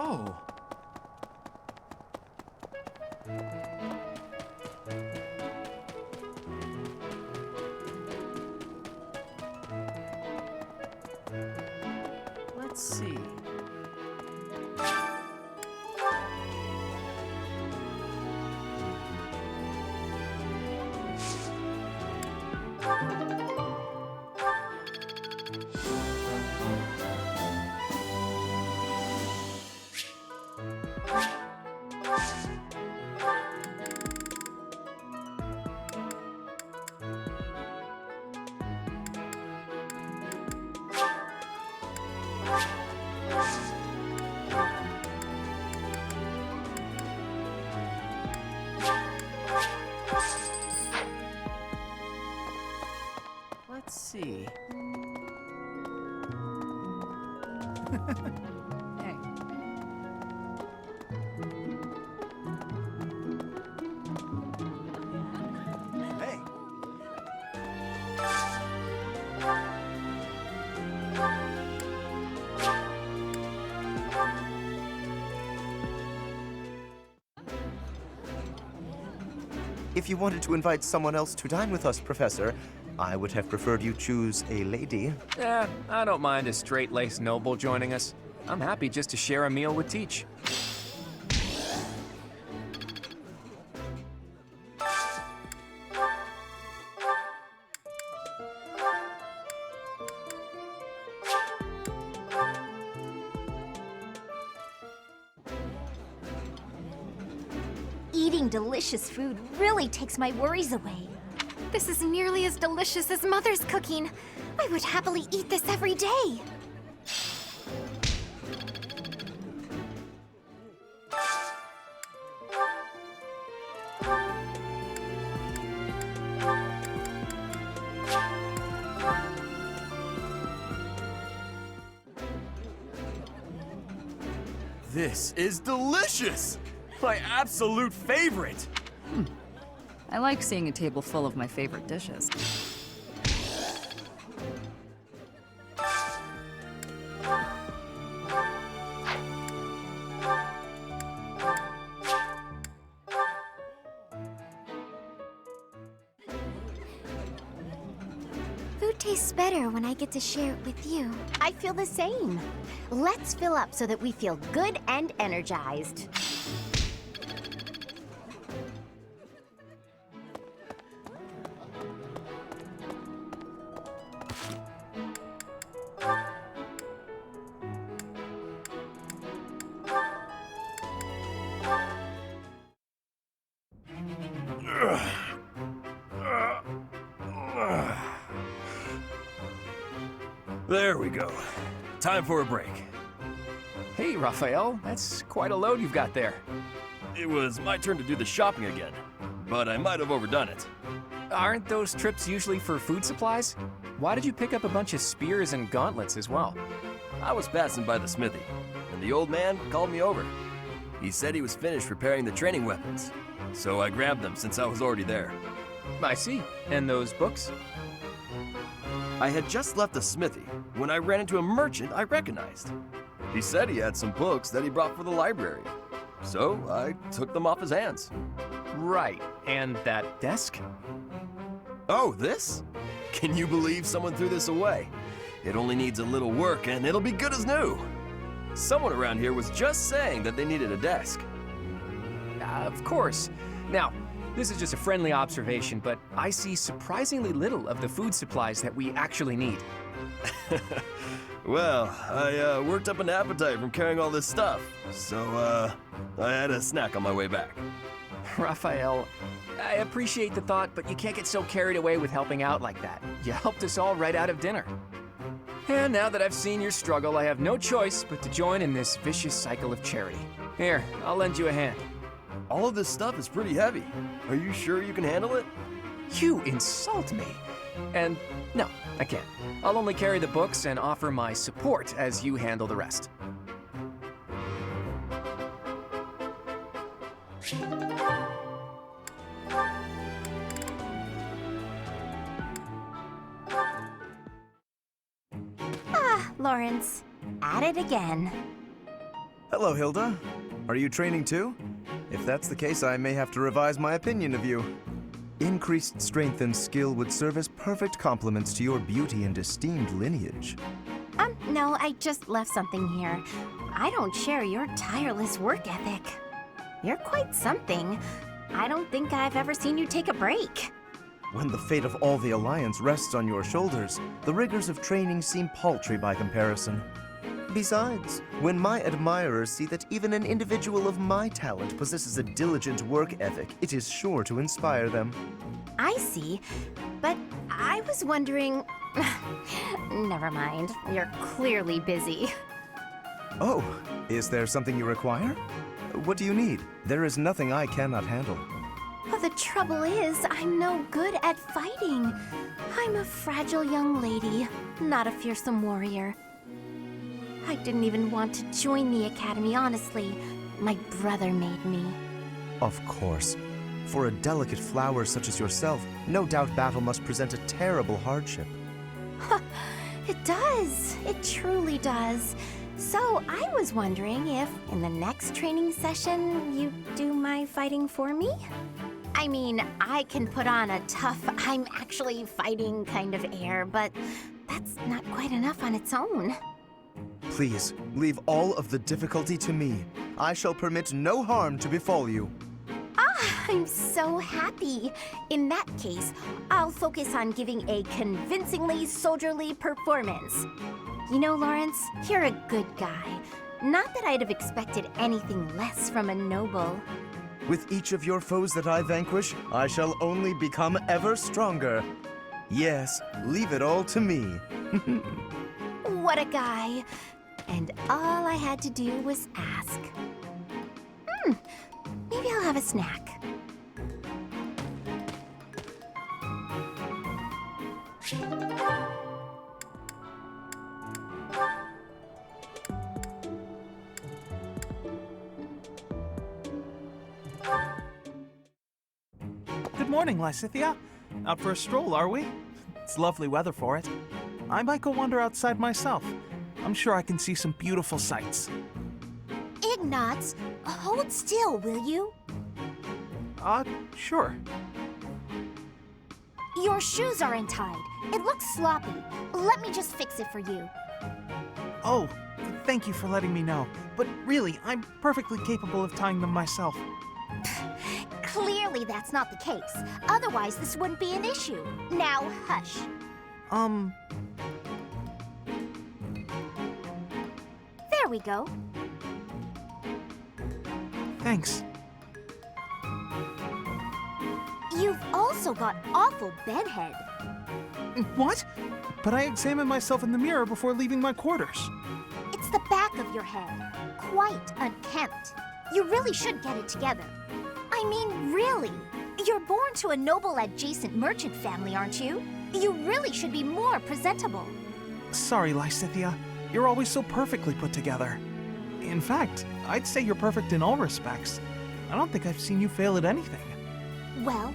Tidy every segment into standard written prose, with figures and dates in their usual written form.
Oh. Let's see. Let's see. Hey. Hey. If you wanted to invite someone else to dine with us, Professor, I would have preferred you choose a lady. I don't mind a straight-laced noble joining us. I'm happy just to share a meal with Teach. Eating delicious food really takes my worries away. This is nearly as delicious as Mother's cooking. I would happily eat this every day. This is delicious! My absolute favorite! I like seeing a table full of my favorite dishes. Food tastes better when I get to share it with you. I feel the same. Let's fill up so that we feel good and energized. There we go. Time for a break. Hey, Raphael, that's quite a load you've got there. It was my turn to do the shopping again, but I might have overdone it. Aren't those trips usually for food supplies? Why did you pick up a bunch of spears and gauntlets as well? I was passing by the smithy, and the old man called me over. He said he was finished preparing the training weapons, so I grabbed them since I was already there. I see. And those books? I had just left the smithy when I ran into a merchant I recognized. He said he had some books that he brought for the library, so I took them off his hands. Right. And that desk? Oh, this? Can you believe someone threw this away? It only needs a little work and it'll be good as new. Someone around here was just saying that they needed a desk. Of course. Now, this is just a friendly observation, but I see surprisingly little of the food supplies that we actually need. Well, I worked up an appetite from carrying all this stuff, so I had a snack on my way back. Raphael, I appreciate the thought, but you can't get so carried away with helping out like that. You helped us all right out of dinner. And now that I've seen your struggle, I have no choice but to join in this vicious cycle of charity. Here, I'll lend you a hand. All of this stuff is pretty heavy. Are you sure you can handle it? You insult me. And no, I can't. I'll only carry the books and offer my support as you handle the rest. Lawrence, at it again. Hello, Hilda. Are you training too? If that's the case, I may have to revise my opinion of you. Increased strength and skill would serve as perfect complements to your beauty and esteemed lineage. No, I just left something here. I don't share your tireless work ethic. You're quite something. I don't think I've ever seen you take a break. When the fate of all the Alliance rests on your shoulders, the rigors of training seem paltry by comparison. Besides, when my admirers see that even an individual of my talent possesses a diligent work ethic, it is sure to inspire them. I see, but I was wondering... Never mind, you're clearly busy. Oh, is there something you require? What do you need? There is nothing I cannot handle. Well, the trouble is, I'm no good at fighting. I'm a fragile young lady, not a fearsome warrior. I didn't even want to join the academy, honestly. My brother made me. Of course. For a delicate flower such as yourself, no doubt battle must present a terrible hardship. It does. It truly does. So I was wondering if, in the next training session, you do my fighting for me? I mean, I can put on a tough, I'm actually fighting kind of air, but that's not quite enough on its own. Please, leave all of the difficulty to me. I shall permit no harm to befall you. I'm so happy. In that case, I'll focus on giving a convincingly soldierly performance. You know, Lawrence, you're a good guy. Not that I'd have expected anything less from a noble. With each of your foes that I vanquish, I shall only become ever stronger. Yes, leave it all to me. What a guy. And all I had to do was ask. Maybe I'll have a snack. Good morning, Lysithea. Out for a stroll, are we? It's lovely weather for it. I might go wander outside myself. I'm sure I can see some beautiful sights. Ignatz, hold still, will you? Sure. Your shoes are untied. It looks sloppy. Let me just fix it for you. Oh, thank you for letting me know. But really, I'm perfectly capable of tying them myself. Clearly that's not the case. Otherwise, this wouldn't be an issue. Now, hush. There we go. Thanks. You've also got awful bedhead. What? But I examined myself in the mirror before leaving my quarters. It's the back of your head. Quite unkempt. You really should get it together. I mean, really. You're born to a noble adjacent merchant family, aren't you? You really should be more presentable. Sorry, Lysithea. You're always so perfectly put together. In fact, I'd say you're perfect in all respects. I don't think I've seen you fail at anything. Well,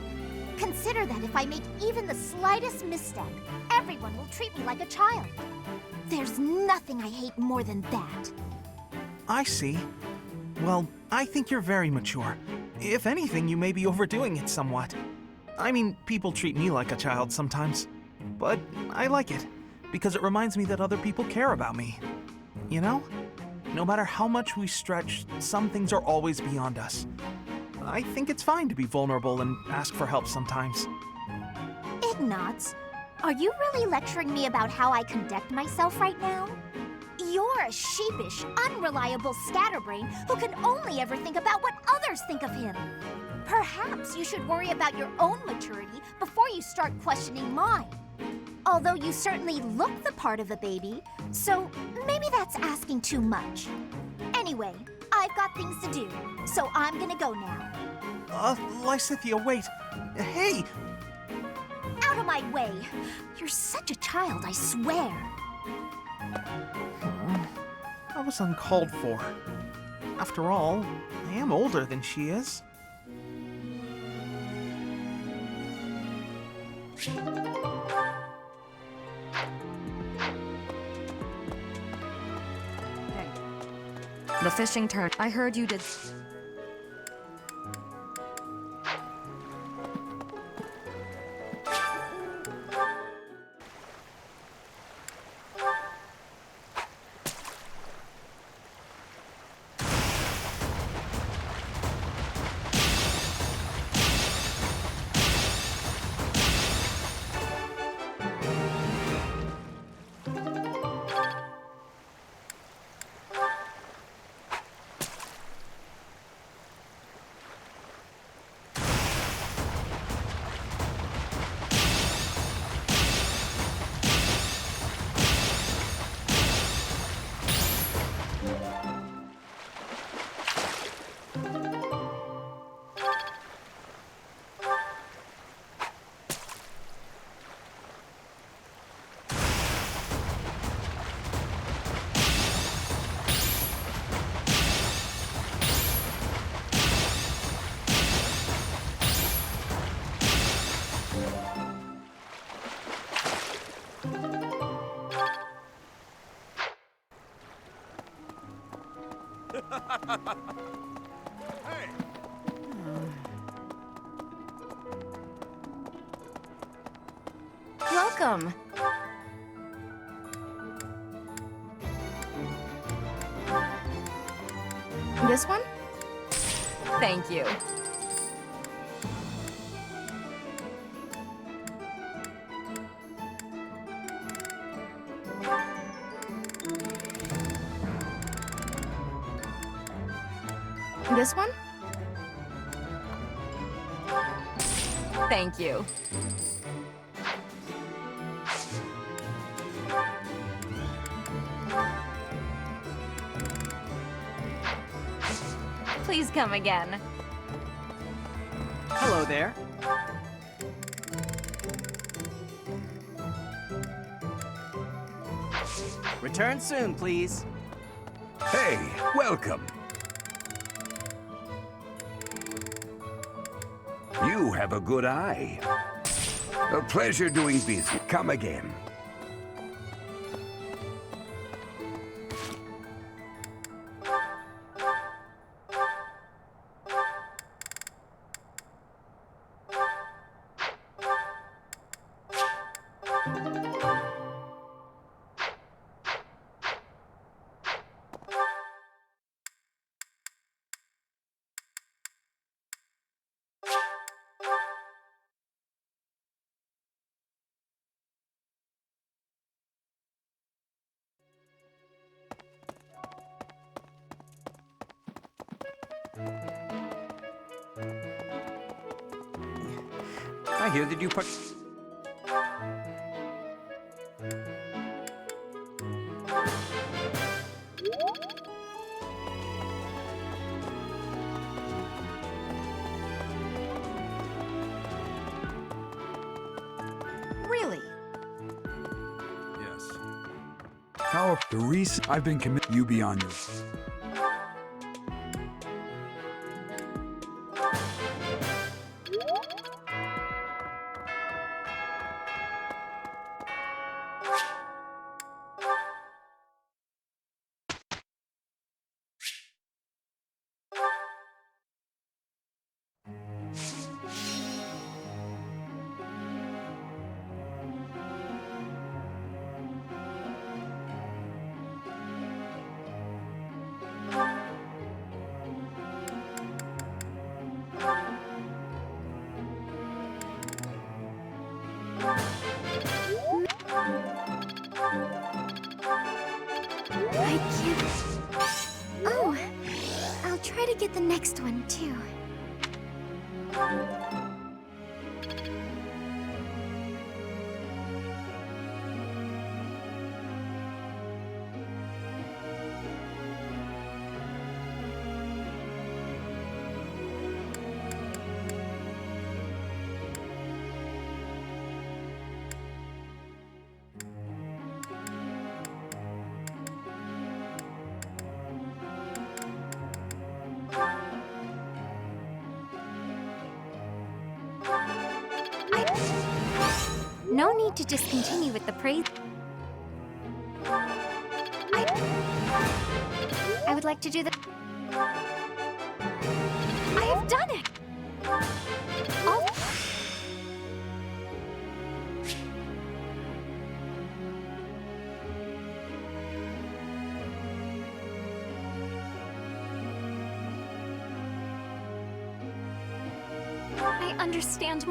consider that if I make even the slightest misstep, everyone will treat me like a child. There's nothing I hate more than that. I see. Well, I think you're very mature. If anything, you may be overdoing it somewhat. I mean, people treat me like a child sometimes. But I like it, because it reminds me that other people care about me. You know? No matter how much we stretch, some things are always beyond us. I think it's fine to be vulnerable and ask for help sometimes. Ignatz, are you really lecturing me about how I conduct myself right now? You're a sheepish, unreliable scatterbrain who can only ever think about what others think of him. Perhaps you should worry about your own maturity before you start questioning mine. Although you certainly look the part of a baby, so maybe that's asking too much. Anyway, I've got things to do, so I'm gonna go now. Lysithea, wait. Hey! Out of my way! You're such a child, I swear. That was uncalled for. After all, I am older than she is. Hey. The fishing turn. I heard you did. Welcome. This one? Thank you. This one? Thank you. Please come again. Hello there. Return soon, please. Hey, welcome. You have a good eye. A pleasure doing business. Come again. I hear that you put... Really? Yes. How the recent I've been committed you beyond your. I can't... Oh, I'll try to get the next one, too. No need to just continue with the praise. I would like to do the... I have done it! Oh. I understand.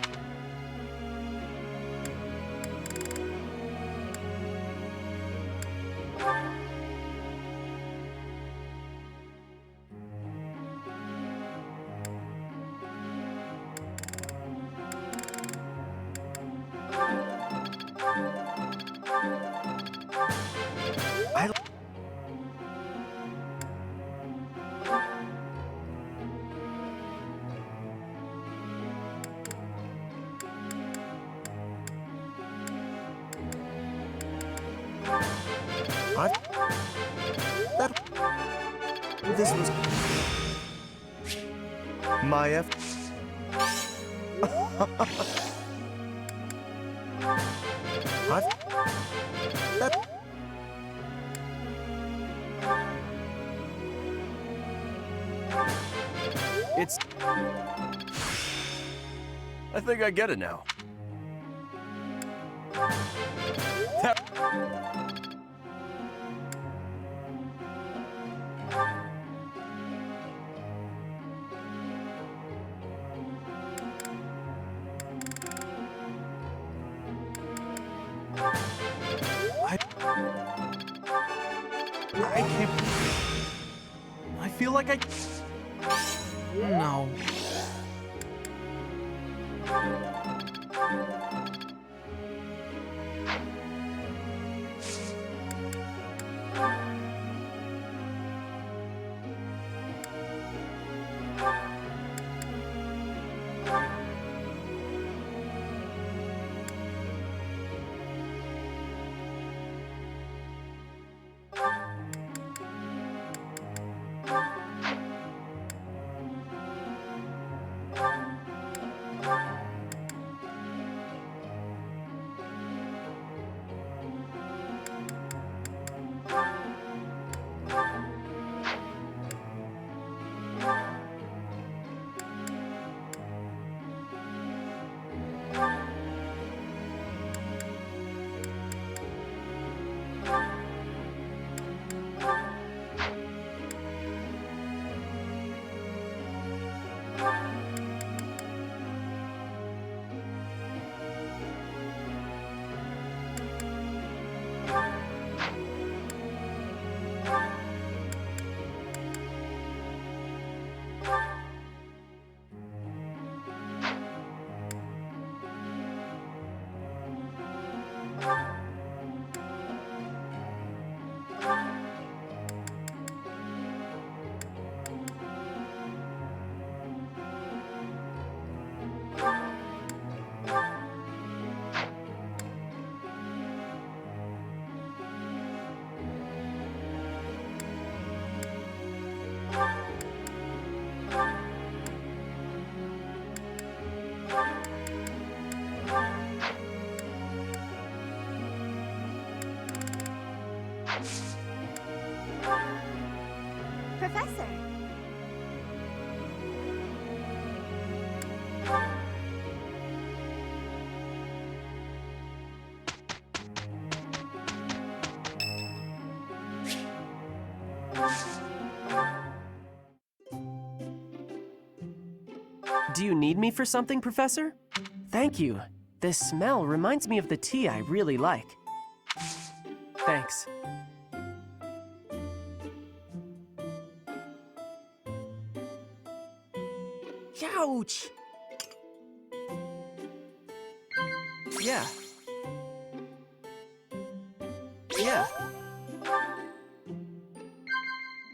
This was my It's... I think I get it now. I can't... I feel like I... No. Professor. Do you need me for something, Professor? Thank you. This smell reminds me of the tea I really like. Thanks. Ouch! Yeah. Yeah.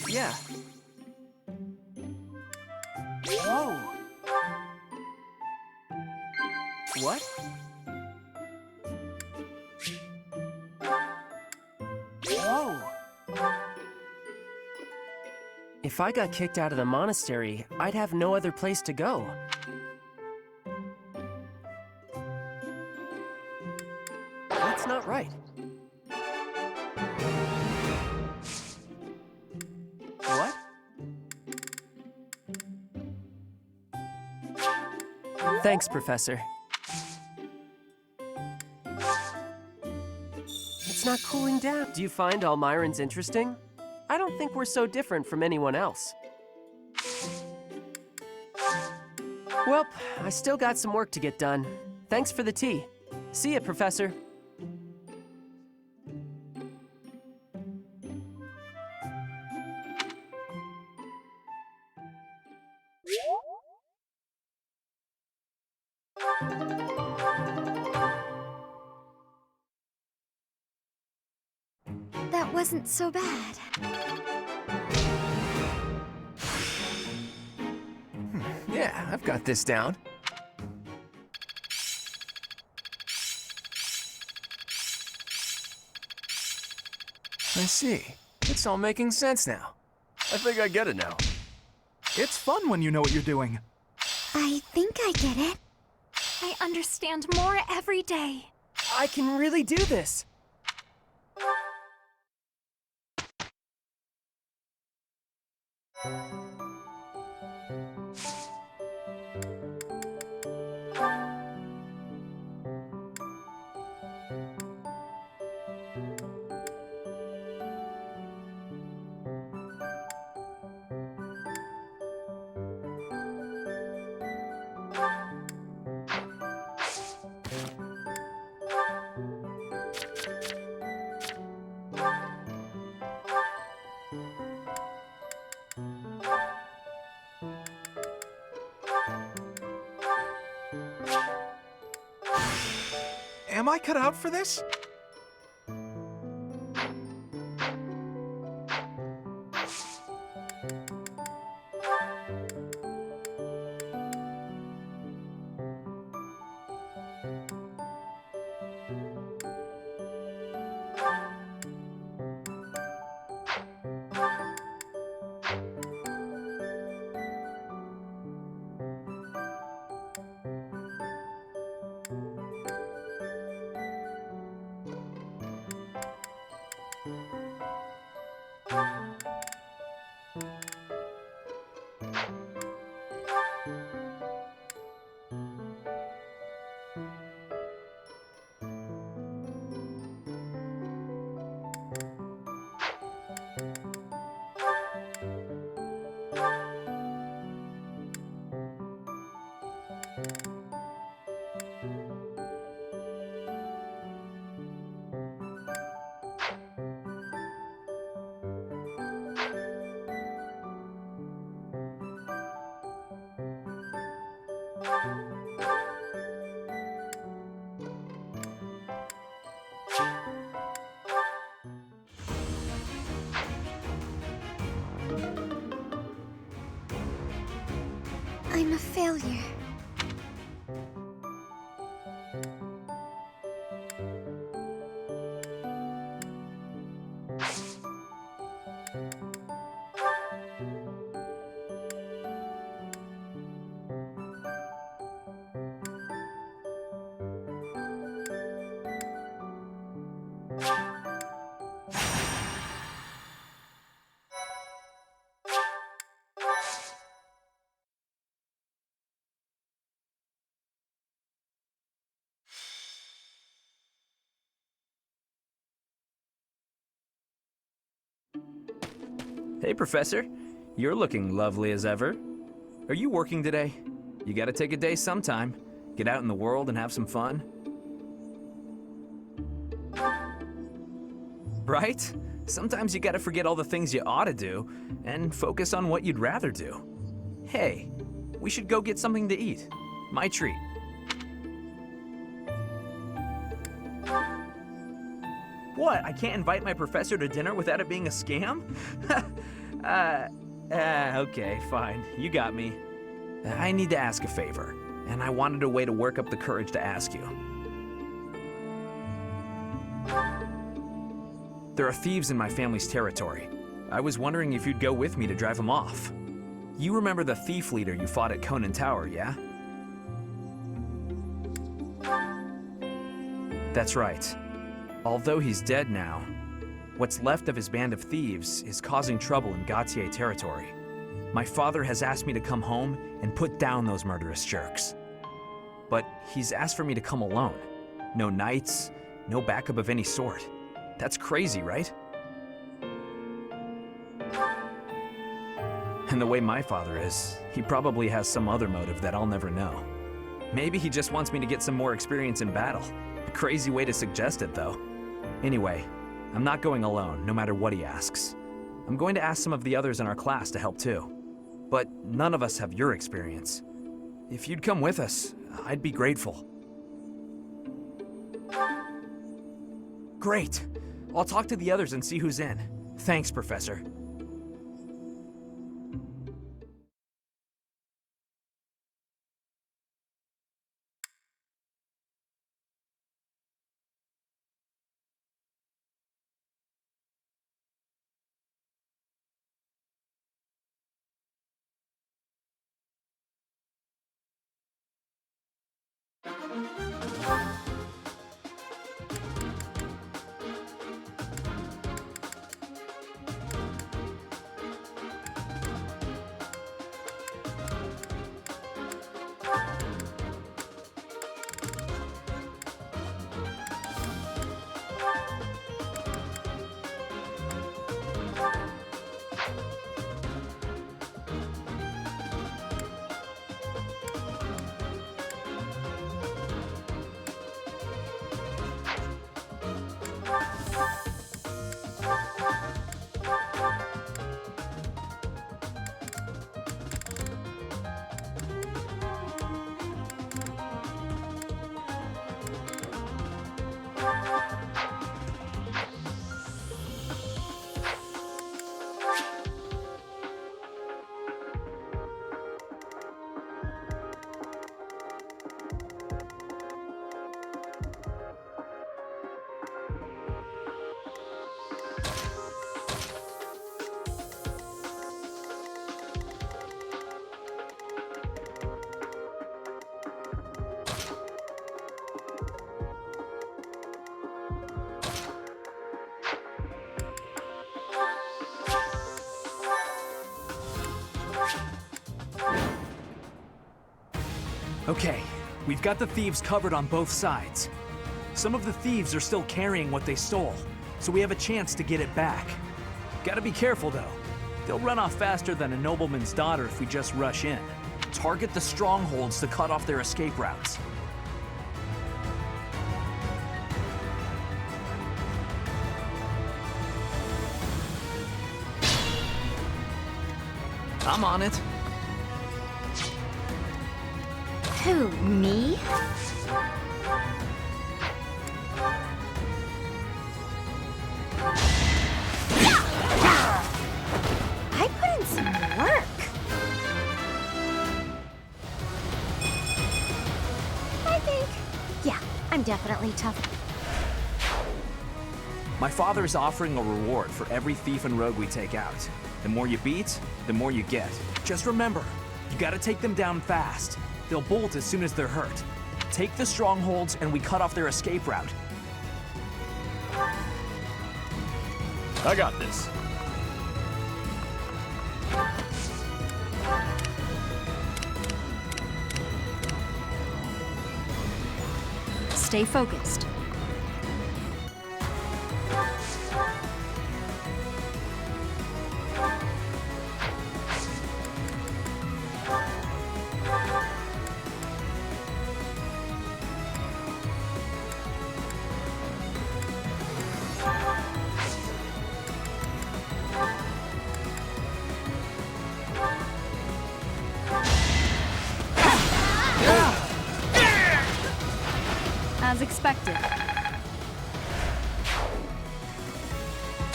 Yeah. Whoa! What? Whoa! If I got kicked out of the monastery, I'd have no other place to go. That's not right. What? Thanks, Professor. It's not cooling down. Do you find Almirans interesting? I don't think we're so different from anyone else. Well, I still got some work to get done. Thanks for the tea. See ya, Professor. That wasn't so bad. Yeah, I've got this down. I see. It's all making sense now. I think I get it now. It's fun when you know what you're doing. I think I get it. I understand more every day. I can really do this. Am I cut out for this? I'm a failure. Hey, Professor. You're looking lovely as ever. Are you working today? You gotta take a day sometime. Get out in the world and have some fun. Right? Sometimes you gotta forget all the things you ought to do and focus on what you'd rather do. Hey, we should go get something to eat. My treat. What? I can't invite my professor to dinner without it being a scam? Okay, fine. You got me. I need to ask a favor, and I wanted a way to work up the courage to ask you. There are thieves in my family's territory. I was wondering if you'd go with me to drive them off. You remember the thief leader you fought at Conan Tower, yeah? That's right. Although he's dead now, what's left of his band of thieves is causing trouble in Gautier territory. My father has asked me to come home and put down those murderous jerks. But he's asked for me to come alone. No knights, no backup of any sort. That's crazy, right? And the way my father is, he probably has some other motive that I'll never know. Maybe he just wants me to get some more experience in battle. A crazy way to suggest it, though. Anyway, I'm not going alone, no matter what he asks. I'm going to ask some of the others in our class to help too. But none of us have your experience. If you'd come with us, I'd be grateful. Great! I'll talk to the others and see who's in. Thanks, Professor. Okay, we've got the thieves covered on both sides. Some of the thieves are still carrying what they stole, so we have a chance to get it back. Gotta be careful though. They'll run off faster than a nobleman's daughter if we just rush in. Target the strongholds to cut off their escape routes. I'm on it. Who, me? I put in some work. I think, yeah, I'm definitely tough. My father is offering a reward for every thief and rogue we take out. The more you beat, the more you get. Just remember, you gotta take them down fast. They'll bolt as soon as they're hurt. Take the strongholds and we cut off their escape route. I got this. Stay focused. As expected.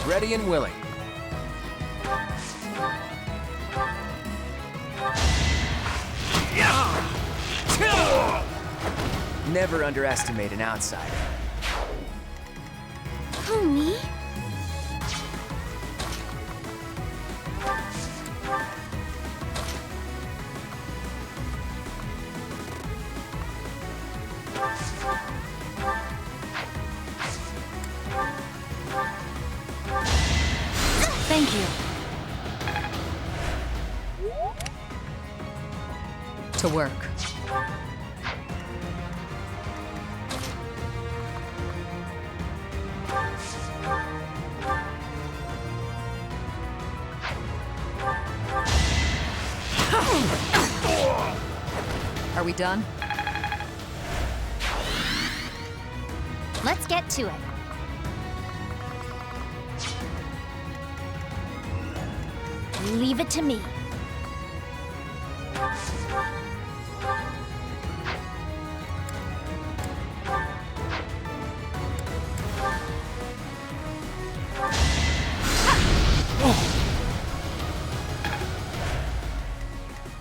Ready and willing. Never underestimate an outsider. Who, me? Thank you. To work. Are we done? Let's get to it. Leave it to me.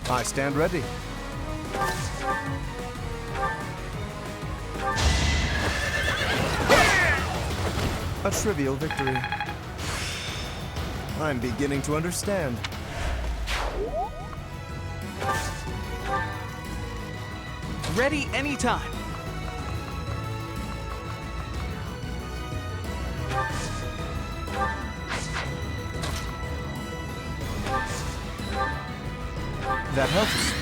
I stand ready. A trivial victory. I'm beginning to understand. Ready anytime. That helps.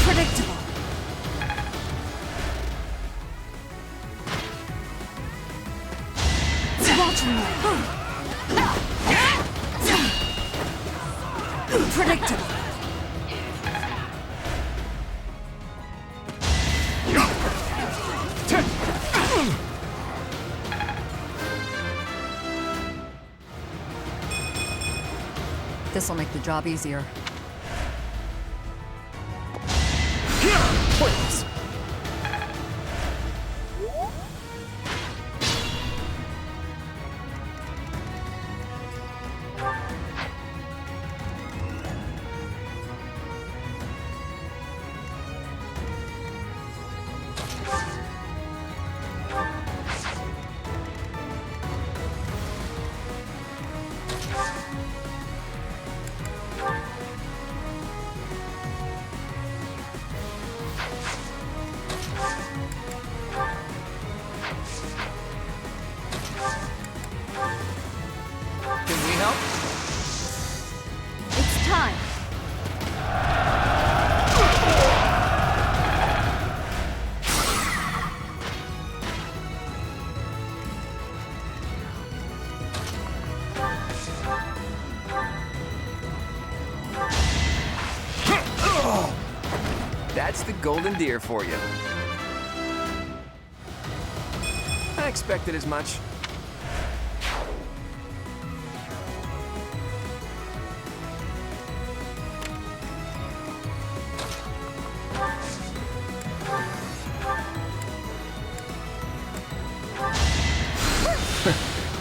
Predictable. Predictable. This'll make the job easier. Pointless. Can we help? It's time. That's the golden deer for you. I expected as much.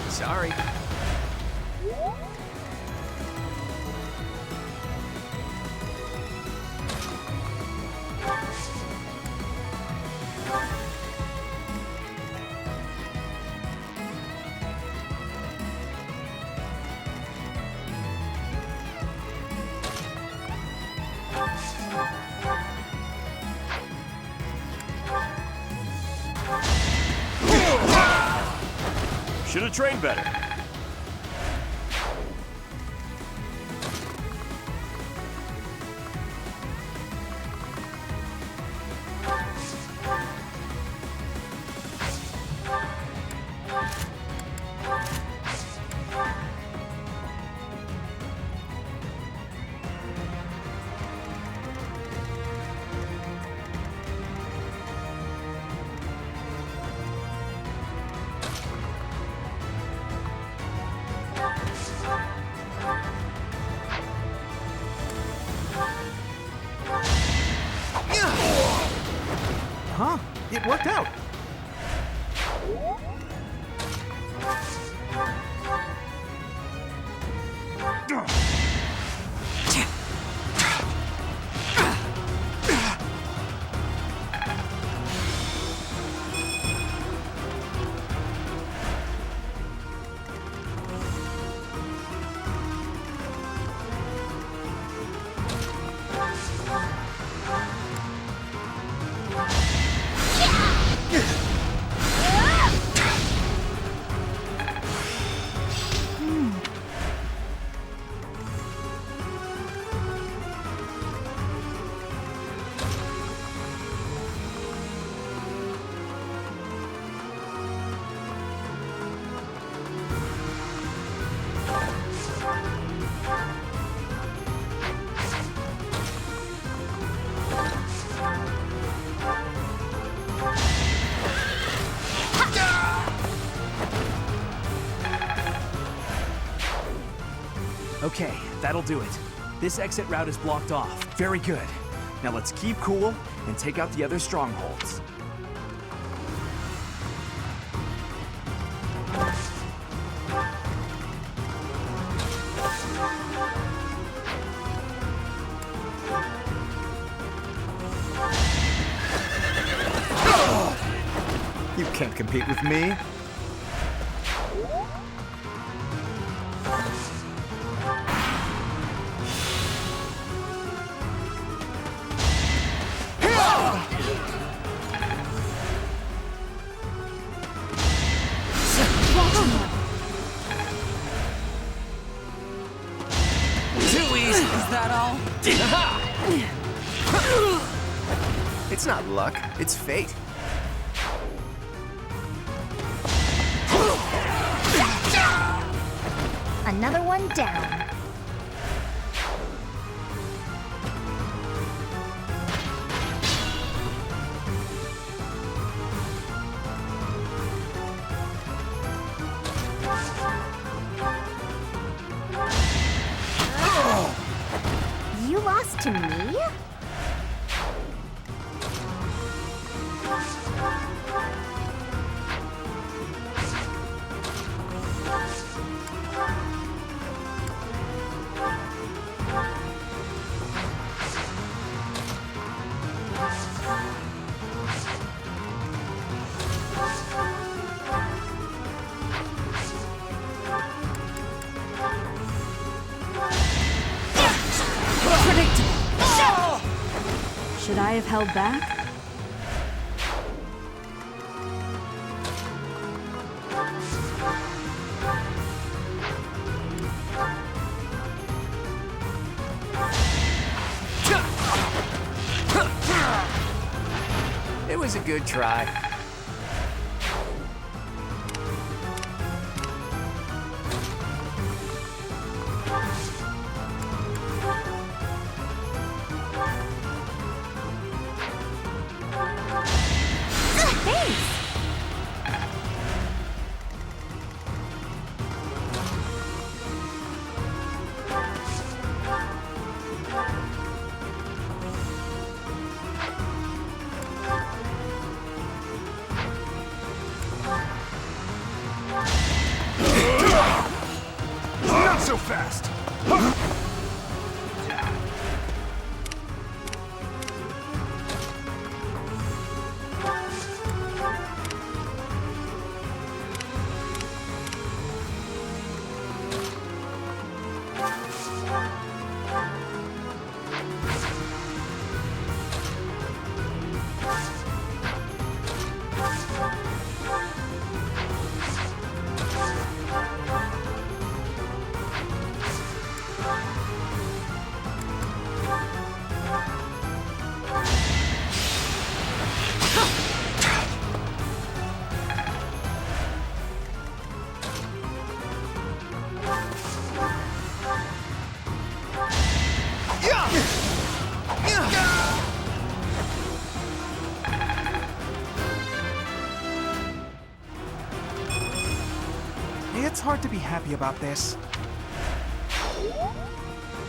Sorry. Should have trained better. it worked out. Okay, that'll do it. This exit route is blocked off. Very good. Now let's keep cool and take out the other strongholds. You can't compete with me. Is that all? It's not luck, it's fate. Another one down. You lost to me? Should I have held back? It was a good try. Not so fast! It's hard to be happy about this.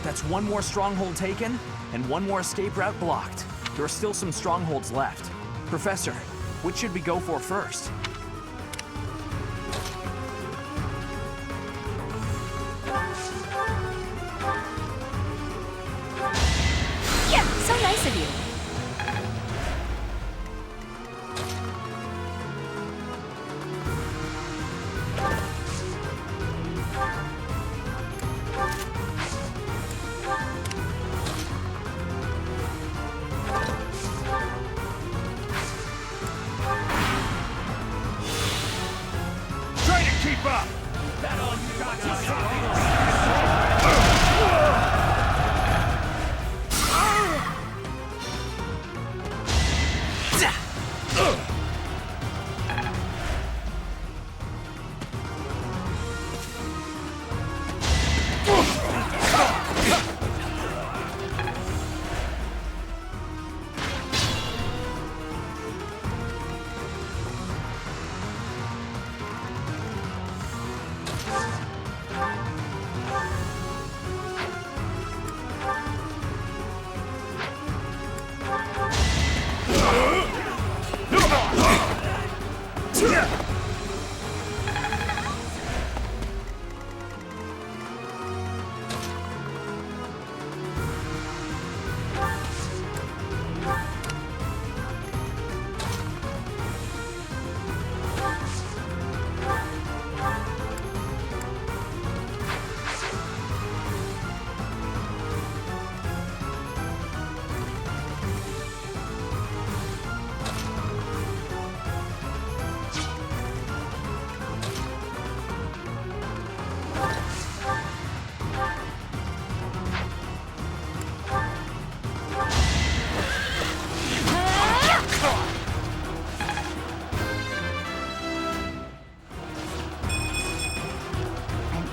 That's one more stronghold taken, and one more escape route blocked. There are still some strongholds left. Professor, Which should we go for first? Yeah, so nice of you. Try to keep up!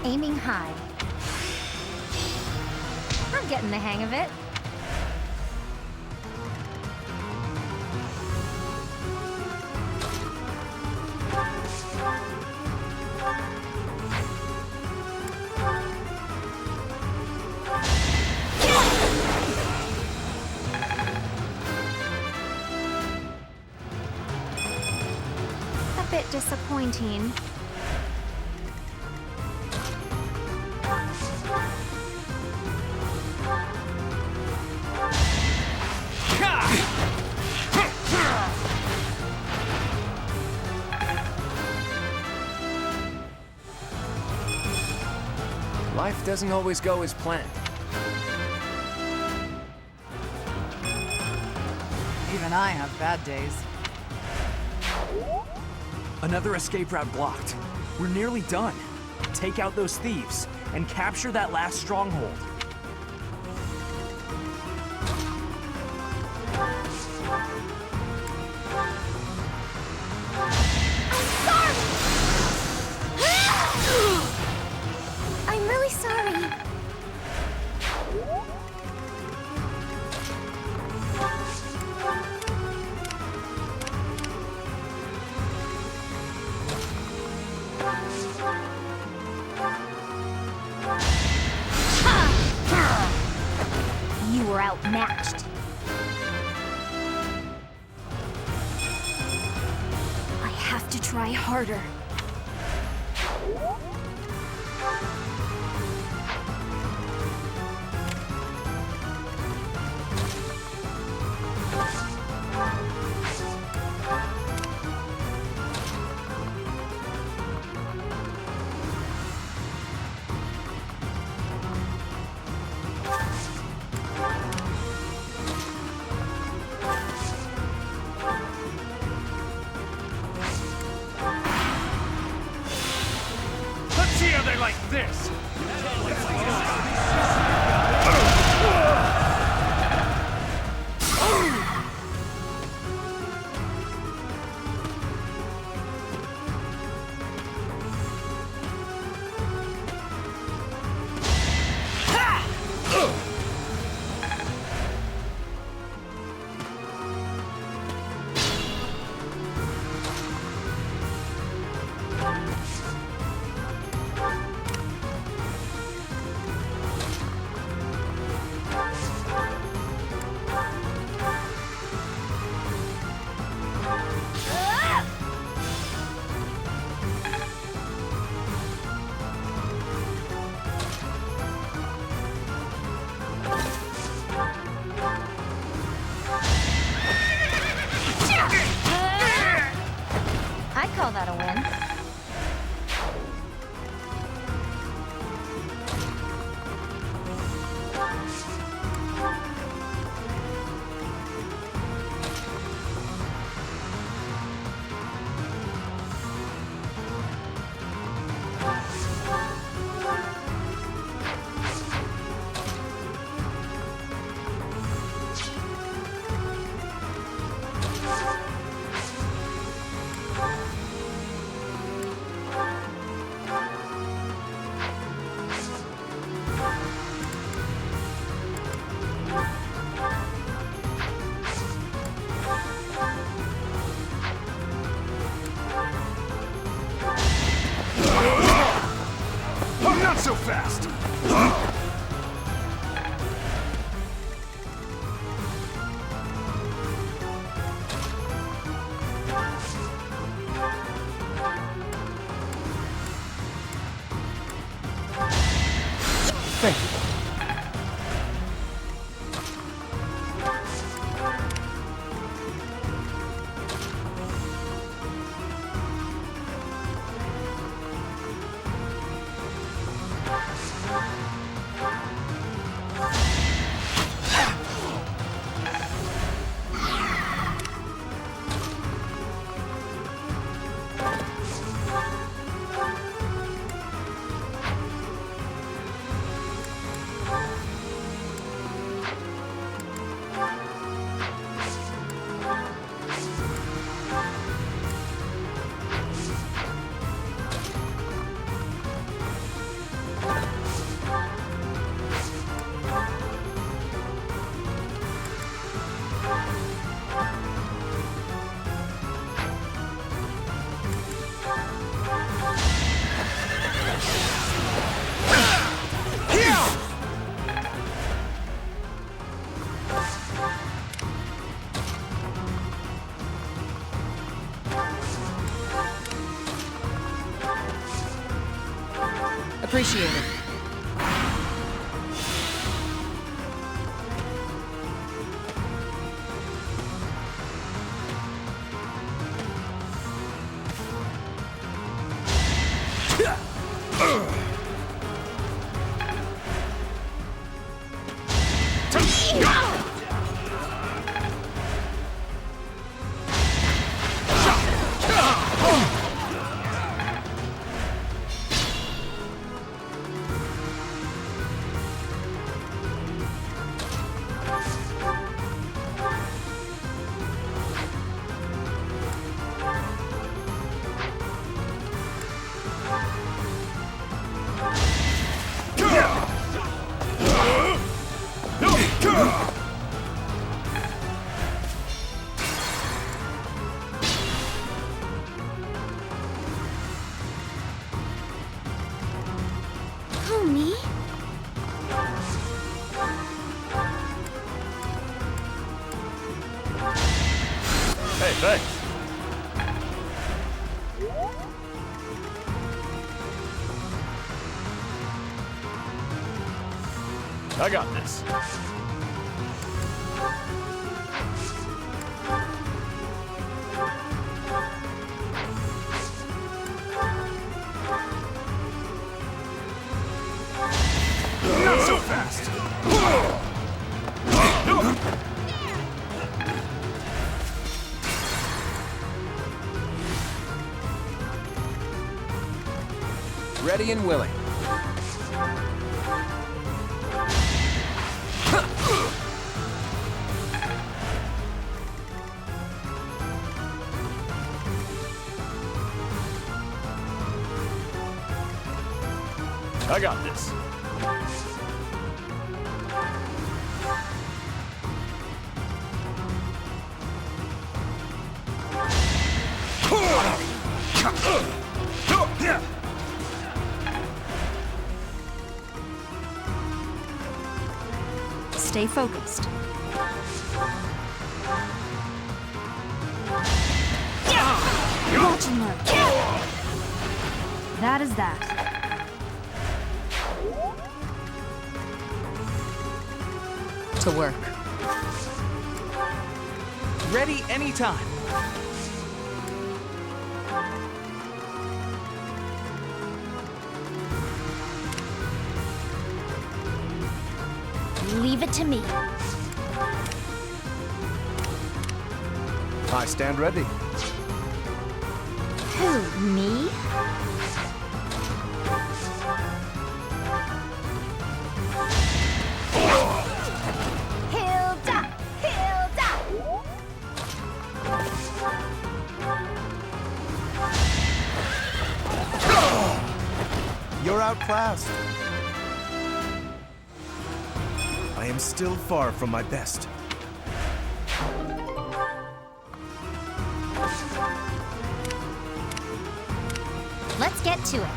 Aiming high. I'm getting the hang of it. A bit disappointing. Life doesn't always go as planned. Even I have bad days. Another escape route blocked. We're nearly done. Take out those thieves and capture that last stronghold. I'm really sorry. You were outmatched. I have to try harder. Appreciate it. Oh, me? Hey, thanks. I got this. Not so fast. Ready and willing. I got this. Stay focused. Watch and learn. That is that. To work. Ready anytime. Leave it to me. I stand ready. Who, me? Hilda! Hilda! You're outclassed. I am still far from my best. Let's get to it.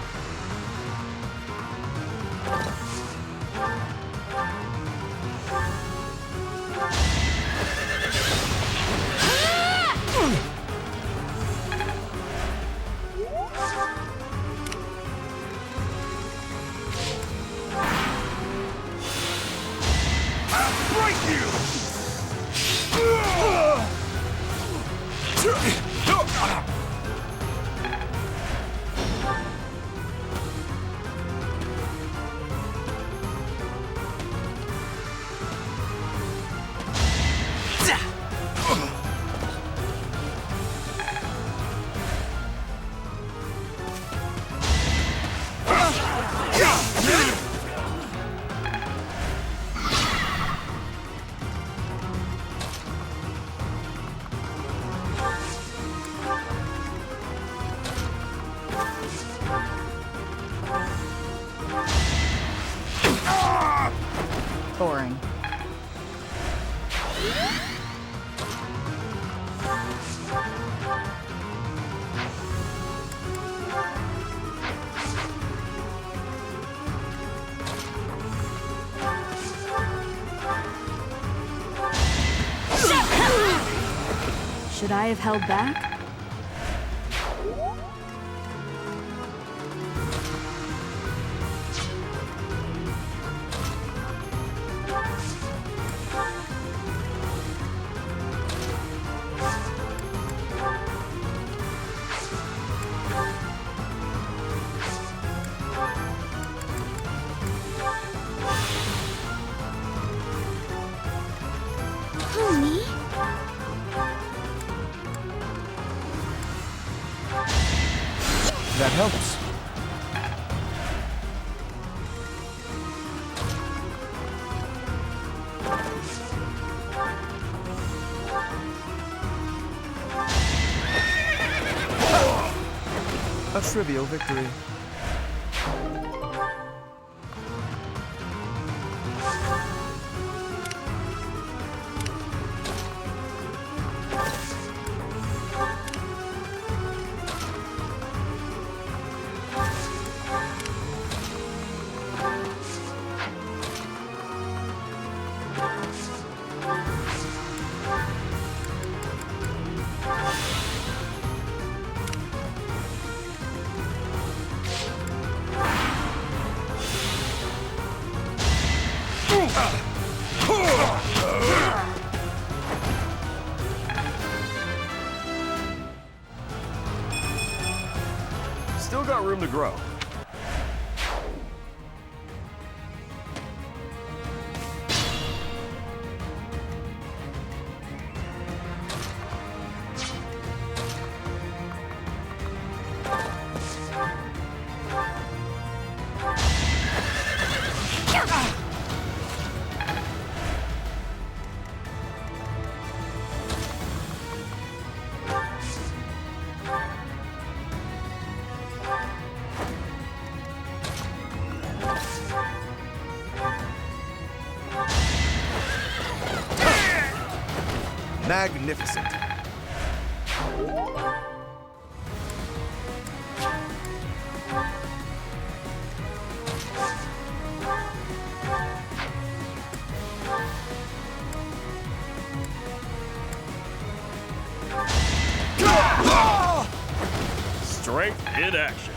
Boring. Should I have held back? That helps. A trivial victory. Still got room to grow. Magnificent. Strength in action.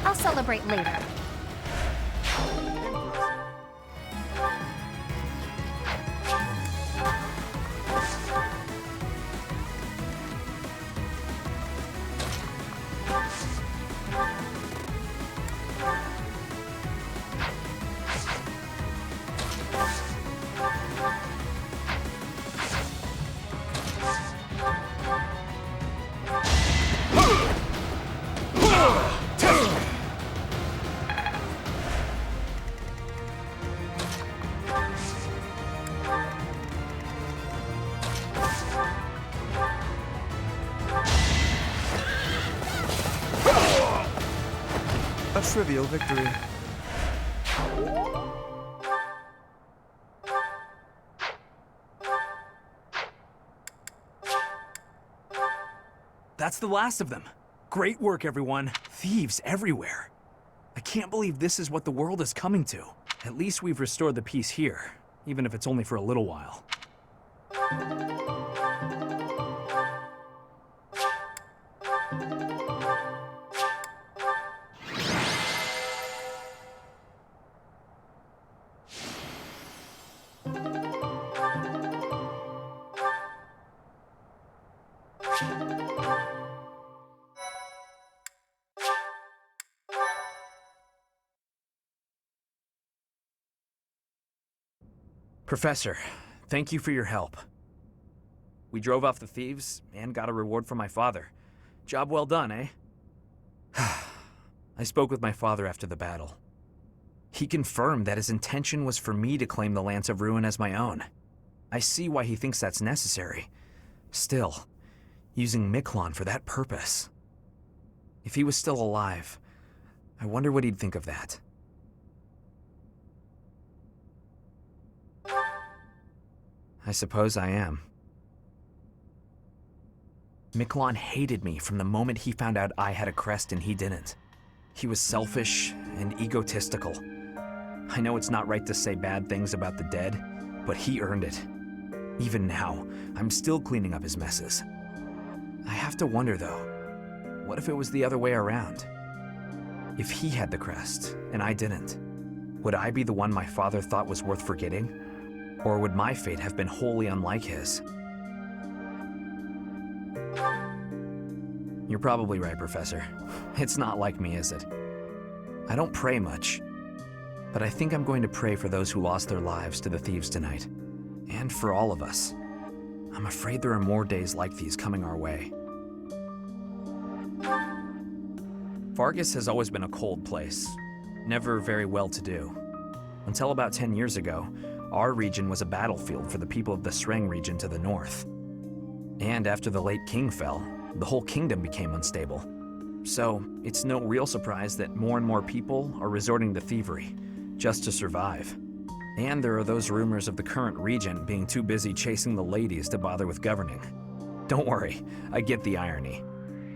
I'll celebrate later. A trivial victory. That's the last of them. Great work, everyone. Thieves everywhere. I can't believe this is what the world is coming to. At least we've restored the peace here, even if it's only for a little while. Professor, thank you for your help. We drove off the thieves and got a reward from my father. Job well done, eh? I spoke with my father after the battle. He confirmed that his intention was for me to claim the Lance of Ruin as my own. I see why he thinks that's necessary. Still, using Miklon for that purpose. If he was still alive, I wonder what he'd think of that. I suppose I am. Miquelon hated me from the moment he found out I had a crest and he didn't. He was selfish and egotistical. I know it's not right to say bad things about the dead, but he earned it. Even now, I'm still cleaning up his messes. I have to wonder though, what if it was the other way around? If he had the crest and I didn't, would I be the one my father thought was worth forgetting? Or would my fate have been wholly unlike his? You're probably right, Professor. It's not like me, is it? I don't pray much, but I think I'm going to pray for those who lost their lives to the thieves tonight. And for all of us. I'm afraid there are more days like these coming our way. Vargas has always been a cold place, never very well-to-do. Until about 10 years ago, our region was a battlefield for the people of the Sreng region to the north. And after the late king fell, the whole kingdom became unstable. So, it's no real surprise that more and more people are resorting to thievery, just to survive. And there are those rumors of the current regent being too busy chasing the ladies to bother with governing. Don't worry, I get the irony.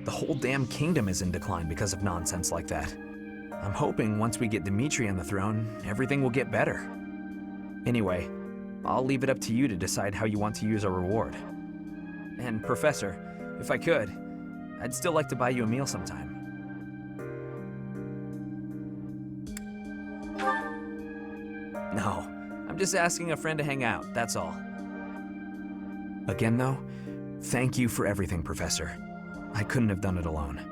The whole damn kingdom is in decline because of nonsense like that. I'm hoping once we get Dimitri on the throne, everything will get better. Anyway, I'll leave it up to you to decide how you want to use our reward. And Professor, if I could, I'd still like to buy you a meal sometime. No, I'm just asking a friend to hang out, that's all. Again though, thank you for everything, Professor. I couldn't have done it alone.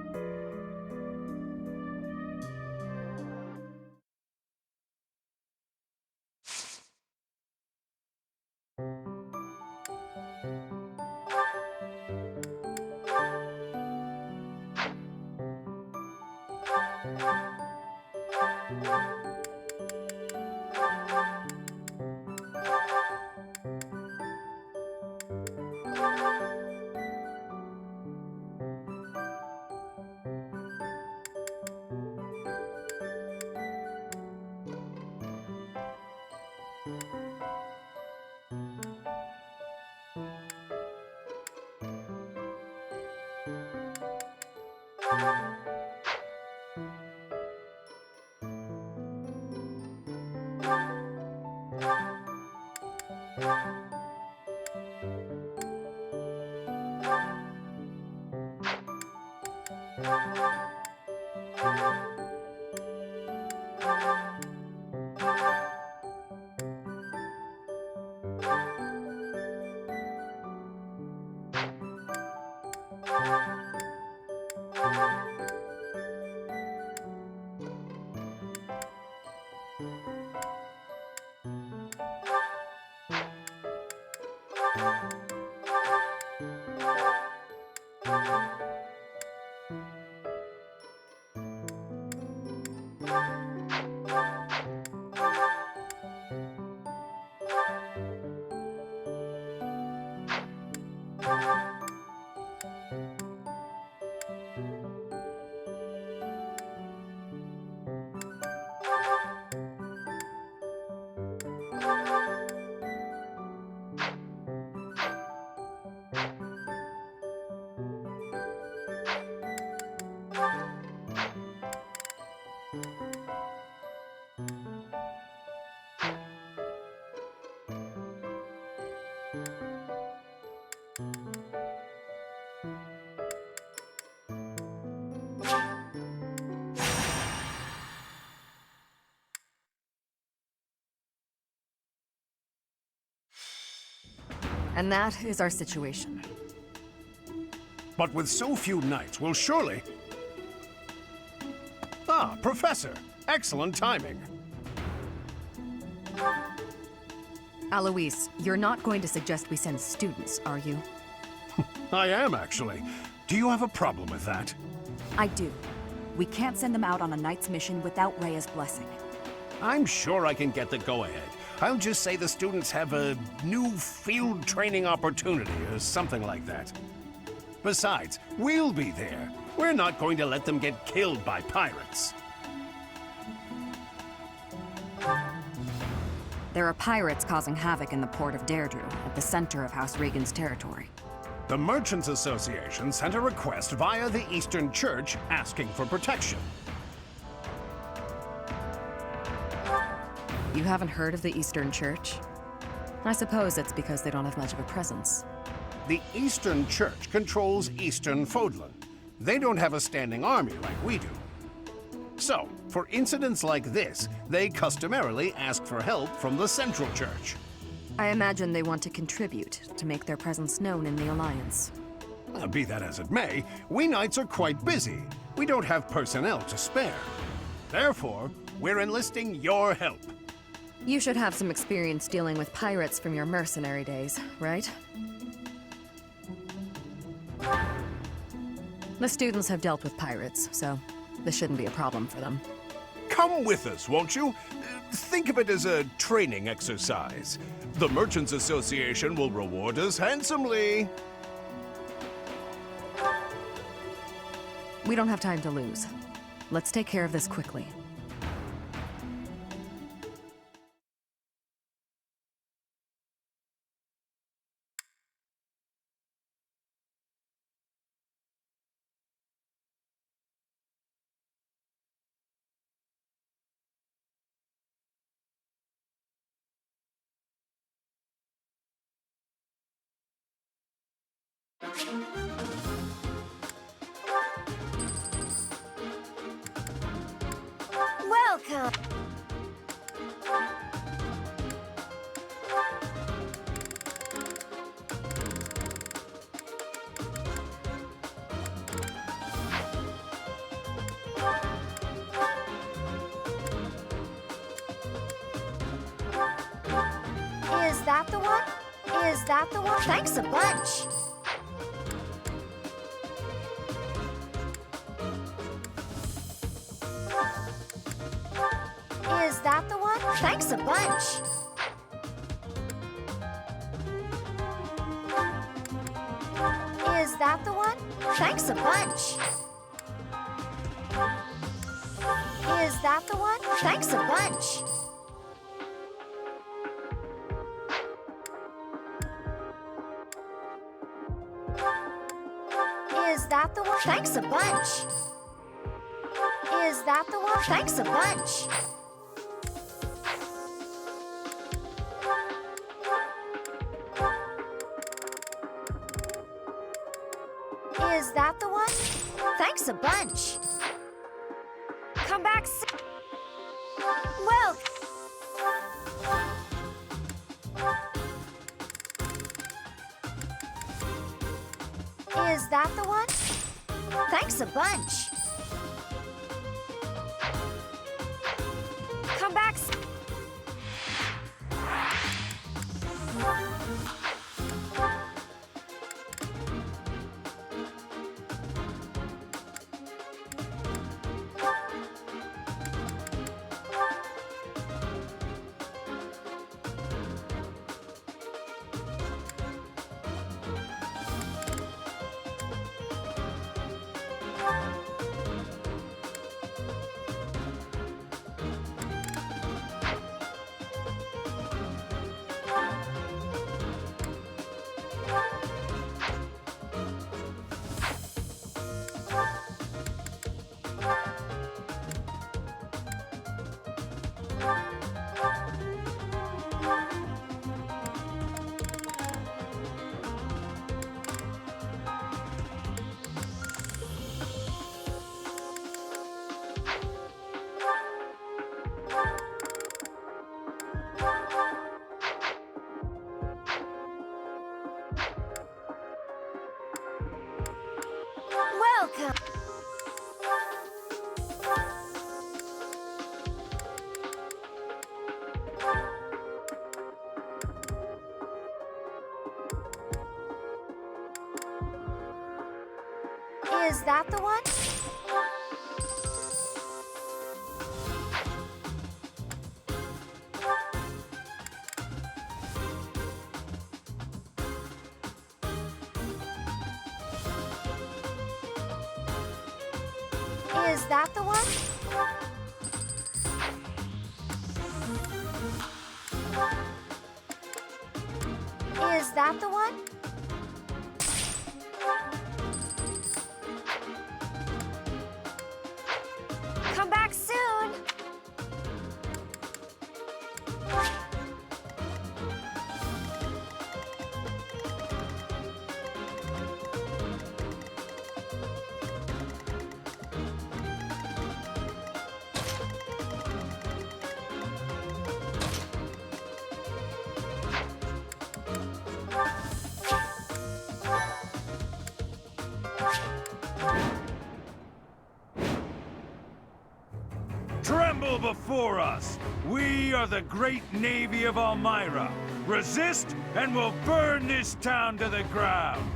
And that is our situation. But with so few knights, we'll surely... Ah, Professor! Excellent timing. Alois, you're not going to suggest we send students, are you? I am, actually. Do you have a problem with that? I do. We can't send them out on a knight's mission without Rhea's blessing. I'm sure I can get the go-ahead. I'll just say the students have a new field training opportunity or something like that. Besides, we'll be there. We're not going to let them get killed by pirates. There are pirates causing havoc in the port of Deirdre, at the center of House Regan's territory. The Merchants Association sent a request via the Eastern Church asking for protection. You haven't heard of the Eastern Church? I suppose it's because they don't have much of a presence. The Eastern Church controls Eastern Fodlan. They don't have a standing army like we do. So, for incidents like this, they customarily ask for help from the Central Church. I imagine they want to contribute to make their presence known in the Alliance. Be that as it may, we Knights are quite busy. We don't have personnel to spare. Therefore, we're enlisting your help. You should have some experience dealing with pirates from your mercenary days, right? The students have dealt with pirates, so this shouldn't be a problem for them. Come with us, won't you? Think of it as a training exercise. The Merchants Association will reward us handsomely. We don't have time to lose. Let's take care of this quickly. Welcome! Is that the one? Is that the one? Thanks a bunch! Is that the one? Thanks a bunch! Is that the one? Thanks a bunch! Is that the one? Thanks a bunch! Is that the one? Thanks a bunch! Is that the one? Thanks a bunch! Is that the one? Thanks a bunch! Come back soon! Well... Is that the one? Thanks a bunch! Come back soon! Welcome! Is that the one? Is that the one? Is that the one? Come back soon! Tremble before us! We are the great navy of Elmira. Resist, and we'll burn this town to the ground!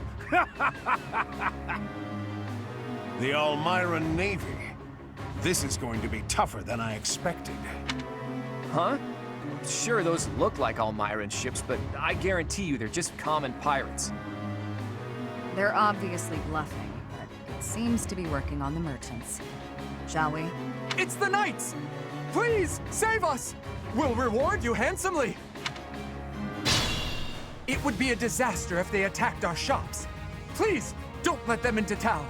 The Elmira Navy. This is going to be tougher than I expected. Huh? Sure, those look like Almiran ships, but I guarantee you they're just common pirates. They're obviously bluffing, but it seems to be working on the merchants. Shall we? It's the Knights! Please, save us! We'll reward you handsomely! It would be a disaster if they attacked our shops. Please, don't let them into town.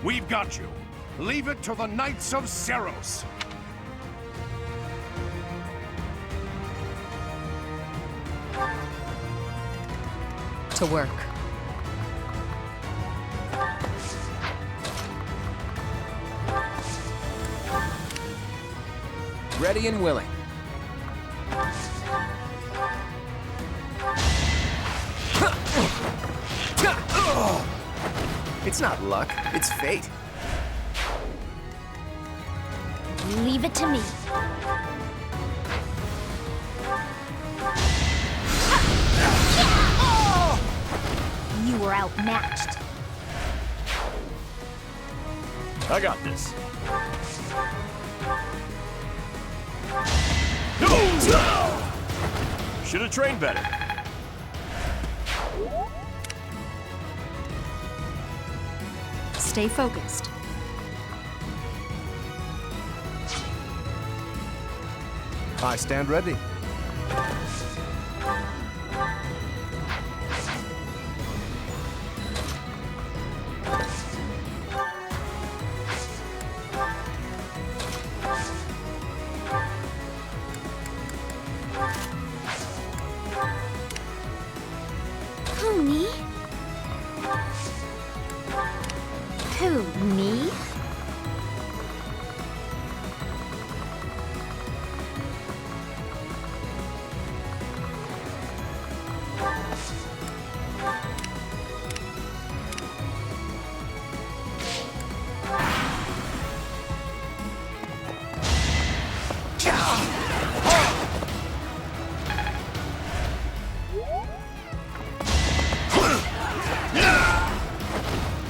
We've got you. Leave it to the Knights of Ceros. To work. Ready and willing. It's not luck, it's fate. Leave it to me. You were outmatched. I got this. Should have trained better. Stay focused. I stand ready. Who, me? Who, me?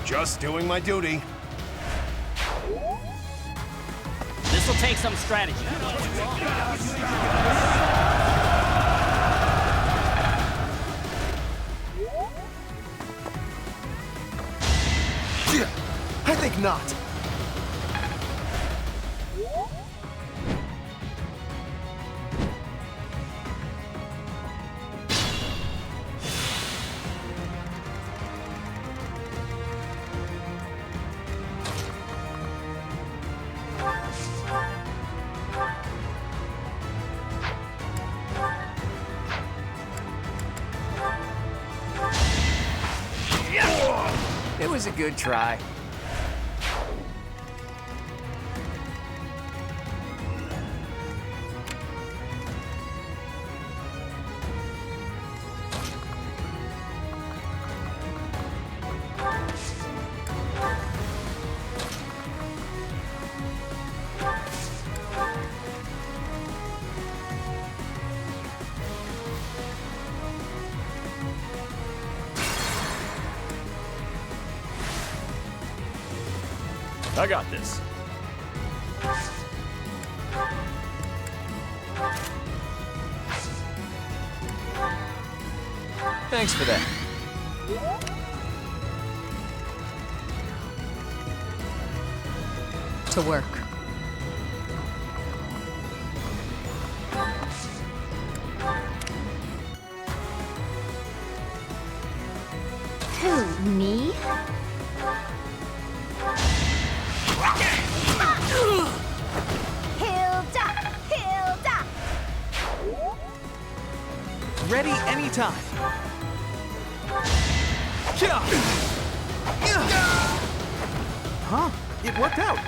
Just doing my duty. This'll take some strategy. I think not. It was a good try. I got this. Thanks for that. To work. Who, me? Hilda! Hilda! Ready anytime. Huh? It worked out.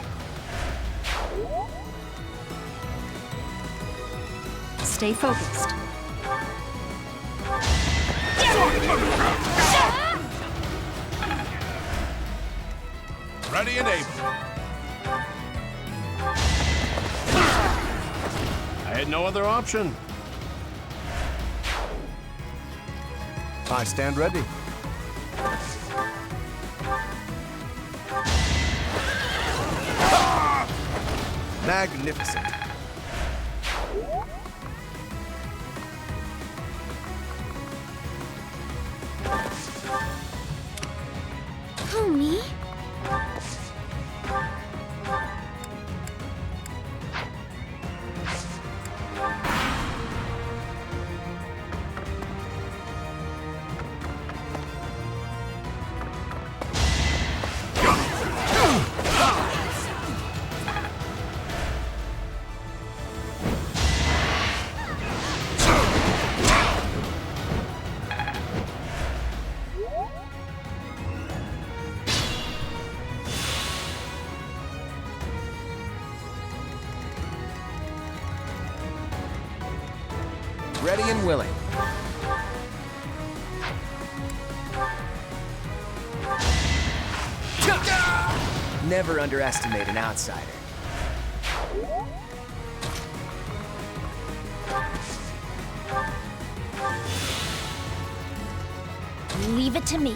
Stay focused. Ready and able. I had no other option. I stand ready. Magnificent. Who, me? Ready and willing. Never underestimate an outsider. Leave it to me.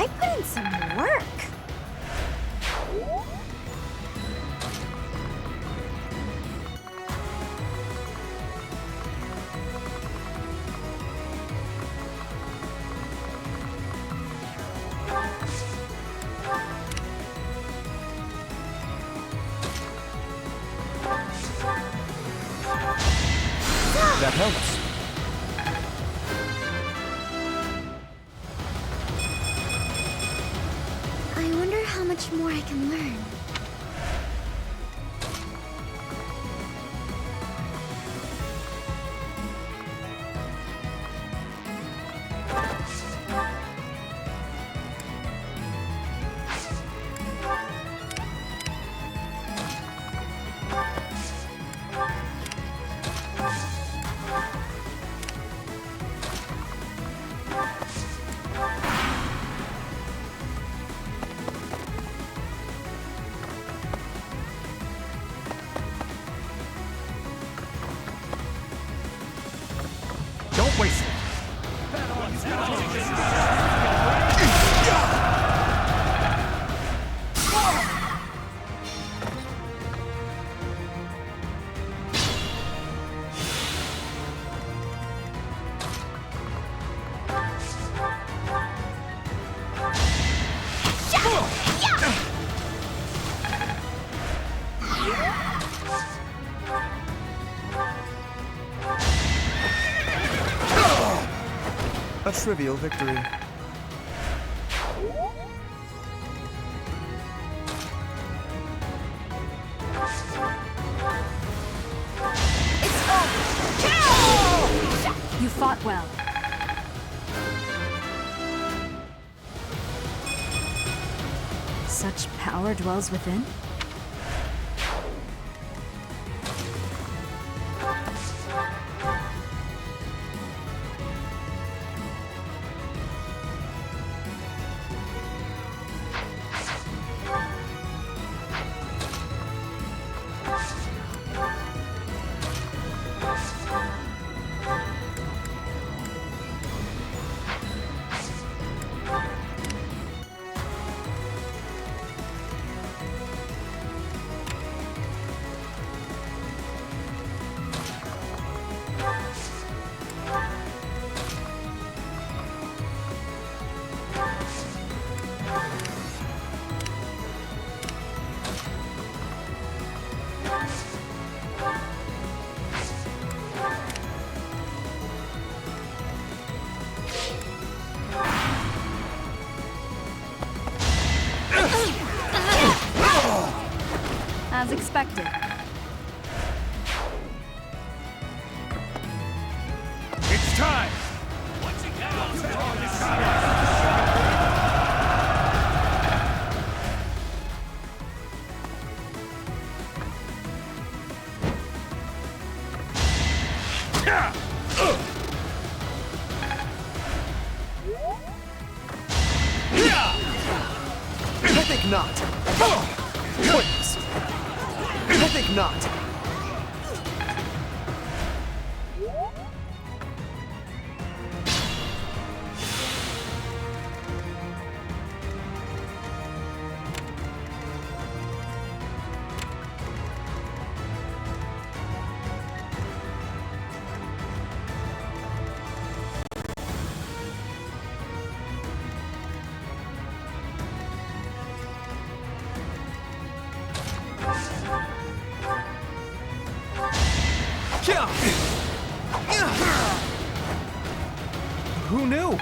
I put in some work. That helps. I wonder how much more I can learn. Don't waste it. A trivial victory. You fought well. Such power dwells within? expected. It's time! I think not. Pointless. I think not. Who knew?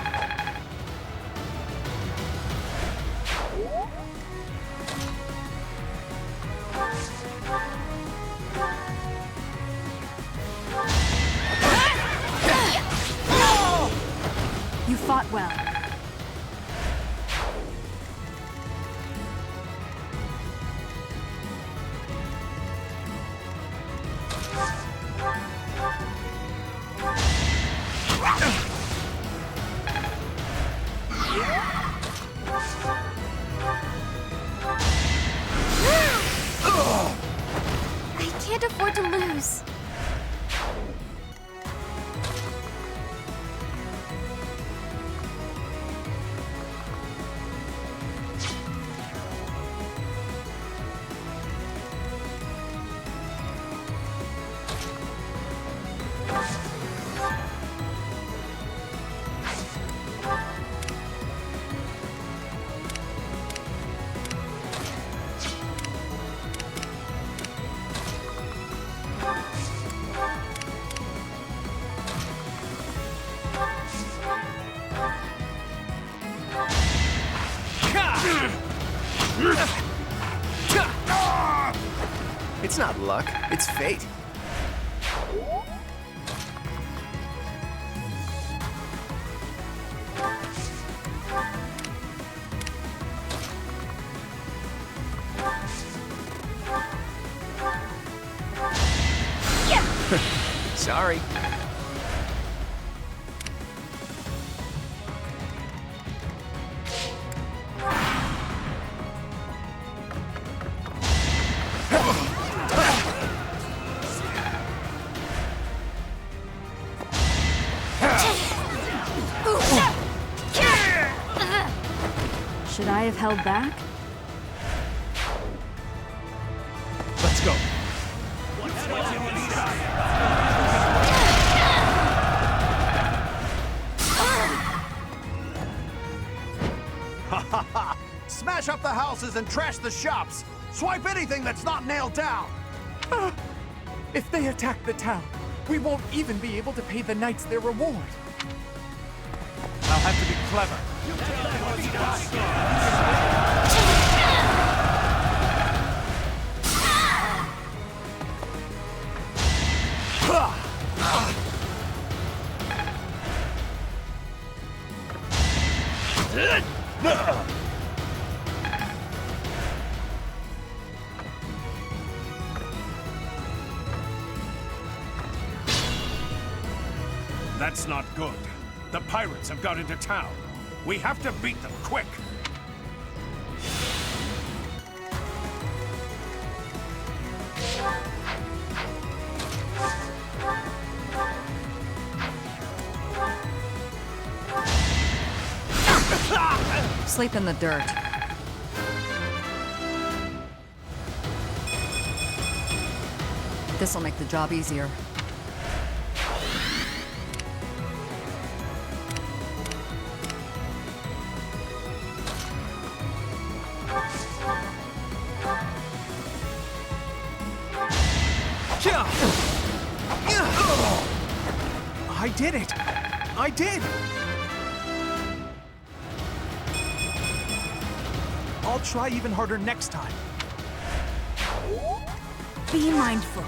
You fought well. I can't afford to lose. It's not luck, it's fate. Sorry. Should I have held back? Let's go. Smash up the houses and trash the shops! Swipe anything that's not nailed down! If they attack the town, we won't even be able to pay the knights their reward. I'll have to be clever. That's not good. The pirates have got into town. We have to beat them quick. Sleep in the dirt. This'll make the job easier. I did it! I did! I'll try even harder next time. Be mindful.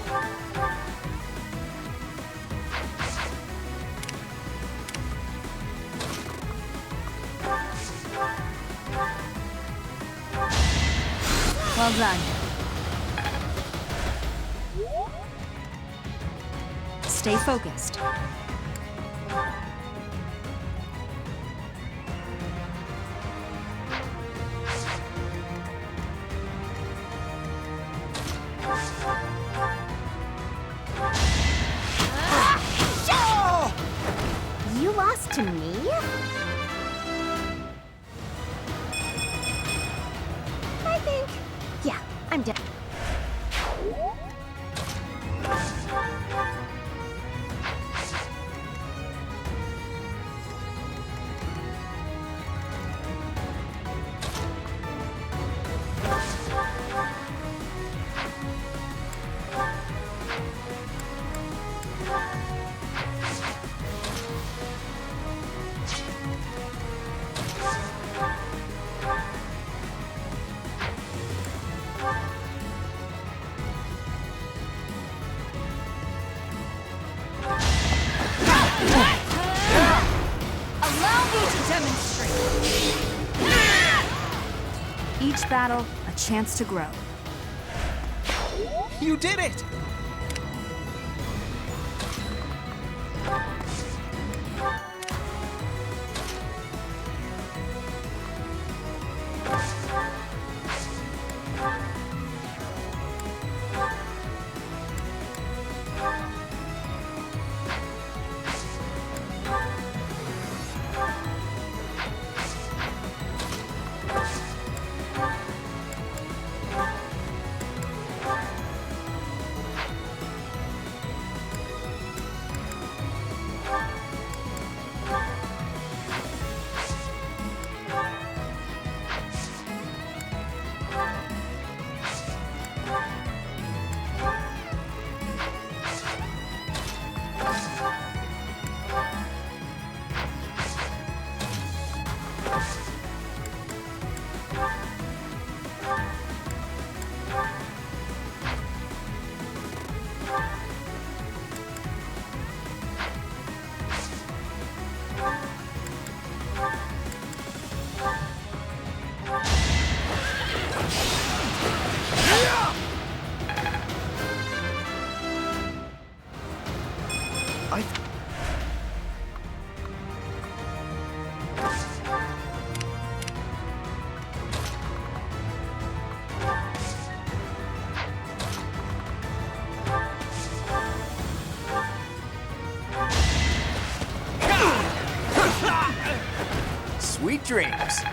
Well done. Stay focused. You lost to me? I think. Yeah, I'm dead. Allow me to demonstrate. Each battle, a chance to grow. You did it! Sweet dreams.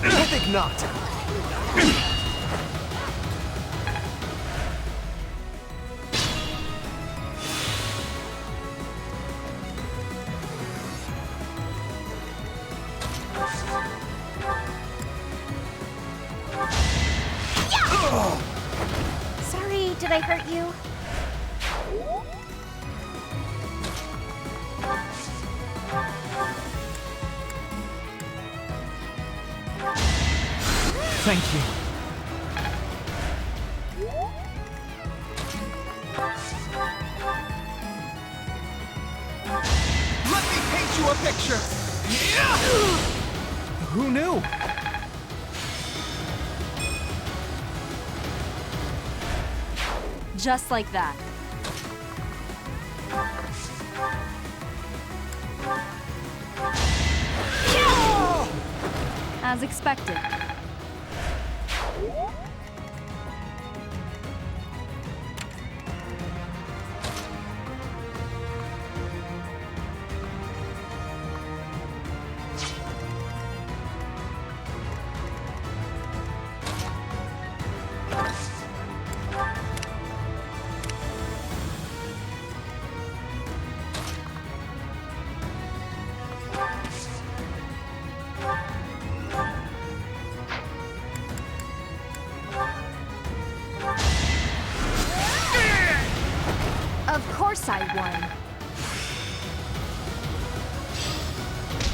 I think not. Sorry, did I hurt you? Thank you. Let me paint you a picture! Who knew? Just like that. As expected. Of course I won.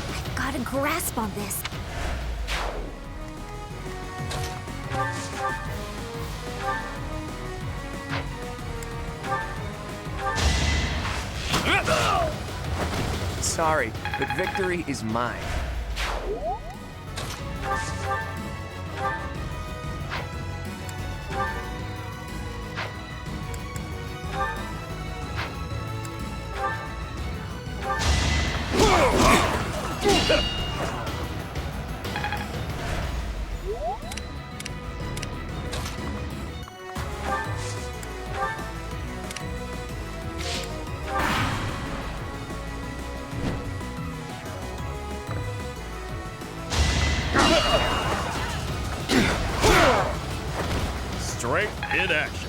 I've got a grasp on this. Sorry, but victory is mine. Straight in action.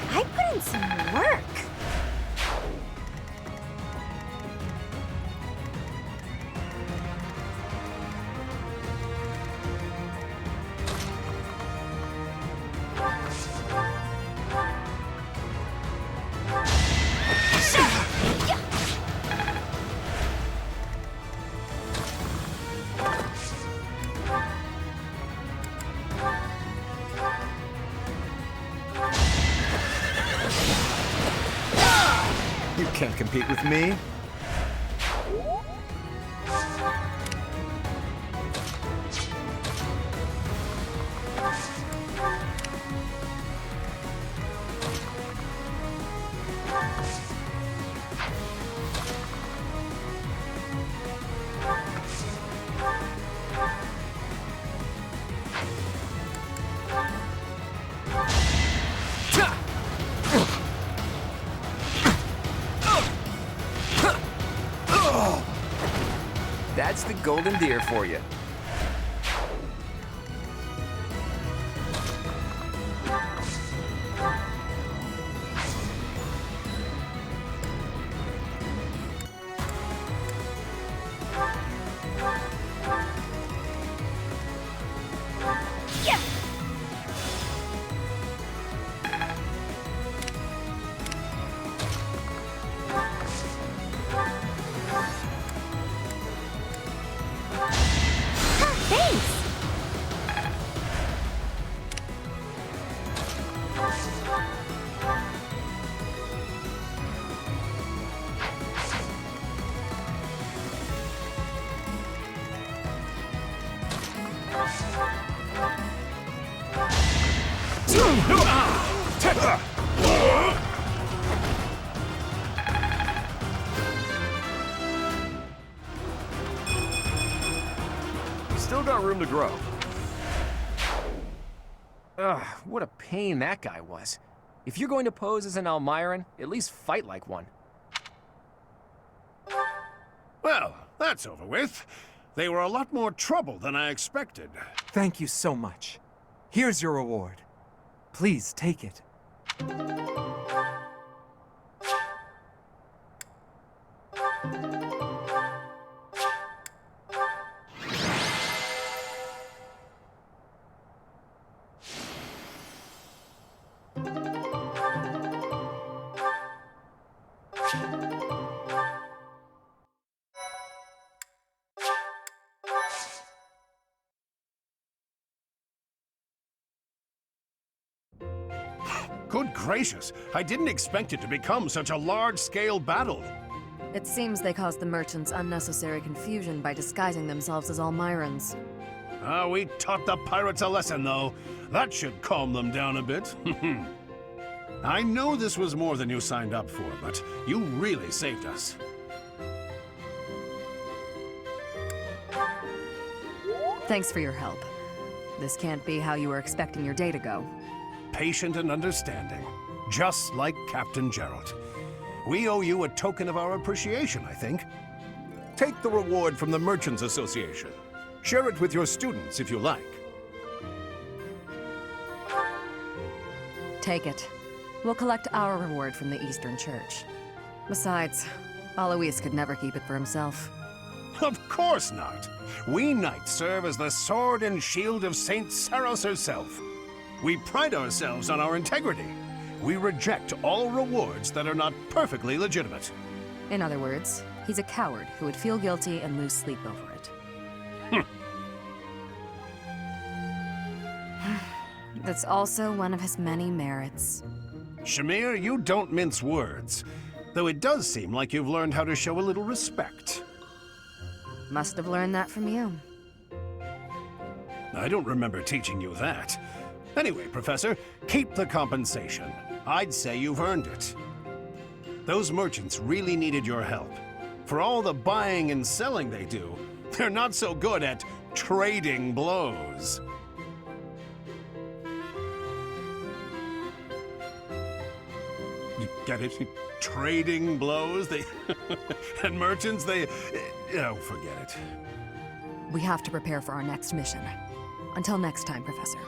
I put in some work. You can't compete with me. That's the golden deer for you. Still got room to grow. Ugh, what a pain that guy was. If you're going to pose as an Almiran, at least fight like one. Well, that's over with. They were a lot more trouble than I expected. Thank you so much. Here's your reward. Please take it. Good gracious, I didn't expect it to become such a large-scale battle. It seems they caused the merchants unnecessary confusion by disguising themselves as Almirans. We taught the pirates a lesson, though. That should calm them down a bit. I know this was more than you signed up for, but you really saved us. Thanks for your help. This can't be how you were expecting your day to go. Patient and understanding, just like Captain Gerald. We owe you a token of our appreciation, I think. Take the reward from the Merchants Association. Share it with your students if you like. Take it. We'll collect our reward from the Eastern Church. Besides, Alois could never keep it for himself. Of course not. We knights serve as the sword and shield of Saint Saros herself. We pride ourselves on our integrity. We reject all rewards that are not perfectly legitimate. In other words, he's a coward who would feel guilty and lose sleep over it. That's also one of his many merits. Shamir, you don't mince words. Though it does seem like you've learned how to show a little respect. Must have learned that from you. I don't remember teaching you that. Anyway, Professor, keep the compensation. I'd say you've earned it. Those merchants really needed your help. For all the buying and selling they do, they're not so good at trading blows. You get it? Trading blows? They... and merchants, they... Oh, forget it. We have to prepare for our next mission. Until next time, Professor.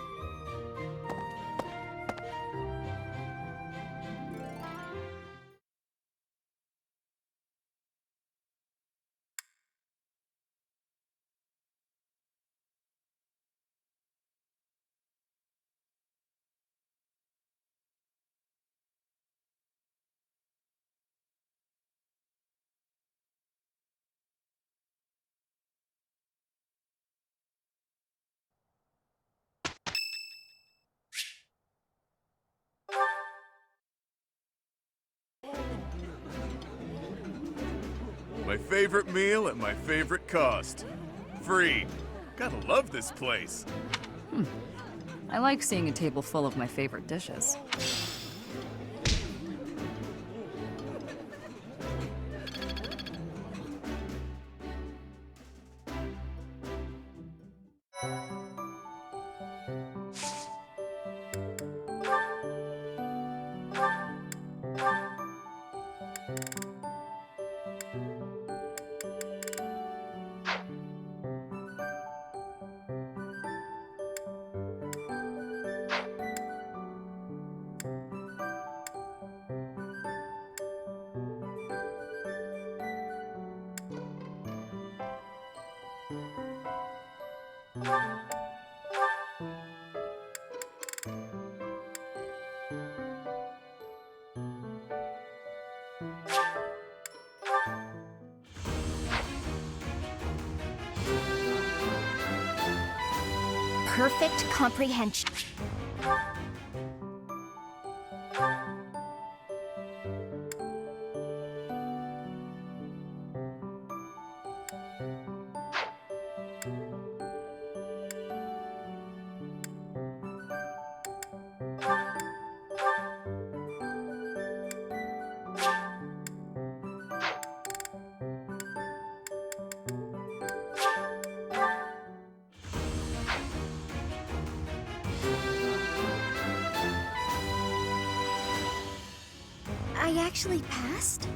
My favorite meal at my favorite cost. Free. Gotta love this place. I like seeing a table full of my favorite dishes. Perfect comprehension. I actually passed?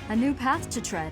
A new path to tread.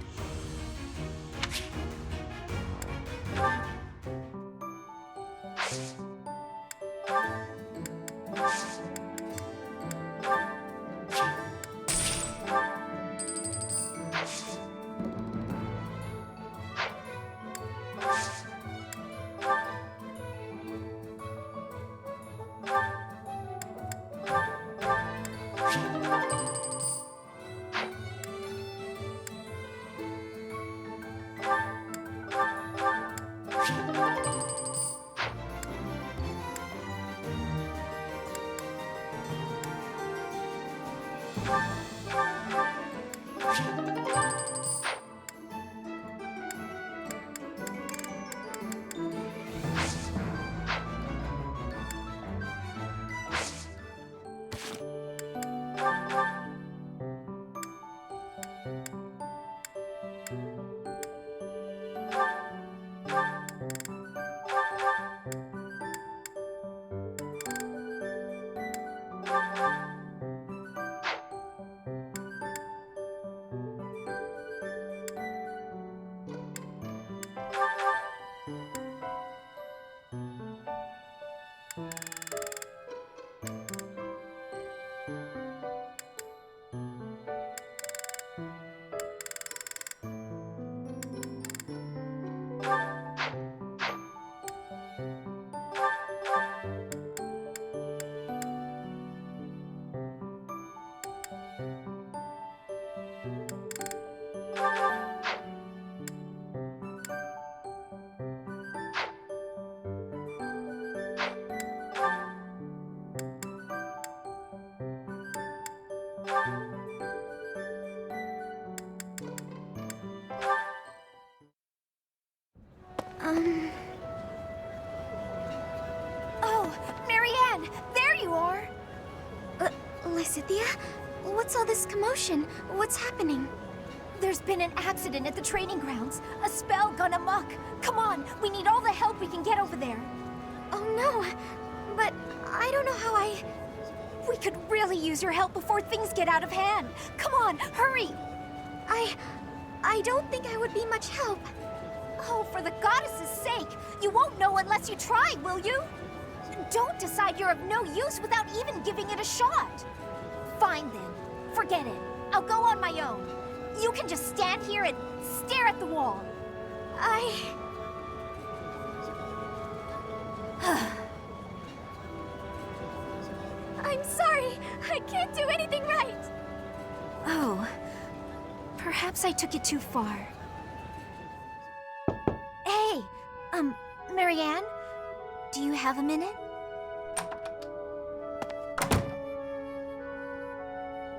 Oh, Marianne! There you are! Lysithia? What's all this commotion? What's happening? There's been an accident at the training grounds. A spell gone amok. Come on, we need all the help we can get over there. Oh no, but I don't know how We could really use your help before things get out of hand. Come on, hurry! I don't think I would be much help. Oh, for the goddess's sake! You won't know unless you try, will you? Don't decide you're of no use without even giving it a shot. Fine then. Forget it. I'll go on my own. You can just stand here and stare at the wall. I'm sorry. I can't do anything right. Oh. Perhaps I took it too far. Hey! Marianne? Do you have a minute?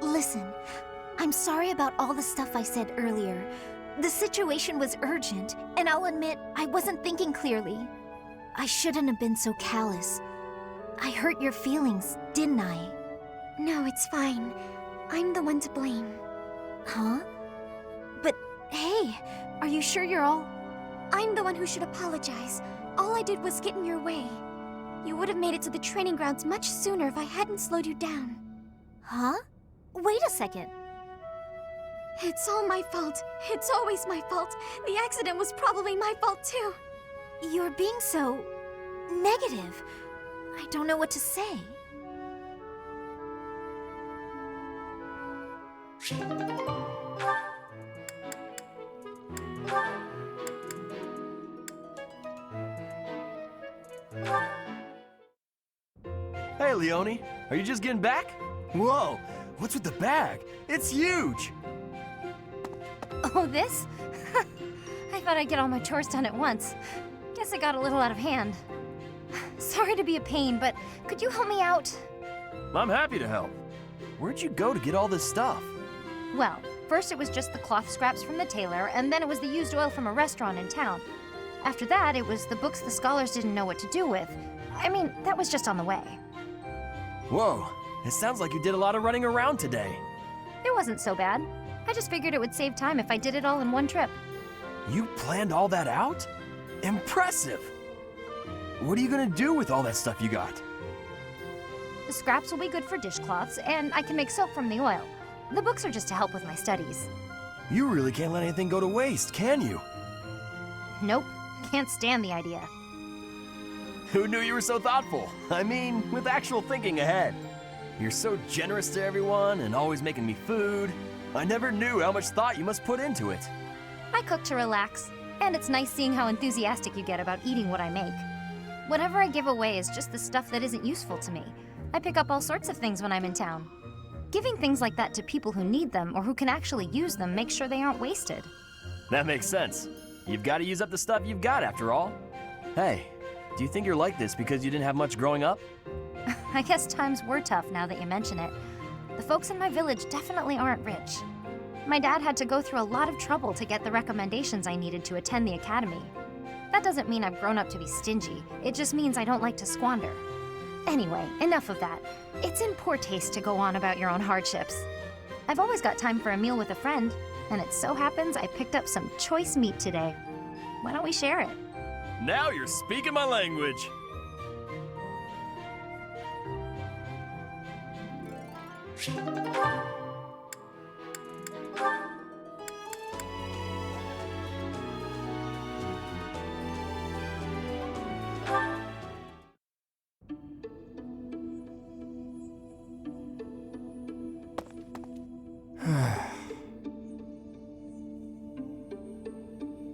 Listen, I'm sorry about all the stuff I said earlier. The situation was urgent, and I'll admit I wasn't thinking clearly. I shouldn't have been so callous. I hurt your feelings, didn't I? No, it's fine. I'm the one to blame. Huh? But hey, are you sure you're all... I'm the one who should apologize. All I did was get in your way. You would have made it to the training grounds much sooner if I hadn't slowed you down. Huh? Wait a second. It's all my fault. It's always my fault. The accident was probably my fault too. You're being so... negative. I don't know what to say. Hey, Leone, are you just getting back? Whoa, what's with the bag? It's huge! Oh, this? I thought I'd get all my chores done at once. Guess it got a little out of hand. Sorry to be a pain, but could you help me out? I'm happy to help. Where'd you go to get all this stuff? Well, first it was just the cloth scraps from the tailor, and then it was the used oil from a restaurant in town. After that, it was the books the scholars didn't know what to do with. I mean, that was just on the way. Whoa, it sounds like you did a lot of running around today. It wasn't so bad. I just figured it would save time if I did it all in one trip. You planned all that out? Impressive! What are you gonna do with all that stuff you got? The scraps will be good for dishcloths, and I can make soap from the oil. The books are just to help with my studies. You really can't let anything go to waste, can you? Nope, can't stand the idea. Who knew you were so thoughtful? I mean, with actual thinking ahead. You're so generous to everyone and always making me food. I never knew how much thought you must put into it. I cook to relax, and it's nice seeing how enthusiastic you get about eating what I make. Whatever I give away is just the stuff that isn't useful to me. I pick up all sorts of things when I'm in town. Giving things like that to people who need them or who can actually use them makes sure they aren't wasted. That makes sense. You've got to use up the stuff you've got after all. Hey, do you think you're like this because you didn't have much growing up? I guess times were tough now that you mention it. The folks in my village definitely aren't rich. My dad had to go through a lot of trouble to get the recommendations I needed to attend the academy. That doesn't mean I've grown up to be stingy. It just means I don't like to squander. Anyway, enough of that. It's in poor taste to go on about your own hardships. I've always got time for a meal with a friend, and it so happens I picked up some choice meat today. Why don't we share it? Now you're speaking my language.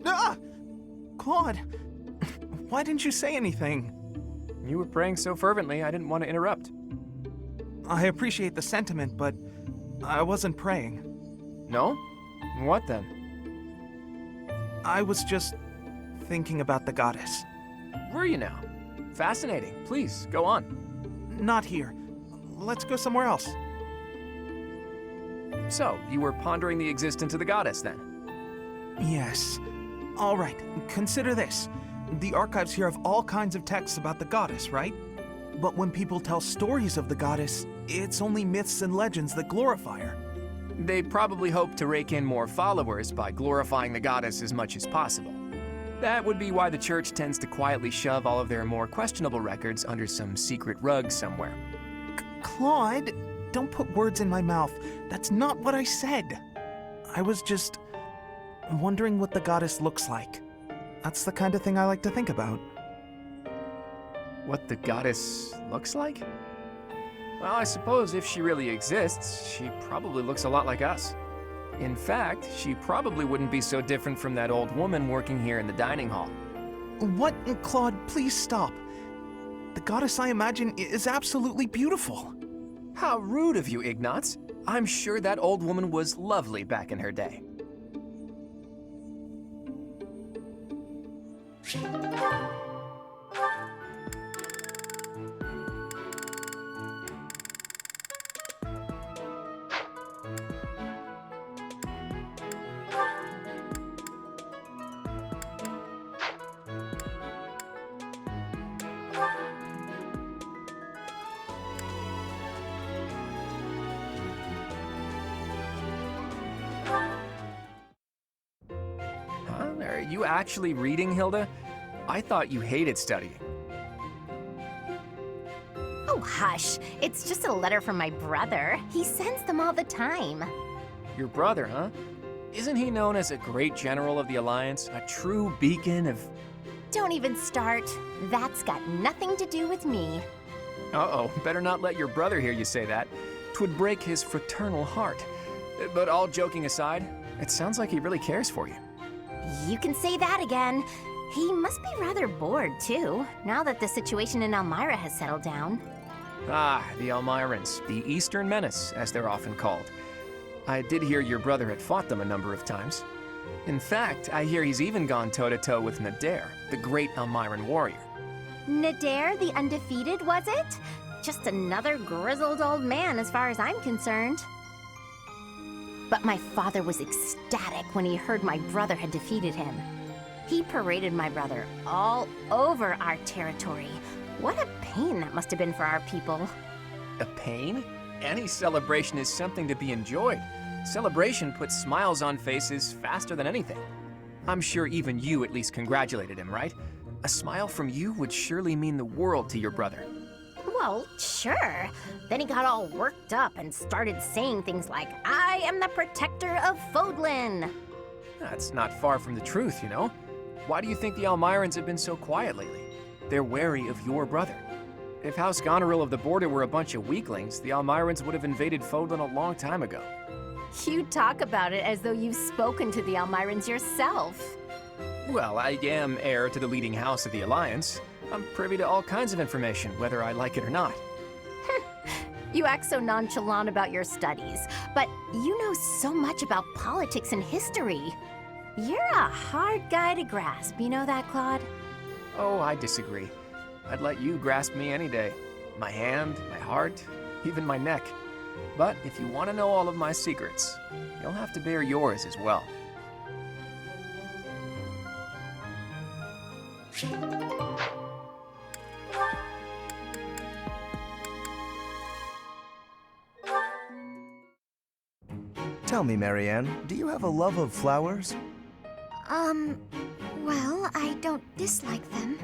Ah! Claude, why didn't you say anything? You were praying so fervently, I didn't want to interrupt. I appreciate the sentiment, but I wasn't praying. No? What then? I was just thinking about the goddess. Were you now? Fascinating. Please, go on. Not here. Let's go somewhere else. So, you were pondering the existence of the goddess, then? Yes. All right, consider this. The archives here have all kinds of texts about the goddess, right? But when people tell stories of the goddess, it's only myths and legends that glorify her. They probably hope to rake in more followers by glorifying the goddess as much as possible. That would be why the church tends to quietly shove all of their more questionable records under some secret rug somewhere. Claude, don't put words in my mouth. That's not what I said. I was just wondering what the goddess looks like. That's the kind of thing I like to think about. What the goddess looks like? Well, I suppose if she really exists, she probably looks a lot like us. In fact, she probably wouldn't be so different from that old woman working here in the dining hall. What? Claude, please stop. The goddess I imagine is absolutely beautiful. How rude of you, Ignatz. I'm sure that old woman was lovely back in her day. Are you actually reading, Hilda? I thought you hated studying. Oh, hush. It's just a letter from my brother. He sends them all the time. Your brother, huh? Isn't he known as a great general of the Alliance? A true beacon of... Don't even start. That's got nothing to do with me. Uh-oh, better not let your brother hear you say that. 'Twould break his fraternal heart. But all joking aside, it sounds like he really cares for you. You can say that again. He must be rather bored, too, now that the situation in Elmira has settled down. Ah, the Elmirans, the Eastern Menace, as they're often called. I did hear your brother had fought them a number of times. In fact, I hear he's even gone toe-to-toe with Nadir, the great Elmiran warrior. Nadir the Undefeated, was it? Just another grizzled old man as far as I'm concerned. But my father was ecstatic when he heard my brother had defeated him. He paraded my brother all over our territory. What a pain that must have been for our people. A pain? Any celebration is something to be enjoyed. Celebration puts smiles on faces faster than anything. I'm sure even you at least congratulated him, right? A smile from you would surely mean the world to your brother. Well, sure. Then he got all worked up and started saying things like, I am the protector of Fodlan. That's not far from the truth, you know? Why do you think the Almirans have been so quiet lately? They're wary of your brother. If House Goneril of the Border were a bunch of weaklings, the Almirans would have invaded Fodlan a long time ago. You talk about it as though you've spoken to the Almirans yourself. Well, I am heir to the leading house of the Alliance. I'm privy to all kinds of information, whether I like it or not. You act so nonchalant about your studies, but you know so much about politics and history. You're a hard guy to grasp, you know that, Claude? Oh, I disagree. I'd let you grasp me any day. My hand, my heart, even my neck. But if you want to know all of my secrets, you'll have to bear yours as well. Tell me, Marianne, do you have a love of flowers? Well, I don't dislike them.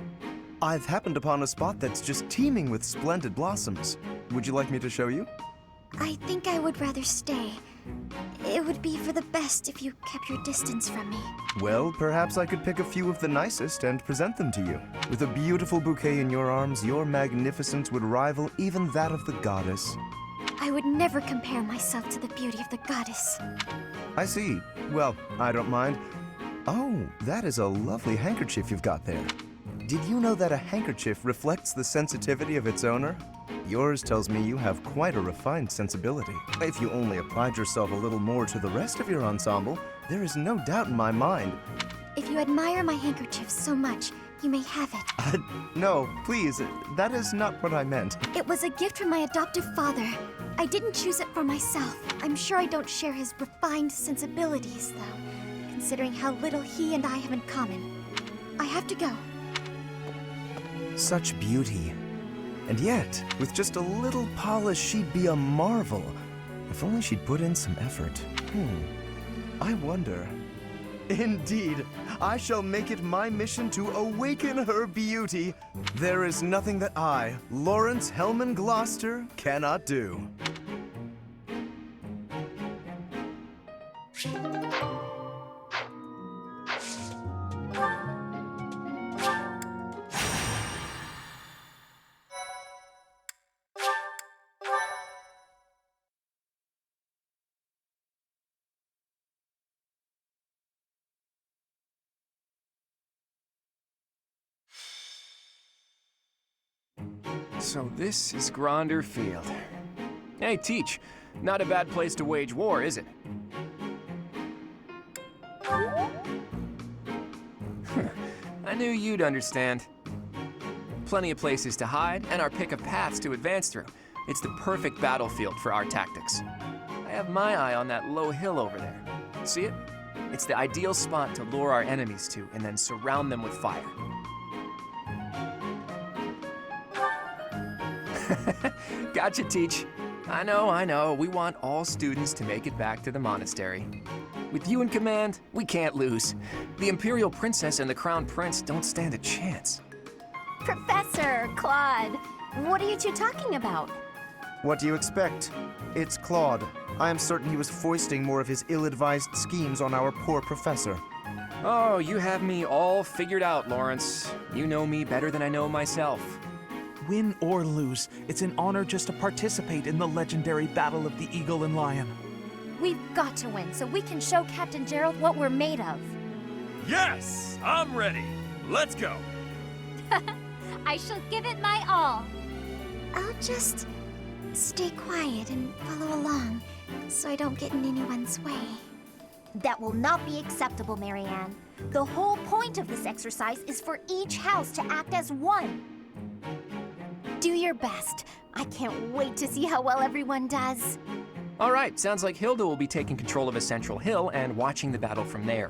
I've happened upon a spot that's just teeming with splendid blossoms. Would you like me to show you? I think I would rather stay. It would be for the best if you kept your distance from me. Well, perhaps I could pick a few of the nicest and present them to you. With a beautiful bouquet in your arms, your magnificence would rival even that of the goddess. I would never compare myself to the beauty of the goddess. I see. Well, I don't mind. Oh, that is a lovely handkerchief you've got there. Did you know that a handkerchief reflects the sensitivity of its owner? Yours tells me you have quite a refined sensibility. If you only applied yourself a little more to the rest of your ensemble, there is no doubt in my mind. If you admire my handkerchief so much, you may have it. No, please, that is not what I meant. It was a gift from my adoptive father. I didn't choose it for myself. I'm sure I don't share his refined sensibilities, though, considering how little he and I have in common. I have to go. Such beauty. And yet, with just a little polish, she'd be a marvel. If only she'd put in some effort. I wonder. Indeed, I shall make it my mission to awaken her beauty. There is nothing that I, Lawrence Hellman Gloucester, cannot do. So this is Gronder Field. Hey, Teach, not a bad place to wage war, is it? I knew you'd understand. Plenty of places to hide, and our pick of paths to advance through. It's the perfect battlefield for our tactics. I have my eye on that low hill over there. See it? It's the ideal spot to lure our enemies to and then surround them with fire. Gotcha, Teach. I know. We want all students to make it back to the monastery. With you in command, we can't lose. The Imperial Princess and the Crown Prince don't stand a chance. Professor, Claude, what are you two talking about? What do you expect? It's Claude. I am certain he was foisting more of his ill-advised schemes on our poor professor. Oh, you have me all figured out, Lawrence. You know me better than I know myself. Win or lose, it's an honor just to participate in the legendary Battle of the Eagle and Lion. We've got to win so we can show Captain Gerald what we're made of. Yes! I'm ready. Let's go. I shall give it my all. I'll just stay quiet and follow along so I don't get in anyone's way. That will not be acceptable, Marianne. The whole point of this exercise is for each house to act as one. Do your best. I can't wait to see how well everyone does. All right, sounds like Hilda will be taking control of a central hill and watching the battle from there.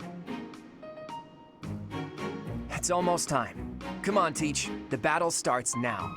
It's almost time. Come on, Teach. The battle starts now.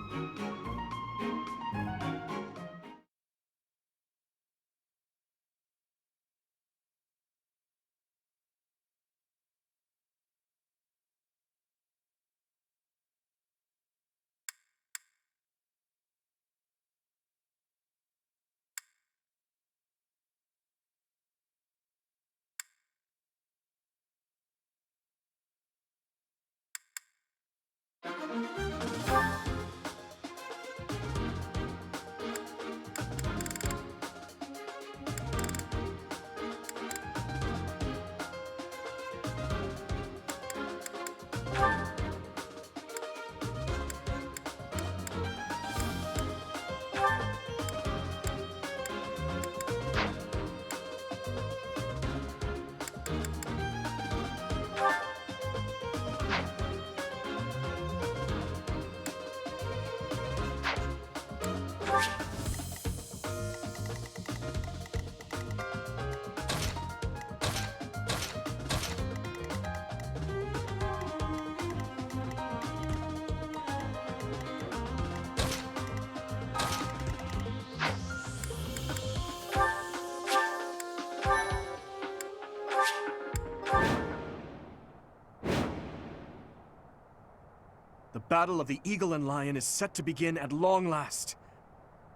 The Battle of the Eagle and Lion is set to begin at long last.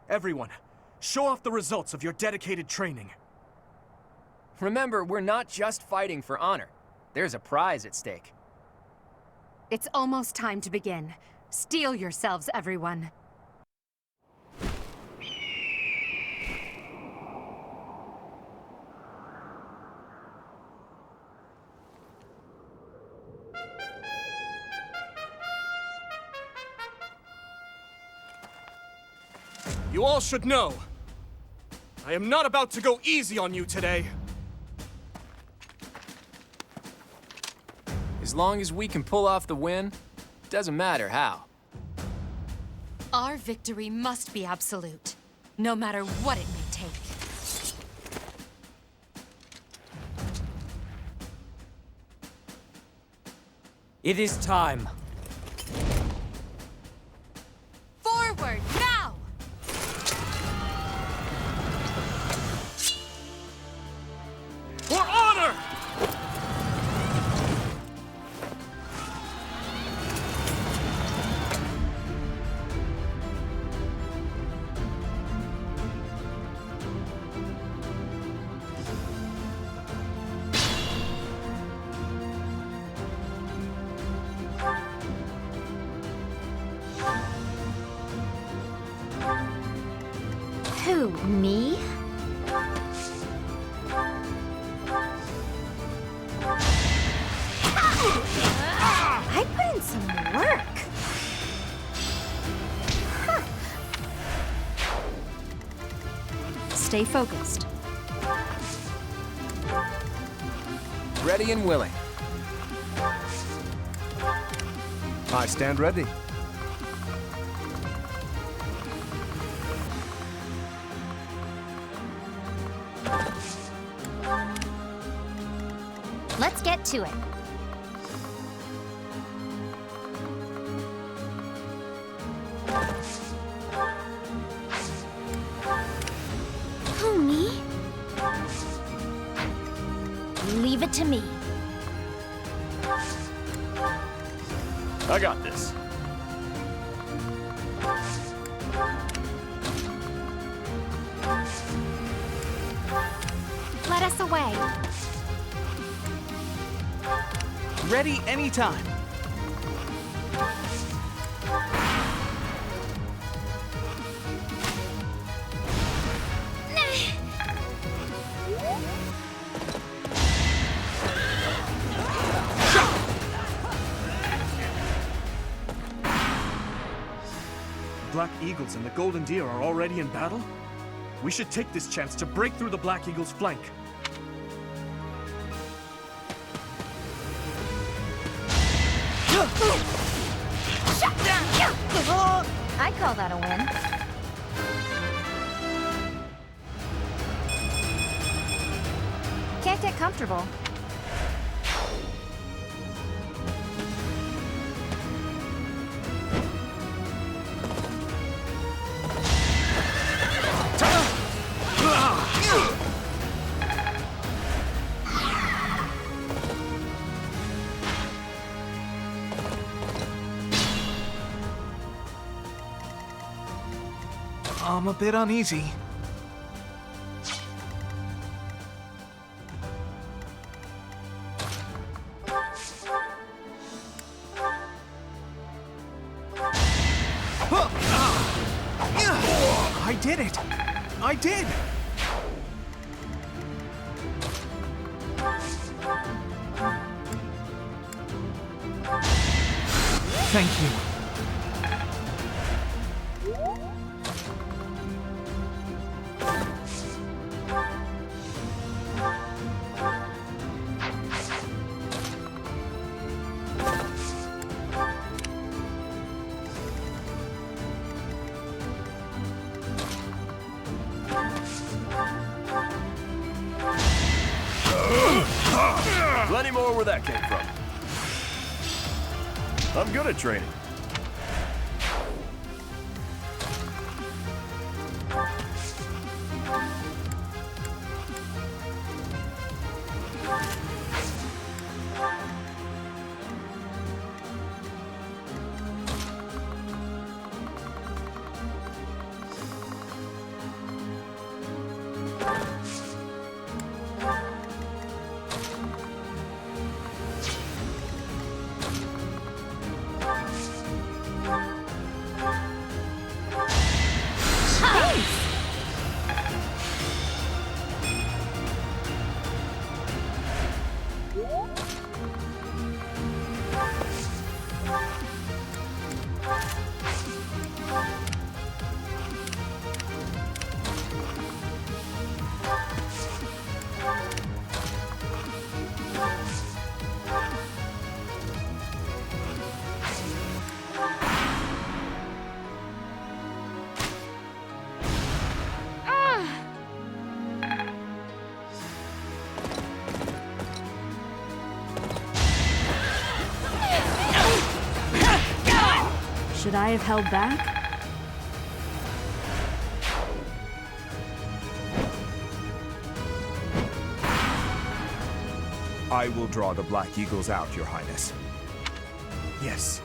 Everyone, show off the results of your dedicated training. Remember, we're not just fighting for honor. There's a prize at stake. It's almost time to begin. Steel yourselves, everyone. You all should know, I am not about to go easy on you today. As long as we can pull off the win, doesn't matter how. Our victory must be absolute, no matter what it may take. It is time. Forward, now! For honor! Who, me? I put in some work. Stay focused. Ready and willing. I stand ready. Let's get to it. Who, me? Leave it to me. I got this. Let us away. Ready anytime. Black Eagles and the Golden Deer are already in battle? We should take this chance to break through the Black Eagle's flank. I call that a win. Can't get comfortable. I'm a bit uneasy. did it! I did! Thank you. Plenty more where that came from. I'm good at training. Should I have held back? I will draw the Black Eagles out, Your Highness. Yes.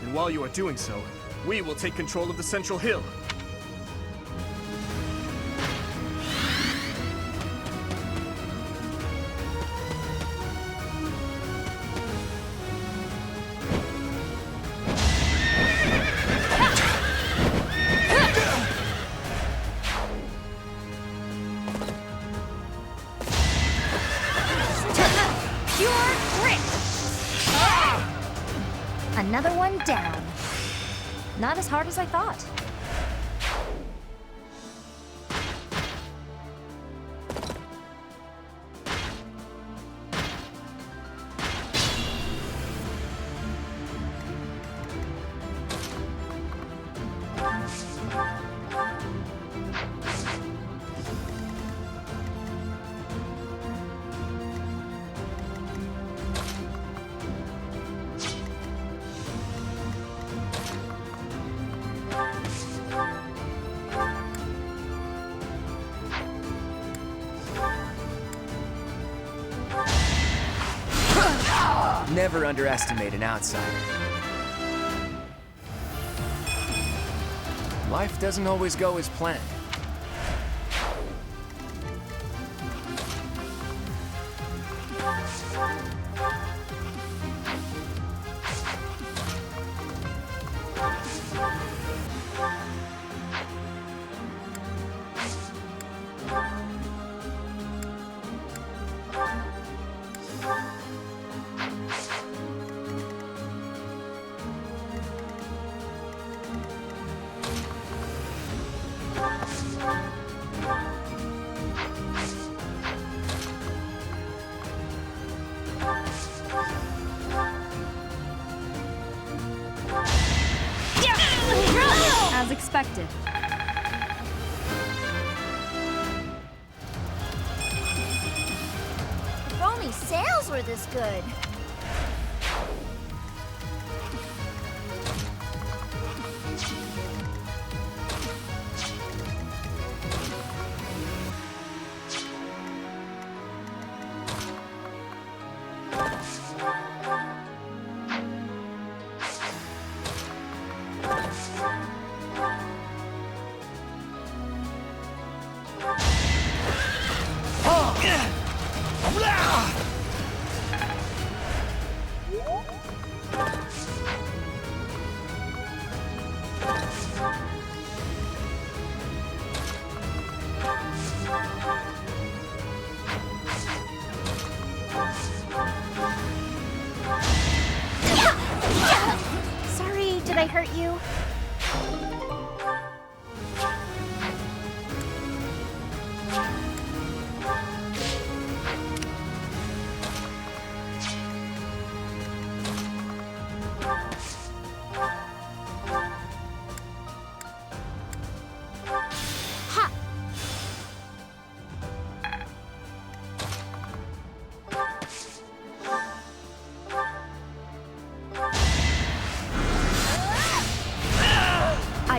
And while you are doing so, we will take control of the Central Hill. Another one down. Not as hard as I thought. Never underestimate an outsider. Life doesn't always go as planned. As expected. If only sales were this good.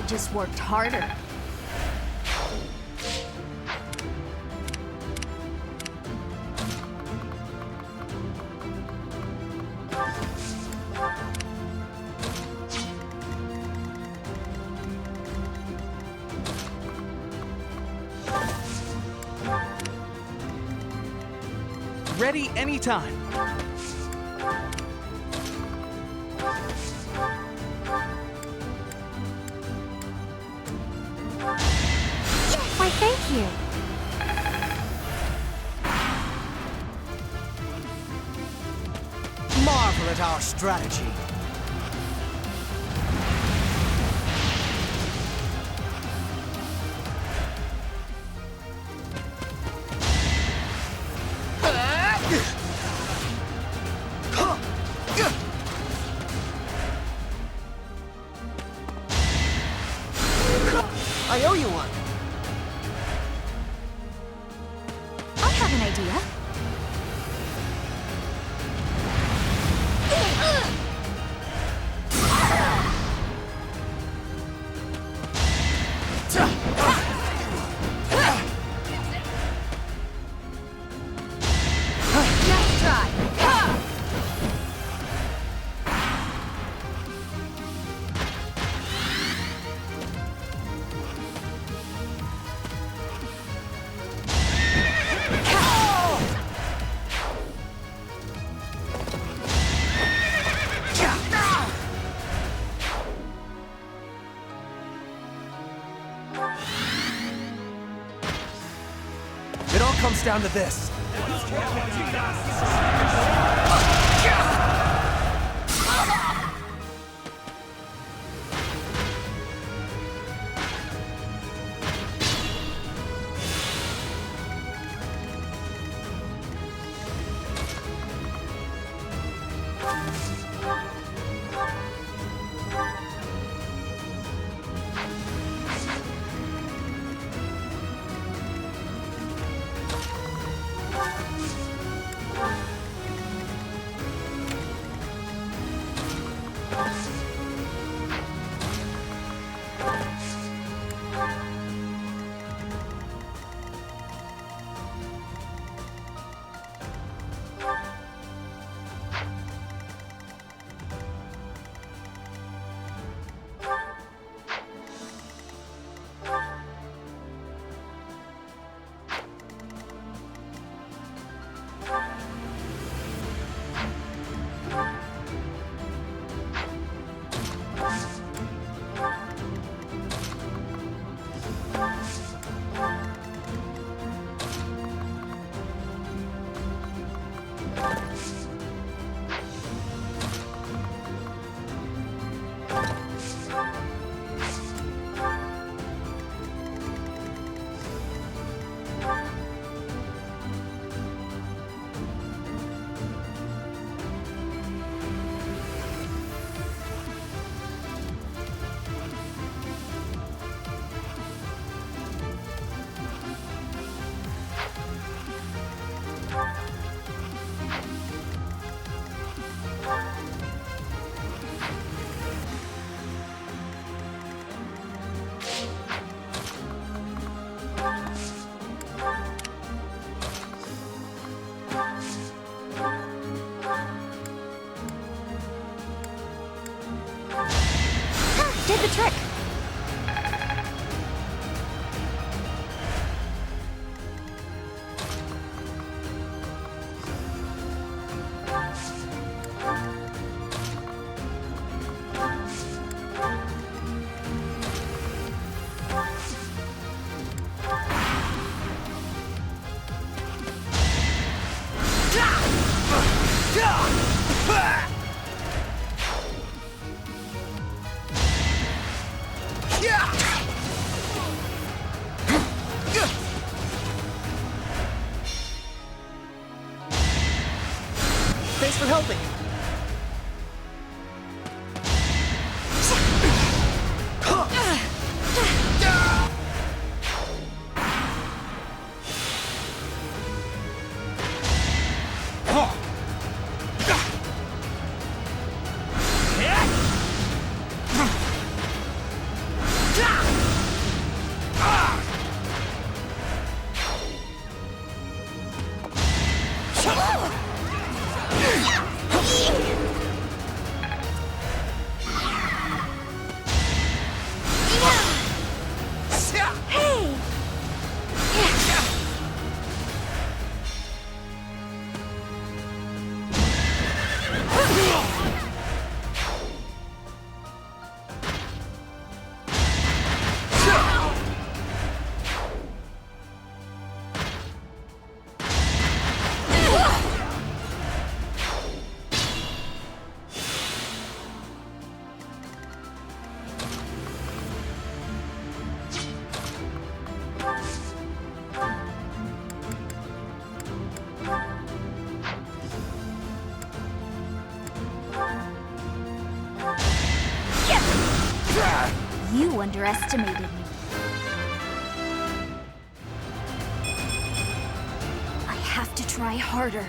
just worked harder. Ready anytime. Why, thank you. Marvel at our strategy. I owe you one. I have an idea. Nice try. It all comes down to this. Did the trick. Thanks for helping. underestimated me. I have to try harder.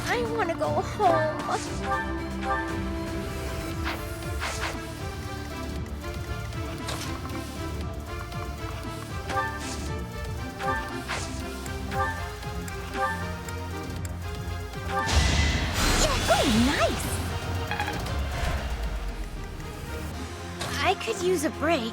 I want to go home. Nice! I could use a break.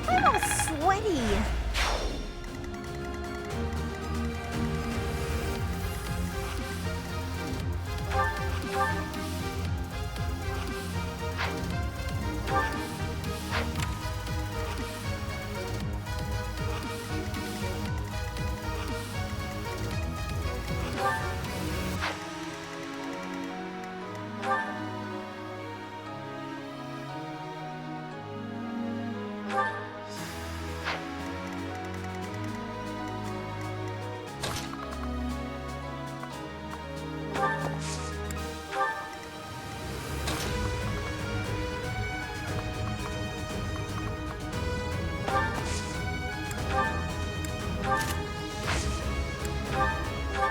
I'm all sweaty.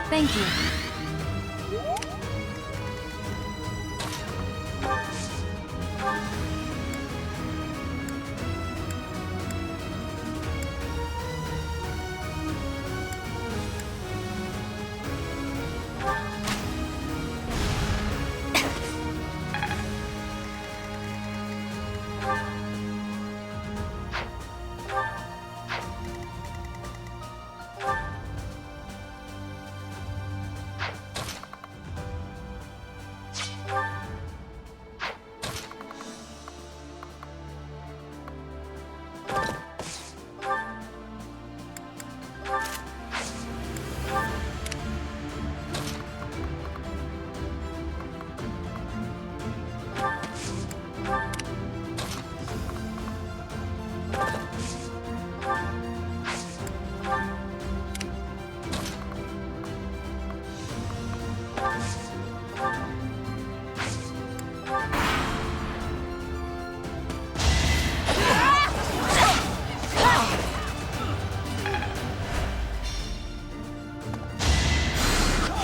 Thank you.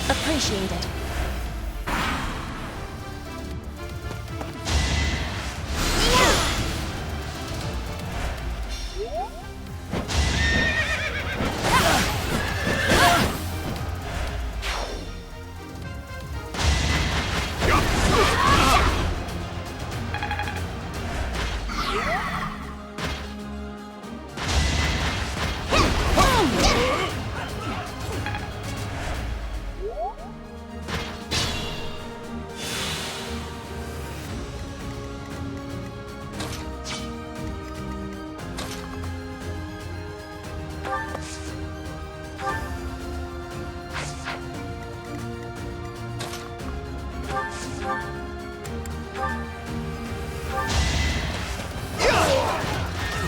Appreciate it.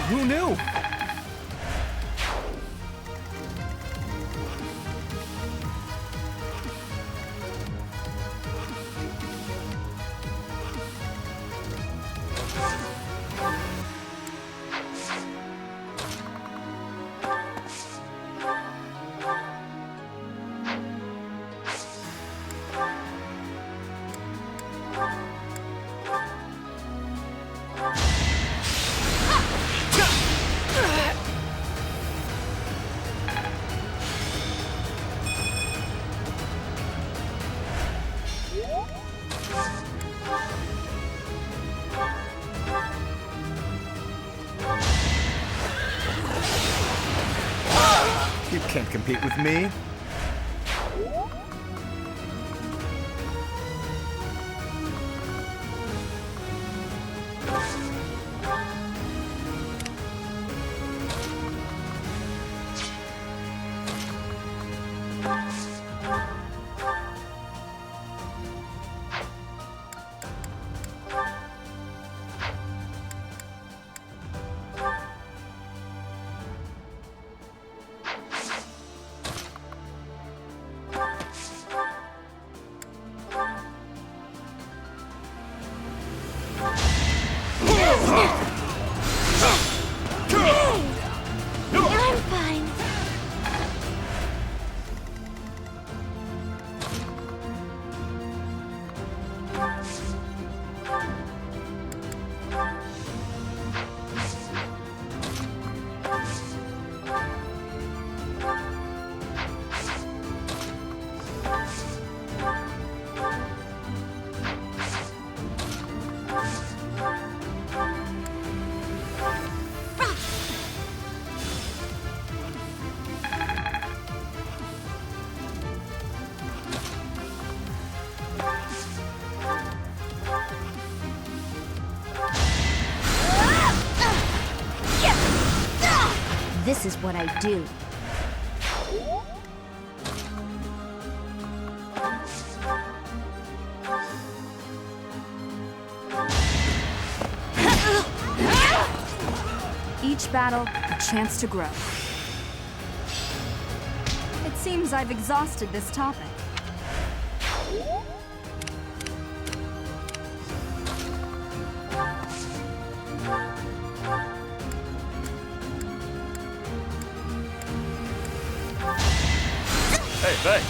Who knew? You can't compete with me. This is what I do. Each battle, a chance to grow. It seems I've exhausted this topic. Hey, thanks.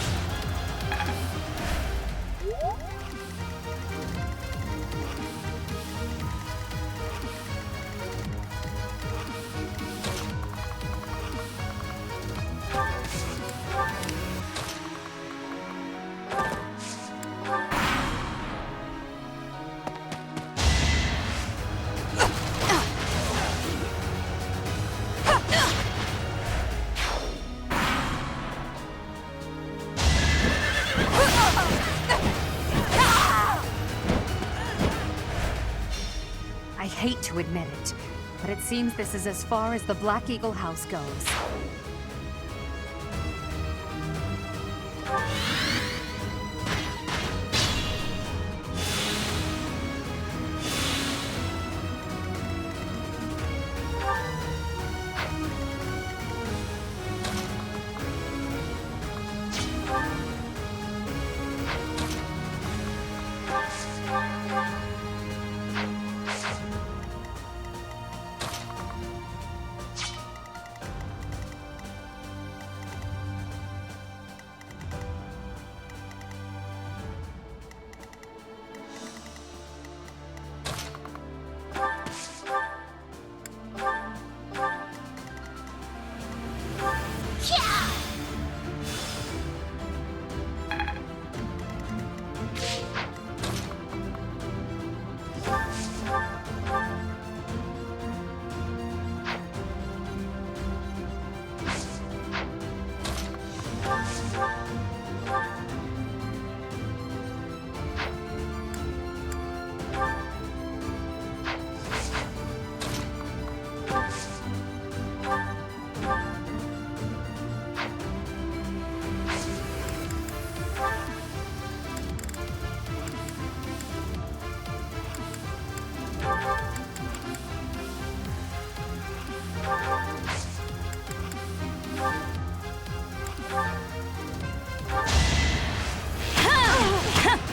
I hate to admit it, but it seems this is as far as the Black Eagle House goes.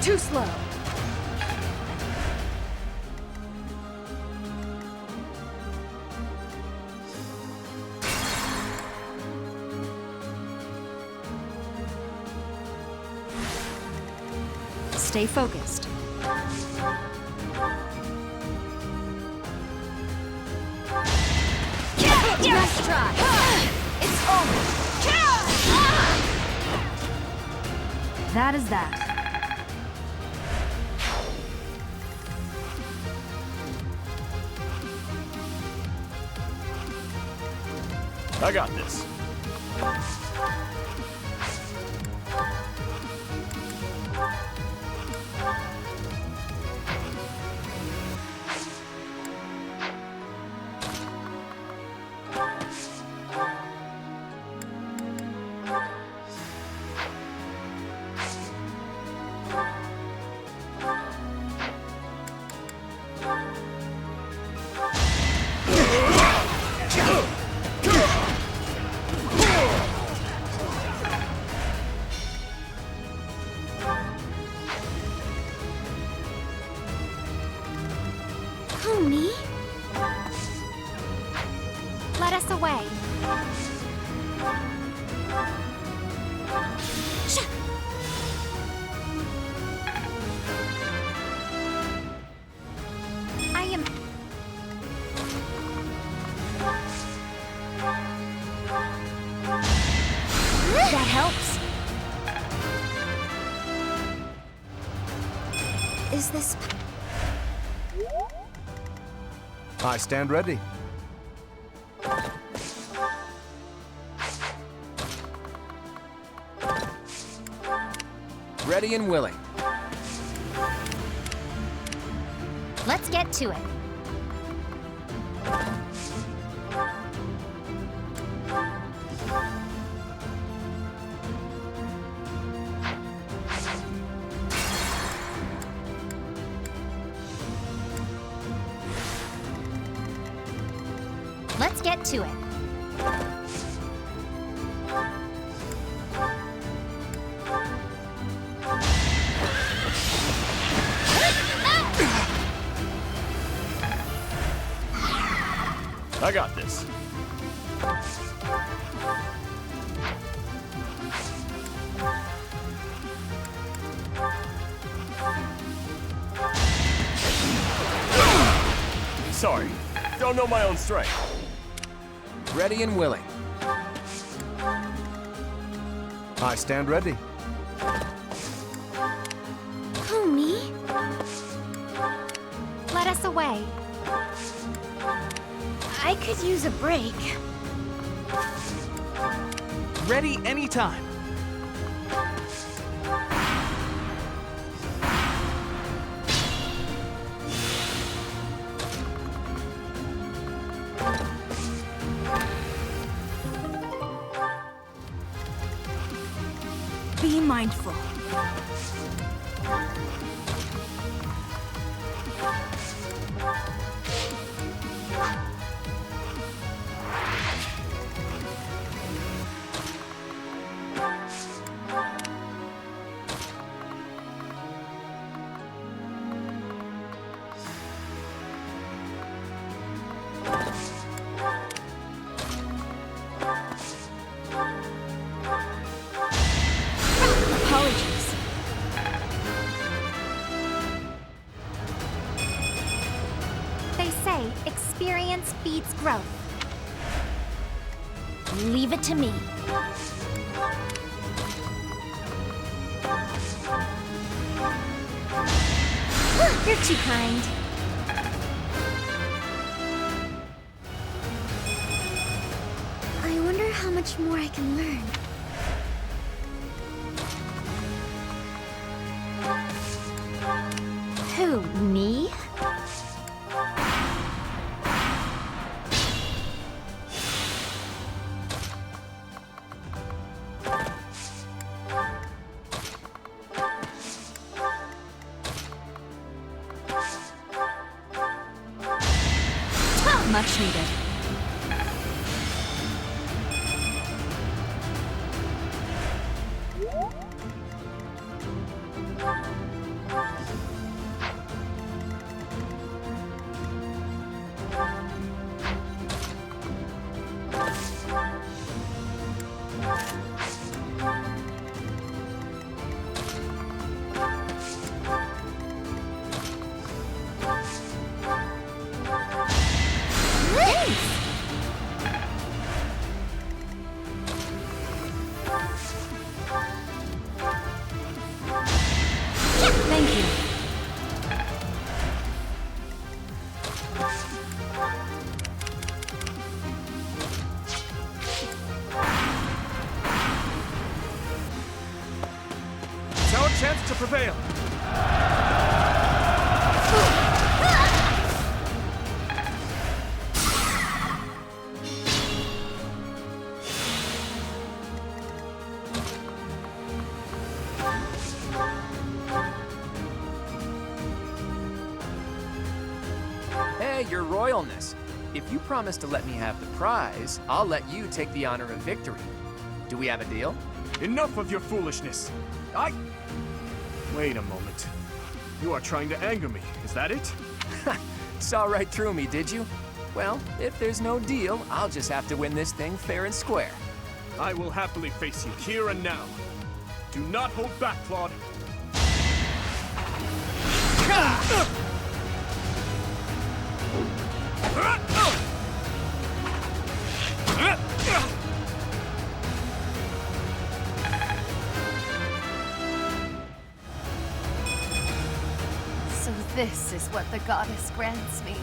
Too slow. Stay focused. Nice try. It's over. That is that. I got this. Me? Let us away. I am... That helps. Is this... I stand ready. Ready and willing. Let's get to it. Let's get to it. I got this. Sorry, don't know my own strength. Ready and willing. I stand ready. Who, me? Let us away. I could use a break. Ready anytime. Be mindful. Apologies. They say experience beats growth. Leave it to me. You're too kind. I wonder how much more I can learn. Who, me? Much needed. Thank you. It's our chance to prevail. Hey, Your Royalness. If you promise to let me have the prize, I'll let you take the honor of victory. Do we have a deal? Enough of your foolishness. Wait a moment. You are trying to anger me, is that it? Saw right through me, did you? Well, if there's no deal, I'll just have to win this thing fair and square. I will happily face you here and now. Do not hold back, Claude. So this is what the goddess grants me.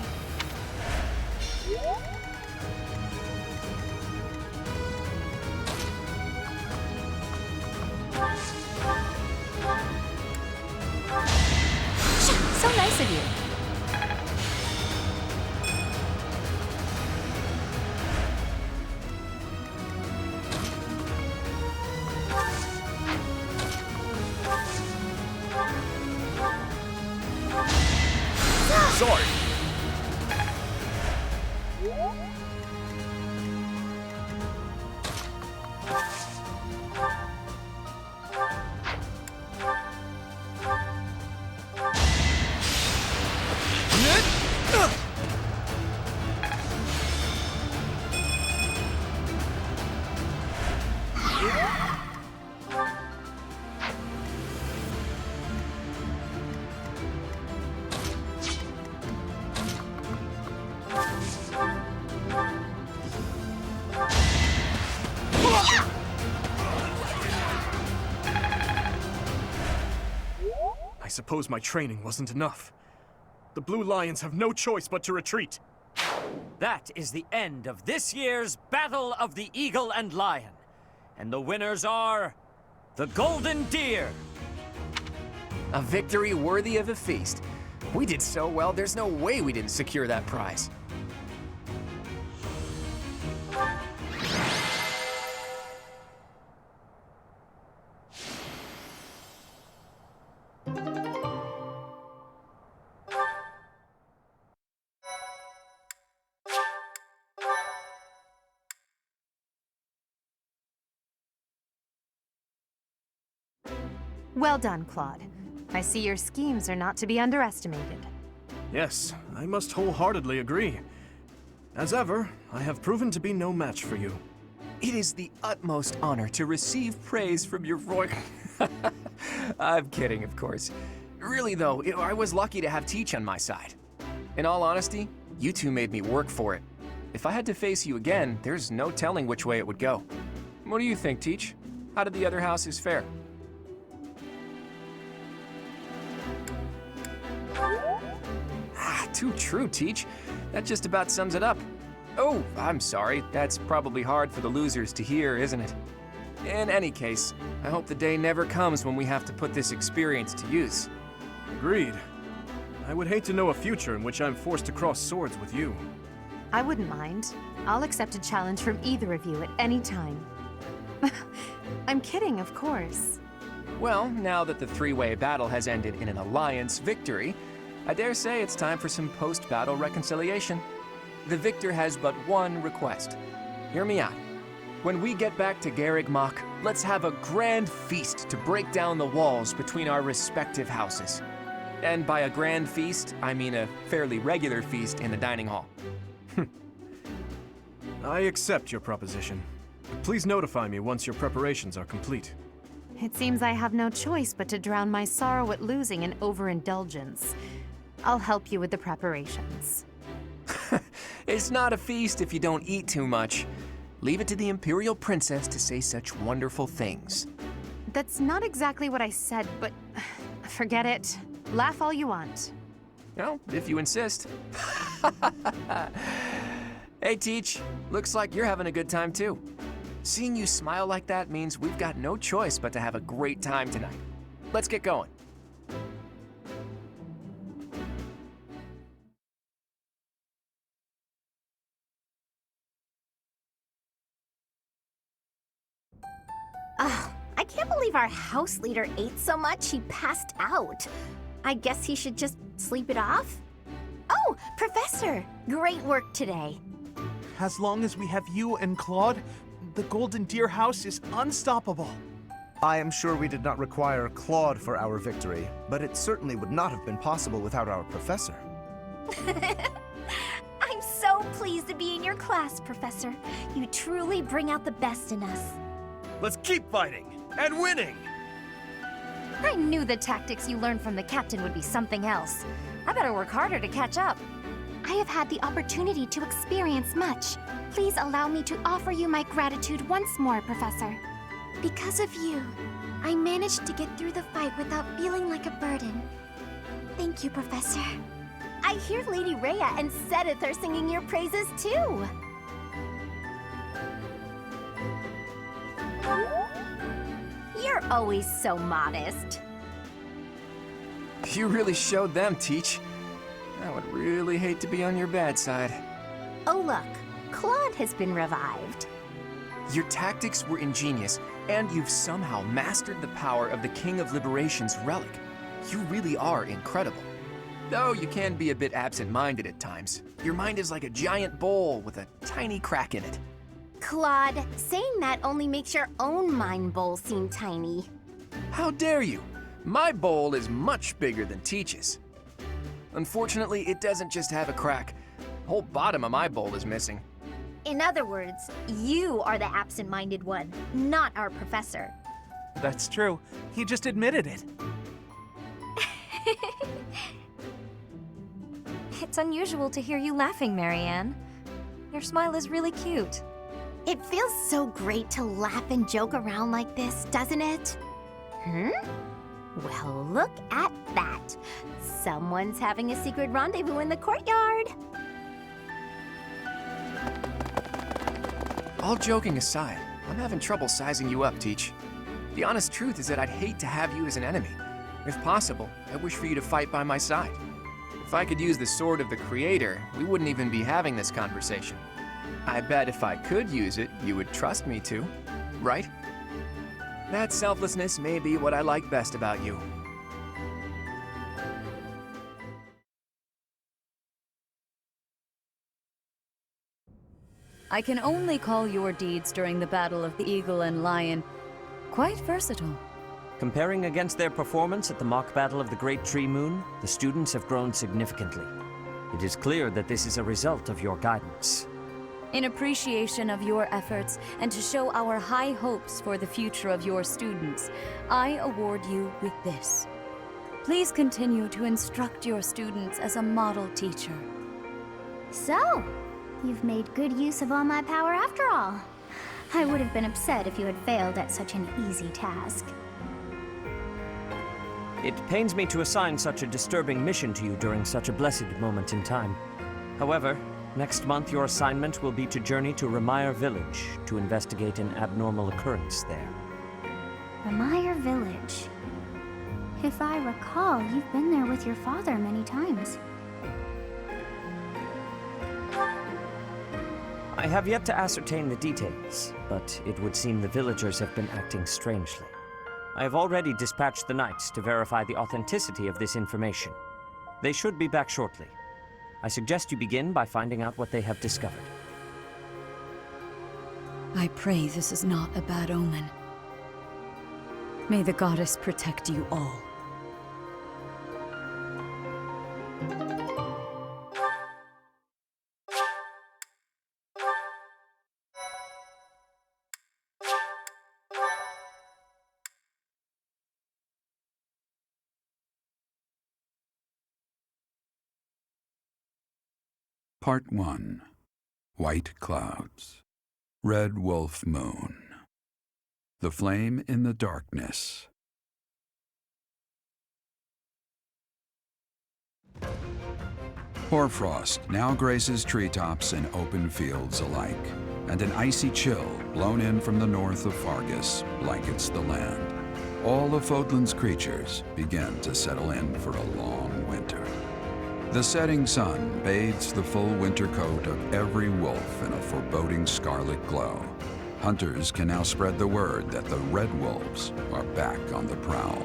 So nice of you. Sword! suppose my training wasn't enough. The Blue Lions have no choice but to retreat. That is the end of this year's Battle of the Eagle and Lion. And the winners are the Golden Deer. A victory worthy of a feast. We did so well, there's no way we didn't secure that prize. Well done, Claude. I see your schemes are not to be underestimated. Yes, I must wholeheartedly agree. As ever, I have proven to be no match for you. It is the utmost honor to receive praise from your royal... I'm kidding, of course. Really, though, I was lucky to have Teach on my side. In all honesty, you two made me work for it. If I had to face you again, there's no telling which way it would go. What do you think, Teach? How did the other houses fare? Too true, Teach. That just about sums it up. Oh, I'm sorry. That's probably hard for the losers to hear, isn't it? In any case, I hope the day never comes when we have to put this experience to use. Agreed. I would hate to know a future in which I'm forced to cross swords with you. I wouldn't mind. I'll accept a challenge from either of you at any time. I'm kidding, of course. Well, now that the three-way battle has ended in an alliance victory, I dare say it's time for some post-battle reconciliation. The victor has but one request. Hear me out. When we get back to Garreg Mach, let's have a grand feast to break down the walls between our respective houses. And by a grand feast, I mean a fairly regular feast in the dining hall. I accept your proposition. Please notify me once your preparations are complete. It seems I have no choice but to drown my sorrow at losing in overindulgence. I'll help you with the preparations. It's not a feast if you don't eat too much. Leave it to the Imperial Princess to say such wonderful things. That's not exactly what I said, but forget it. Laugh all you want. Well, if you insist. Hey, Teach. Looks like you're having a good time, too. Seeing you smile like that means we've got no choice but to have a great time tonight. Let's get going. I can't believe our house leader ate so much he passed out. I guess he should just sleep it off? Oh, Professor! Great work today. As long as we have you and Claude, the Golden Deer House is unstoppable. I am sure we did not require Claude for our victory, but it certainly would not have been possible without our professor. I'm so pleased to be in your class, Professor. You truly bring out the best in us. Let's keep fighting and winning! I knew the tactics you learned from the captain would be something else. I better work harder to catch up. I have had the opportunity to experience much. Please allow me to offer you my gratitude once more, Professor. Because of you, I managed to get through the fight without feeling like a burden. Thank you, Professor. I hear Lady Rhea and Sedith are singing your praises too. You're always so modest. You really showed them, Teach. I would really hate to be on your bad side. Oh look, Claude has been revived. Your tactics were ingenious, and you've somehow mastered the power of the King of Liberation's relic. You really are incredible. Though you can be a bit absent-minded at times. Your mind is like a giant bowl with a tiny crack in it. Claude, saying that only makes your own mind bowl seem tiny. How dare you? My bowl is much bigger than Teach's. Unfortunately, it doesn't just have a crack. The whole bottom of my bowl is missing. In other words, you are the absent-minded one, not our professor. That's true. He just admitted it. It's unusual to hear you laughing, Marianne. Your smile is really cute. It feels so great to laugh and joke around like this, doesn't it? Well, look at that. Someone's having a secret rendezvous in the courtyard. All joking aside, I'm having trouble sizing you up, Teach. The honest truth is that I'd hate to have you as an enemy. If possible, I wish for you to fight by my side. If I could use the sword of the Creator, we wouldn't even be having this conversation. I bet if I could use it, you would trust me to, right? That selflessness may be what I like best about you. I can only call your deeds during the Battle of the Eagle and Lion quite versatile. Comparing against their performance at the mock battle of the Great Tree Moon, the students have grown significantly. It is clear that this is a result of your guidance. In appreciation of your efforts and to show our high hopes for the future of your students, I award you with this. Please continue to instruct your students as a model teacher. So, you've made good use of all my power after all. I would have been upset if you had failed at such an easy task. It pains me to assign such a disturbing mission to you during such a blessed moment in time. However, next month your assignment will be to journey to Remire Village to investigate an abnormal occurrence there. Remire Village. If I recall, you've been there with your father many times. I have yet to ascertain the details, but it would seem the villagers have been acting strangely. I have already dispatched the knights to verify the authenticity of this information. They should be back shortly. I suggest you begin by finding out what they have discovered. I pray this is not a bad omen. May the goddess protect you all. Part 1. White Clouds. Red Wolf Moon. The Flame in the Darkness. Hoarfrost now graces treetops and open fields alike, and an icy chill blown in from the north of Fargus blankets the land. All of Fodlan's creatures begin to settle in for a long winter. The setting sun bathes the full winter coat of every wolf in a foreboding scarlet glow. Hunters can now spread the word that the red wolves are back on the prowl.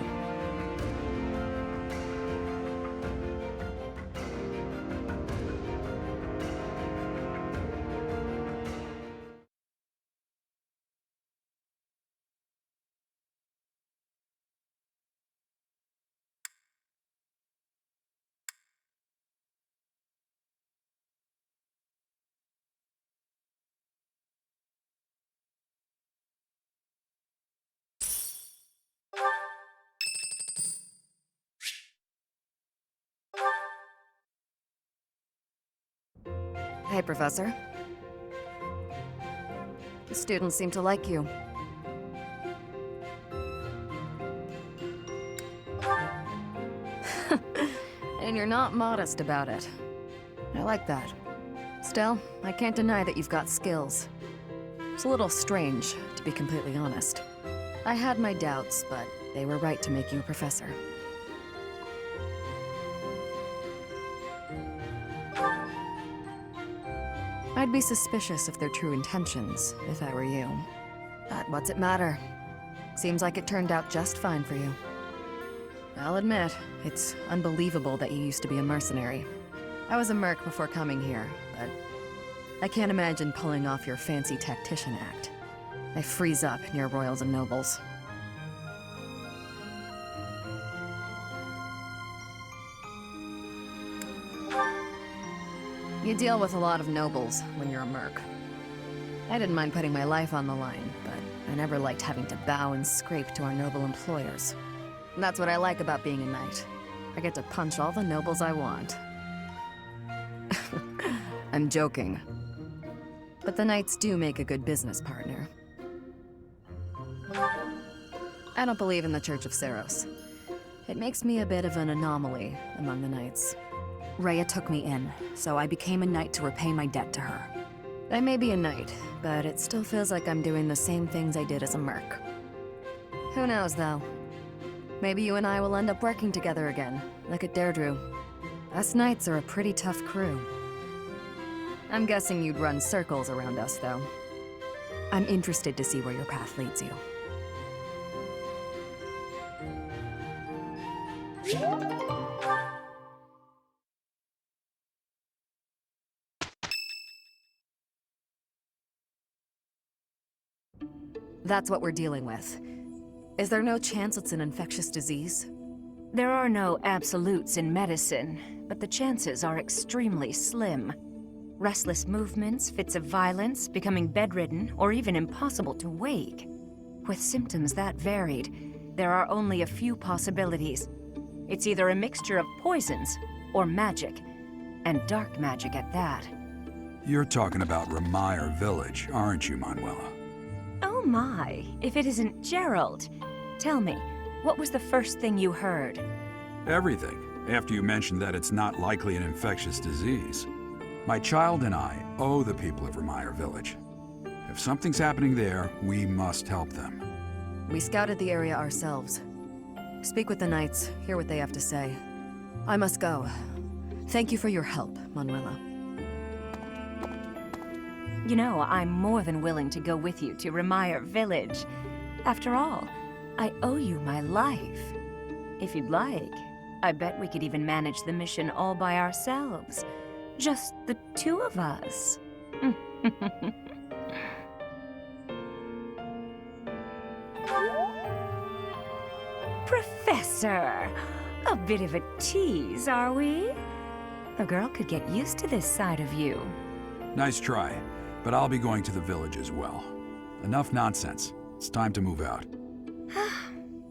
Hey, Professor. The students seem to like you. And you're not modest about it. I like that. Still, I can't deny that you've got skills. It's a little strange, to be completely honest. I had my doubts, but they were right to make you a professor. I'd be suspicious of their true intentions, if I were you. But what's it matter? Seems like it turned out just fine for you. I'll admit, it's unbelievable that you used to be a mercenary. I was a merc before coming here, but I can't imagine pulling off your fancy tactician act. I freeze up near royals and nobles. You deal with a lot of nobles when you're a merc. I didn't mind putting my life on the line, but I never liked having to bow and scrape to our noble employers. And that's what I like about being a knight. I get to punch all the nobles I want. I'm joking. But the knights do make a good business partner. I don't believe in the Church of Saros. It makes me a bit of an anomaly among the knights. Rhea took me in, so I became a knight to repay my debt to her. I may be a knight, but it still feels like I'm doing the same things I did as a merc. Who knows, though? Maybe you and I will end up working together again, like at Deirdre. Us knights are a pretty tough crew. I'm guessing you'd run circles around us, though. I'm interested to see where your path leads you. That's what we're dealing with. Is there no chance it's an infectious disease? There are no absolutes in medicine, but the chances are extremely slim. Restless movements, fits of violence, becoming bedridden, or even impossible to wake. With symptoms that varied, there are only a few possibilities. It's either a mixture of poisons or magic, and dark magic at that. You're talking about Remire Village, aren't you, Manuela? Oh my, if it isn't Gerald. Tell me, what was the first thing you heard? Everything, after you mentioned that it's not likely an infectious disease. My child and I owe the people of Remire Village. If something's happening there, we must help them. We scouted the area ourselves. Speak with the knights, hear what they have to say. I must go. Thank you for your help, Manuela. You know, I'm more than willing to go with you to Remire Village. After all, I owe you my life. If you'd like, I bet we could even manage the mission all by ourselves. Just the two of us. Professor! A bit of a tease, are we? A girl could get used to this side of you. Nice try, but I'll be going to the village as well. Enough nonsense. It's time to move out.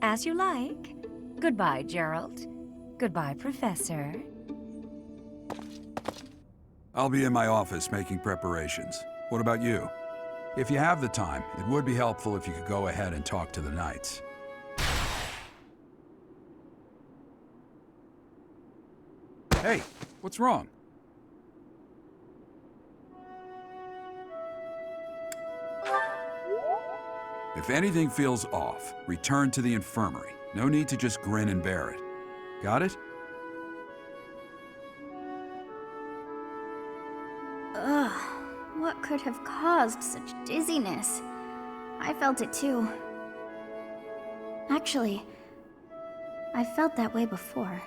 As you like. Goodbye, Gerald. Goodbye, Professor. I'll be in my office making preparations. What about you? If you have the time, it would be helpful if you could go ahead and talk to the knights. Hey, what's wrong? If anything feels off, return to the infirmary. No need to just grin and bear it. Got it? Ugh, what could have caused such dizziness? I felt it too. Actually, I felt that way before.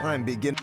I'm beginning.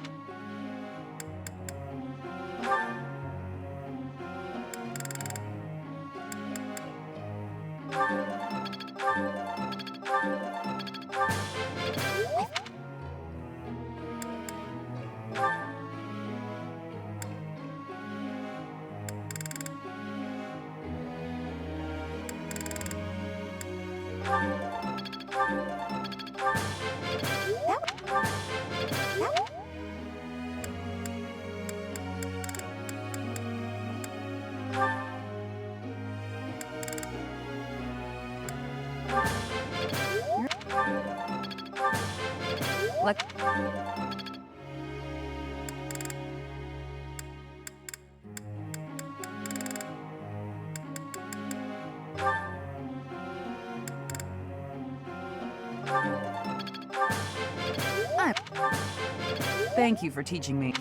Thank you for teaching me.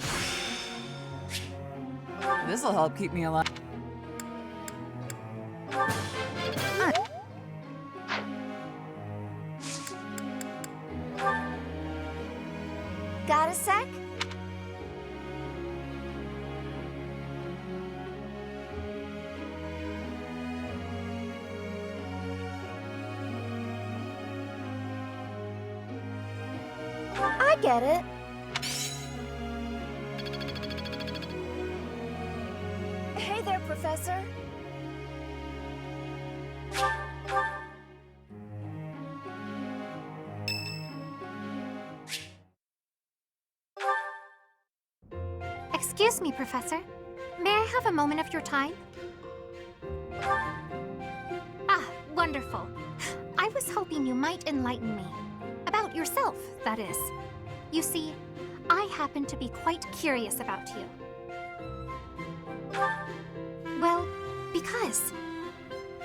This'll help keep me alive. Got a sec? I get it. Hey there, Professor. Excuse me, Professor. May I have a moment of your time? Ah, wonderful. I was hoping you might enlighten me. About yourself, that is. You see, I happen to be quite curious about you. Well, because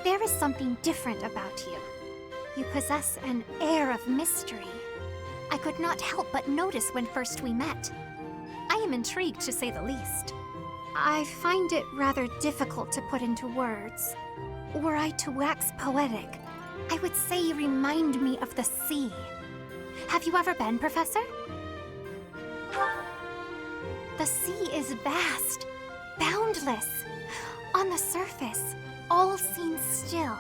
there is something different about you. You possess an air of mystery. I could not help but notice when first we met. I am intrigued, to say the least. I find it rather difficult to put into words. Were I to wax poetic, I would say you remind me of the sea. Have you ever been, Professor? The sea is vast, boundless. On the surface, all seems still.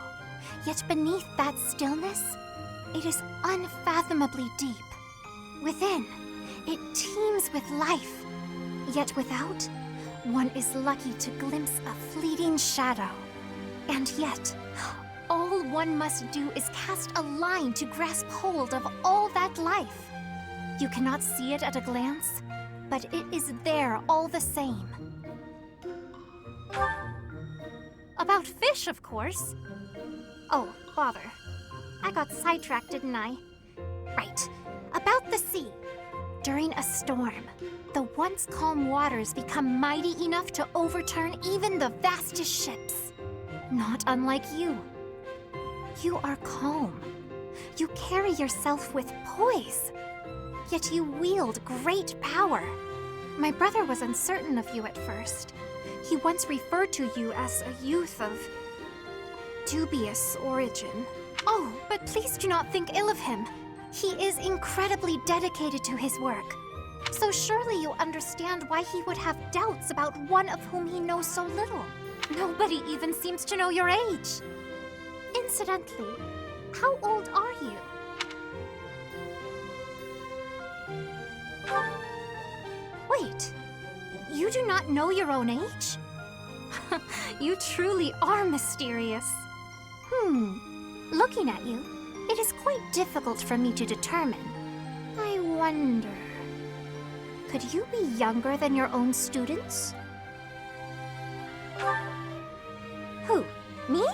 Yet beneath that stillness, it is unfathomably deep. Within, it teems with life. Yet without, one is lucky to glimpse a fleeting shadow. And yet, all one must do is cast a line to grasp hold of all that life. You cannot see it at a glance, but it is there all the same. About fish, of course. Oh, bother. I got sidetracked, didn't I? Right. About the sea. During a storm, the once calm waters become mighty enough to overturn even the vastest ships. Not unlike you. You are calm. You carry yourself with poise. Yet you wield great power. My brother was uncertain of you at first. He once referred to you as a youth of dubious origin. Oh, but please do not think ill of him. He is incredibly dedicated to his work. So surely you understand why he would have doubts about one of whom he knows so little. Nobody even seems to know your age. Incidentally, how old are you? Wait, you do not know your own age? You truly are mysterious. Looking at you, it is quite difficult for me to determine. I wonder... Could you be younger than your own students? Who? Me?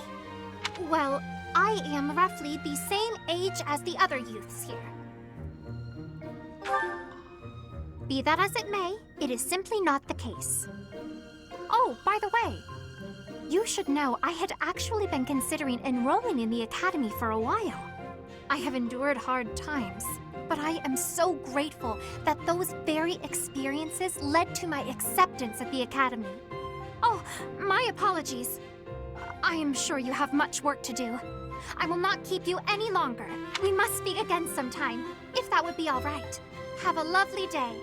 Well, I am roughly the same age as the other youths here. Be that as it may, it is simply not the case. Oh, by the way, you should know I had actually been considering enrolling in the academy for a while. I have endured hard times, but I am so grateful that those very experiences led to my acceptance at the academy. Oh, my apologies. I am sure you have much work to do. I will not keep you any longer. We must speak again sometime, if that would be all right. Have a lovely day.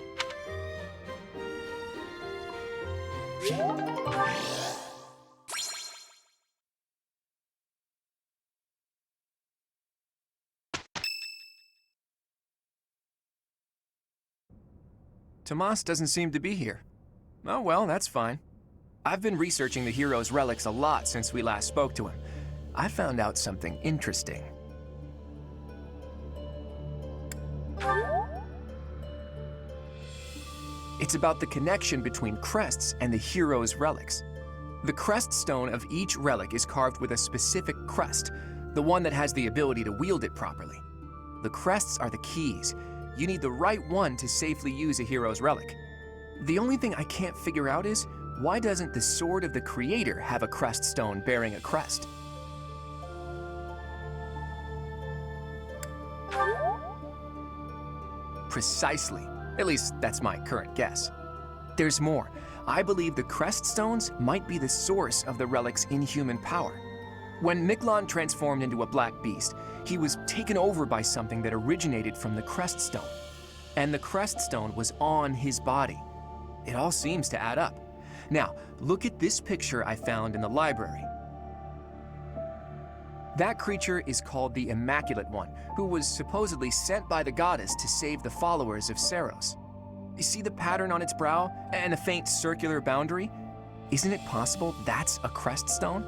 Tomas doesn't seem to be here. Oh well, that's fine. I've been researching the hero's relics a lot since we last spoke to him. I found out something interesting. It's about the connection between crests and the hero's relics. The crest stone of each relic is carved with a specific crest, the one that has the ability to wield it properly. The crests are the keys. You need the right one to safely use a hero's relic. The only thing I can't figure out is, why doesn't the Sword of the Creator have a crest stone bearing a crest? Precisely. At least, that's my current guess. There's more. I believe the Crest Stones might be the source of the relic's inhuman power. When Miklon transformed into a black beast, he was taken over by something that originated from the Crest Stone. And the Crest Stone was on his body. It all seems to add up. Now, look at this picture I found in the library. That creature is called the Immaculate One, who was supposedly sent by the goddess to save the followers of Saros. You see the pattern on its brow and the faint circular boundary? Isn't it possible that's a crest stone?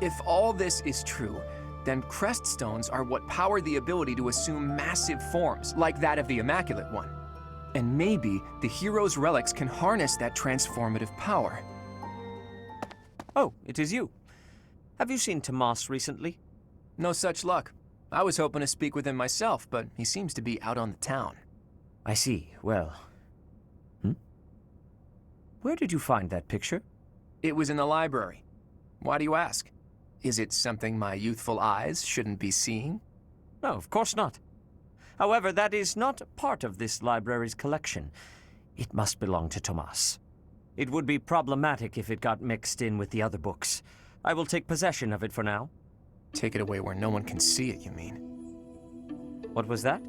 If all this is true, then crest stones are what power the ability to assume massive forms, like that of the Immaculate One. And maybe the hero's relics can harness that transformative power. Oh, it is you. Have you seen Tomas recently? No such luck. I was hoping to speak with him myself, but he seems to be out on the town. I see. Well... Where did you find that picture? It was in the library. Why do you ask? Is it something my youthful eyes shouldn't be seeing? No, of course not. However, that is not part of this library's collection. It must belong to Tomas. It would be problematic if it got mixed in with the other books. I will take possession of it for now. Take it away where no one can see it, you mean? What was that?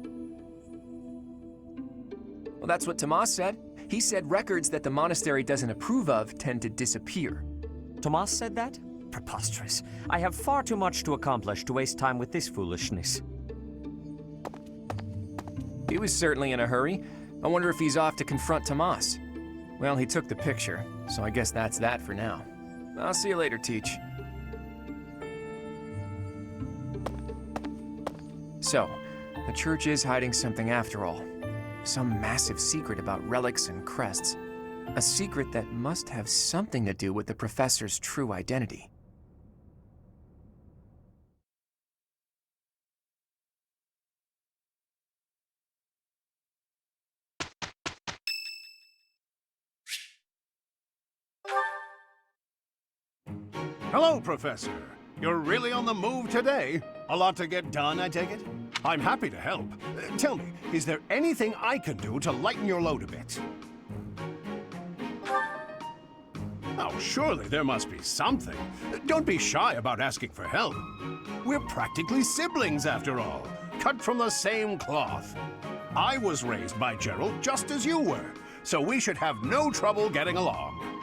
Well, that's what Tomas said. He said records that the monastery doesn't approve of tend to disappear. Tomas said that? Preposterous. I have far too much to accomplish to waste time with this foolishness. He was certainly in a hurry. I wonder if he's off to confront Tomas. Well, he took the picture, so I guess that's that for now. I'll see you later, Teach. So, the church is hiding something after all. Some massive secret about relics and crests. A secret that must have something to do with the professor's true identity. Hello, Professor. You're really on the move today. A lot to get done, I take it? I'm happy to help. Tell me, is there anything I can do to lighten your load a bit? Oh, surely there must be something. Don't be shy about asking for help. We're practically siblings, after all, cut from the same cloth. I was raised by Gerald just as you were, so we should have no trouble getting along.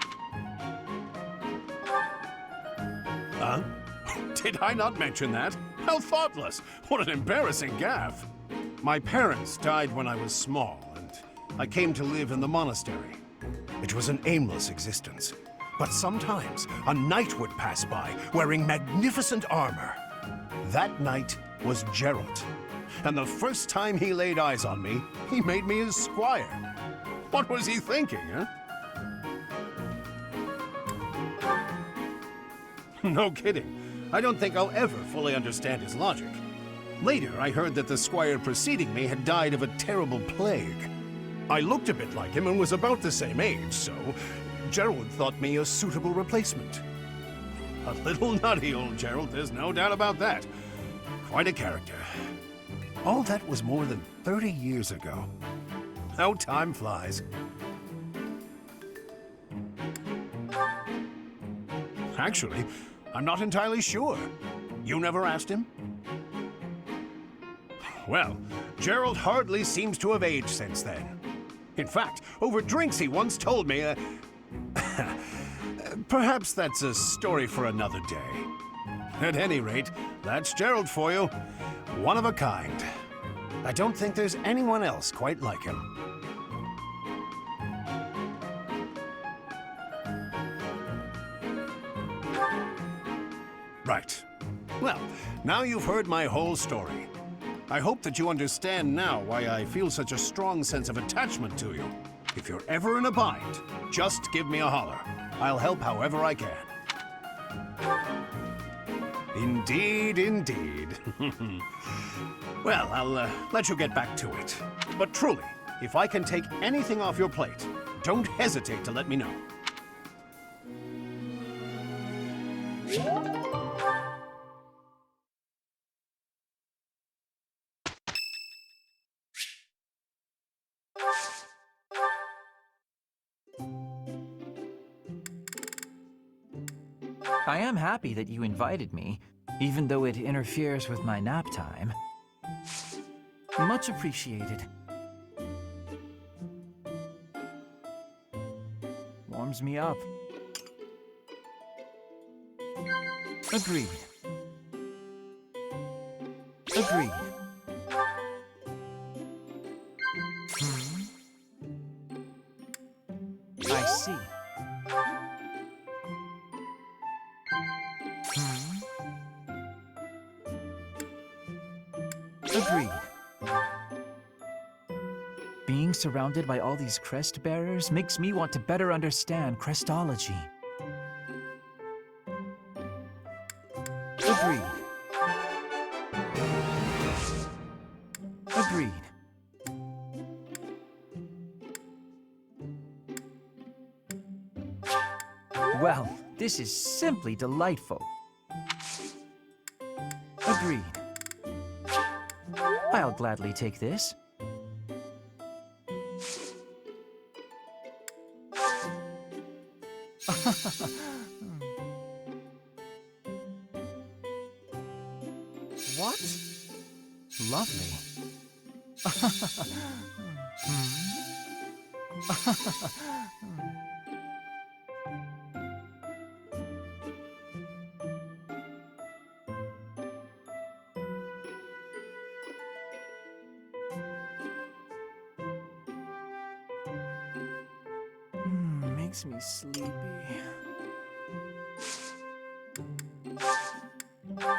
Huh? Did I not mention that? How thoughtless! What an embarrassing gaffe! My parents died when I was small, and I came to live in the monastery. It was an aimless existence. But sometimes a knight would pass by wearing magnificent armor. That knight was Gerald. And the first time he laid eyes on me, he made me his squire. What was he thinking, huh? No kidding. I don't think I'll ever fully understand his logic. Later, I heard that the squire preceding me had died of a terrible plague. I looked a bit like him and was about the same age, so Gerald thought me a suitable replacement. A little nutty, old Gerald, there's no doubt about that. Quite a character. All that was more than 30 years ago. How time flies. Actually, I'm not entirely sure. You never asked him? Well, Gerald hardly seems to have aged since then. In fact, over drinks he once told me, perhaps that's a story for another day. At any rate, that's Gerald for you. One of a kind. I don't think there's anyone else quite like him. Right. Well, now you've heard my whole story. I hope that you understand now why I feel such a strong sense of attachment to you. If you're ever in a bind, just give me a holler. I'll help however I can. Indeed, indeed. Well, I'll let you get back to it. But truly, if I can take anything off your plate, don't hesitate to let me know. I am happy that you invited me, even though it interferes with my nap time. Much appreciated. Warms me up. Agreed. Agreed. I see. Agreed. Being surrounded by all these crest bearers makes me want to better understand crestology. Agreed. Agreed. Well, this is simply delightful. Agreed. I'll gladly take this. What? Lovely. Makes me sleepy.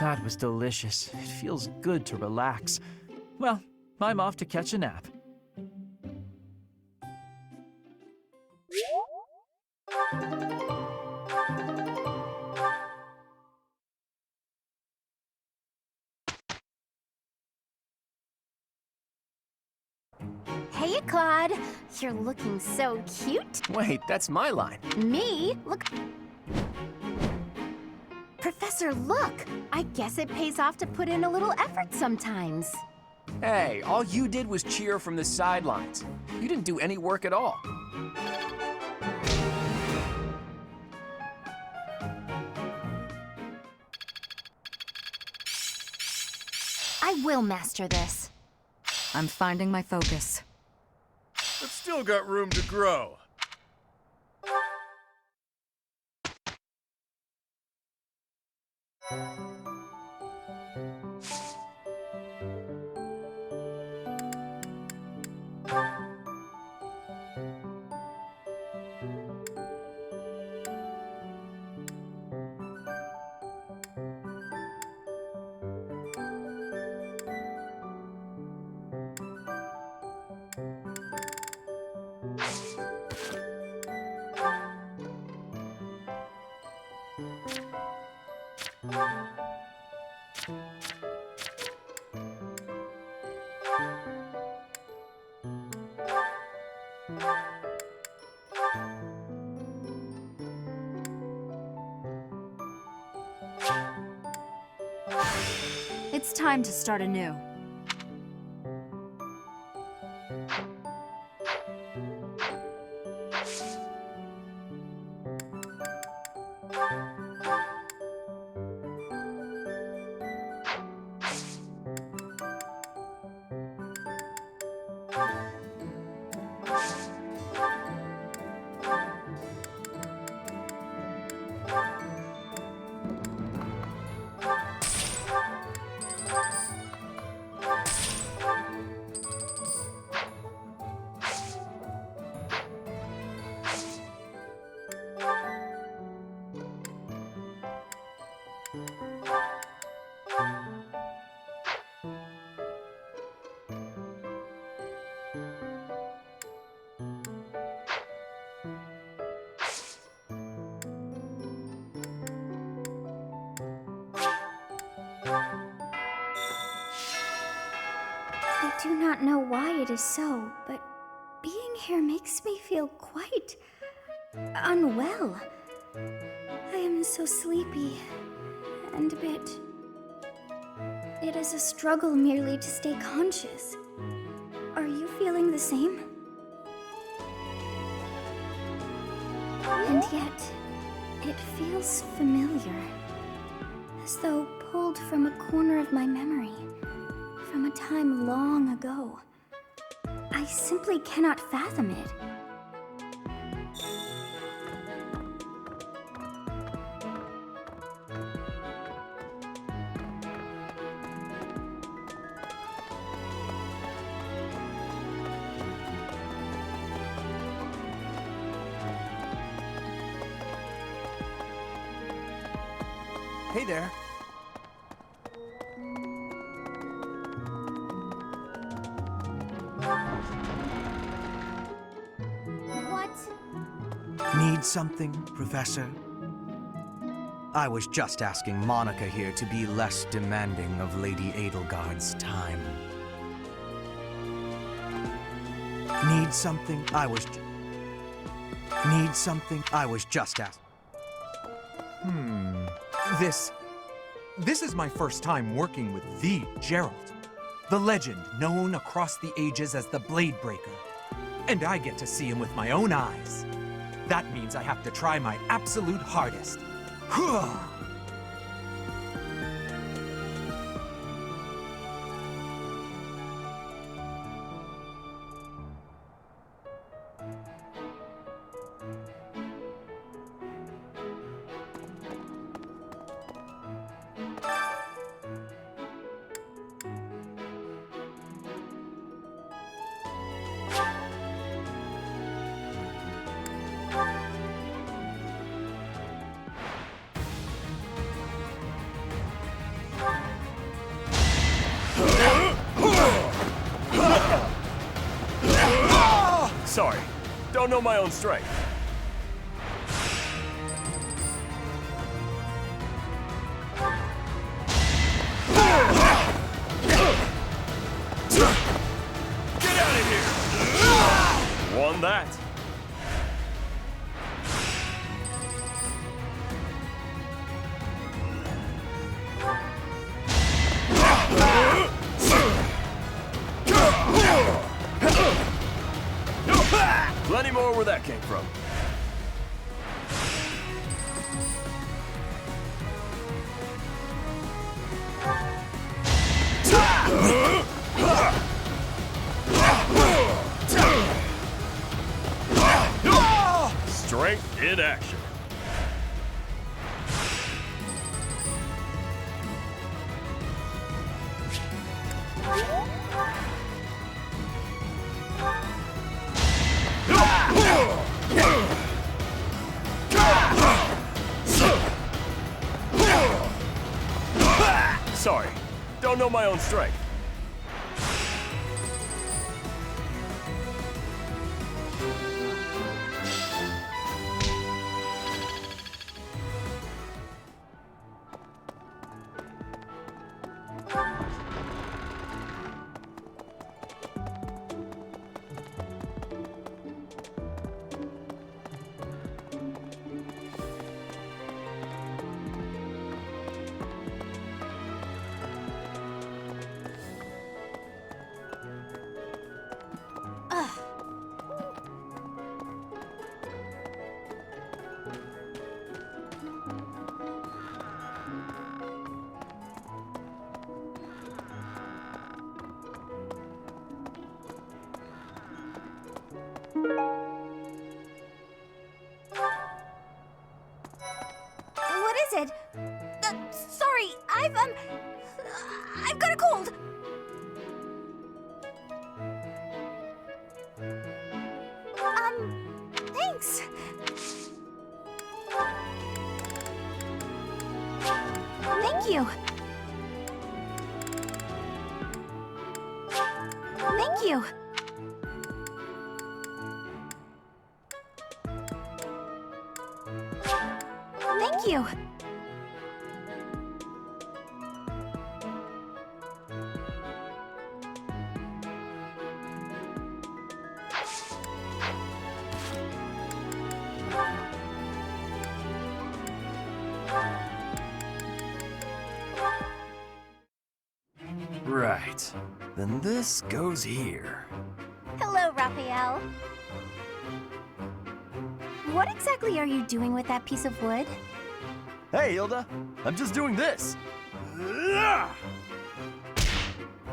That was delicious. It feels good to relax. Well, I'm off to catch a nap. Hey, Claude. You're looking so cute. Wait, that's my line. Me? Look. Professor, look. I guess it pays off to put in a little effort sometimes. Hey, all you did was cheer from the sidelines. You didn't do any work at all. I will master this. I'm finding my focus. It's still got room to grow. It's time to start anew. I do not know why it is so, but being here makes me feel quite unwell. I am so sleepy and a bit. It is a struggle merely to stay conscious. Are you feeling the same? And yet, It feels familiar, as though pulled from a corner of my memory, from a time long ago. I simply cannot fathom it. Hey there. What? Need something, Professor? I was just asking Monica here to be less demanding of Lady Edelgard's time. Need something? Need something? I was just asking. This is my first time working with the Gerald, the legend known across the ages as the Blade Breaker. And I get to see him with my own eyes. That means I have to try my absolute hardest. Sorry, don't know my own strength. Get out of here! Won that. Plenty more where that came from. Strength in action. Sorry, don't know my own strength. What is it? Sorry, I've got a cold. Thanks. Thank you. Thank you. Thank you. Right. Then this goes here. Hello, Raphael. What exactly are you doing with that piece of wood? Hey, Hilda, I'm just doing this.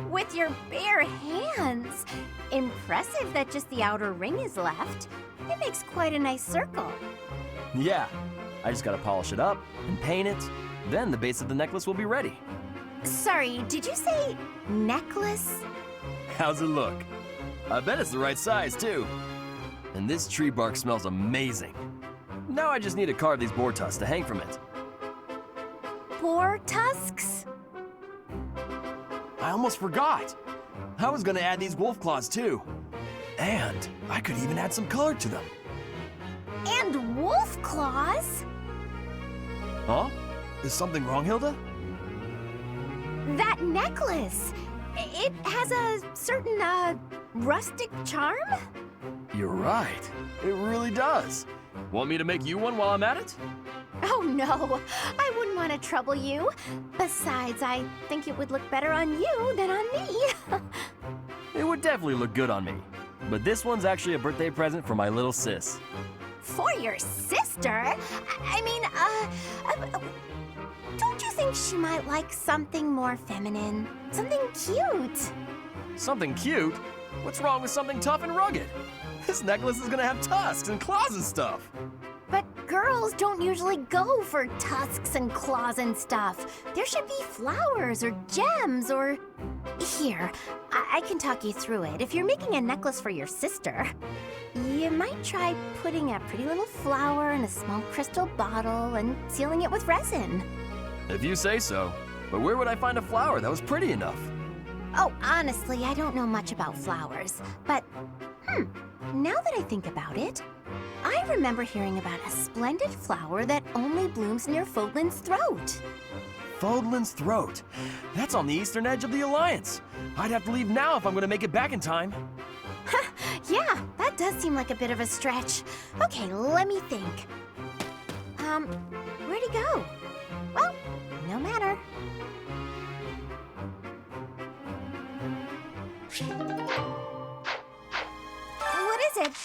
With your bare hands. Impressive that just the outer ring is left. It makes quite a nice circle. Yeah, I just gotta polish it up and paint it. Then the base of the necklace will be ready. Sorry, did you say necklace? How's it look? I bet it's the right size, too. And this tree bark smells amazing. Now I just need to carve these boar tusks to hang from it. Boar tusks? I almost forgot. I was gonna add these wolf claws, too. And I could even add some color to them. And wolf claws? Huh? Is something wrong, Hilda? That necklace. It has a certain, rustic charm? You're right. It really does. Want me to make you one while I'm at it? Oh no, I wouldn't want to trouble you. Besides, I think it would look better on you than on me. It would definitely look good on me. But this one's actually a birthday present for my little sis. For your sister? Don't you think she might like something more feminine? Something cute? Something cute? What's wrong with something tough and rugged? This necklace is gonna have tusks and claws and stuff. But girls don't usually go for tusks and claws and stuff. There should be flowers or gems or... Here, I can talk you through it. If you're making a necklace for your sister, you might try putting a pretty little flower in a small crystal bottle and sealing it with resin. If you say so. But where would I find a flower that was pretty enough? Oh, honestly, I don't know much about flowers. But, now that I think about it, I remember hearing about a splendid flower that only blooms near Fodlan's throat. Fodlan's throat? That's on the eastern edge of the Alliance. I'd have to leave now if I'm gonna make it back in time. Yeah, that does seem like a bit of a stretch. Okay, let me think. Where'd he go? Well, no matter. What is it?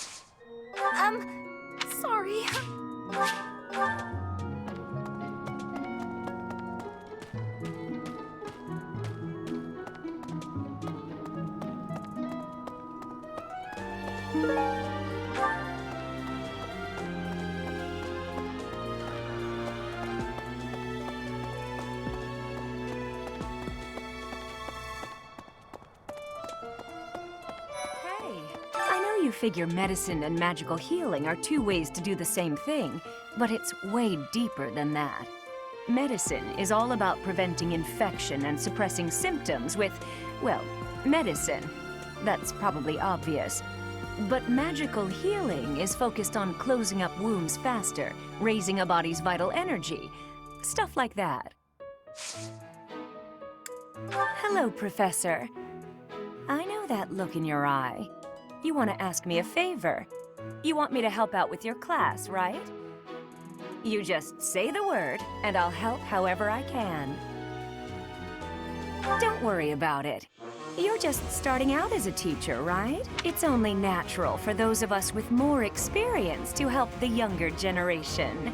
Sorry. You figure medicine and magical healing are two ways to do the same thing, but it's way deeper than that. Medicine is all about preventing infection and suppressing symptoms with, well, medicine. That's probably obvious. But magical healing is focused on closing up wounds faster, raising a body's vital energy, stuff like that. Hello, Professor. I know that look in your eye. You want to ask me a favor. You want me to help out with your class, right? You just say the word, and I'll help however I can. Don't worry about it. You're just starting out as a teacher, right? It's only natural for those of us with more experience to help the younger generation.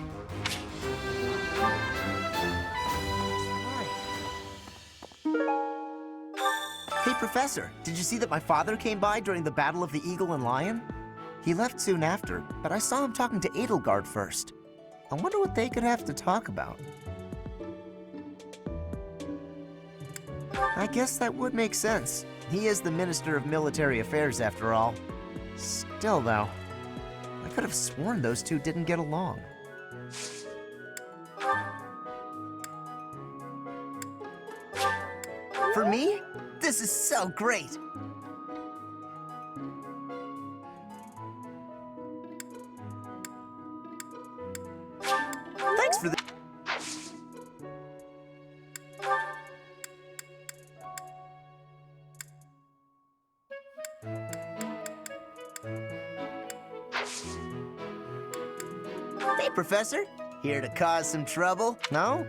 Hey, Professor, did you see that my father came by during the Battle of the Eagle and Lion? He left soon after, but I saw him talking to Edelgard first. I wonder what they could have to talk about. I guess that would make sense. He is the Minister of Military Affairs, after all. Still, though, I could have sworn those two didn't get along. For me? This is so great! Thanks for the... Hey, Professor. Here to cause some trouble? No?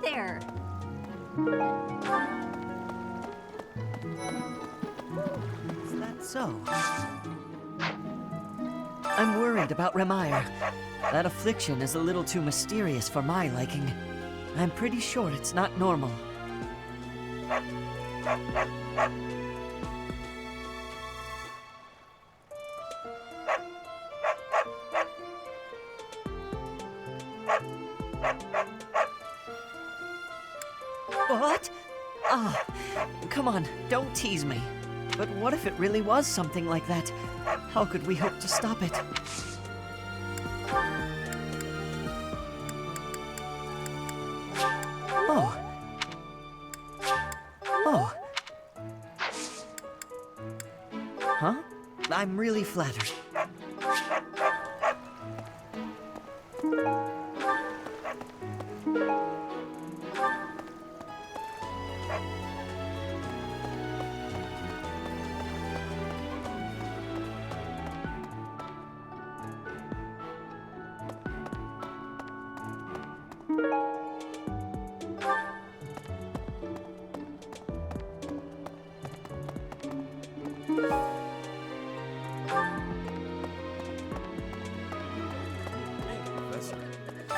there. Is that so? I'm worried about Remire. That affliction is a little too mysterious for my liking. I'm pretty sure it's not normal. What? Ah, come on, don't tease me. But what if it really was something like that? How could we hope to stop it? Oh. Oh. Huh? I'm really flattered.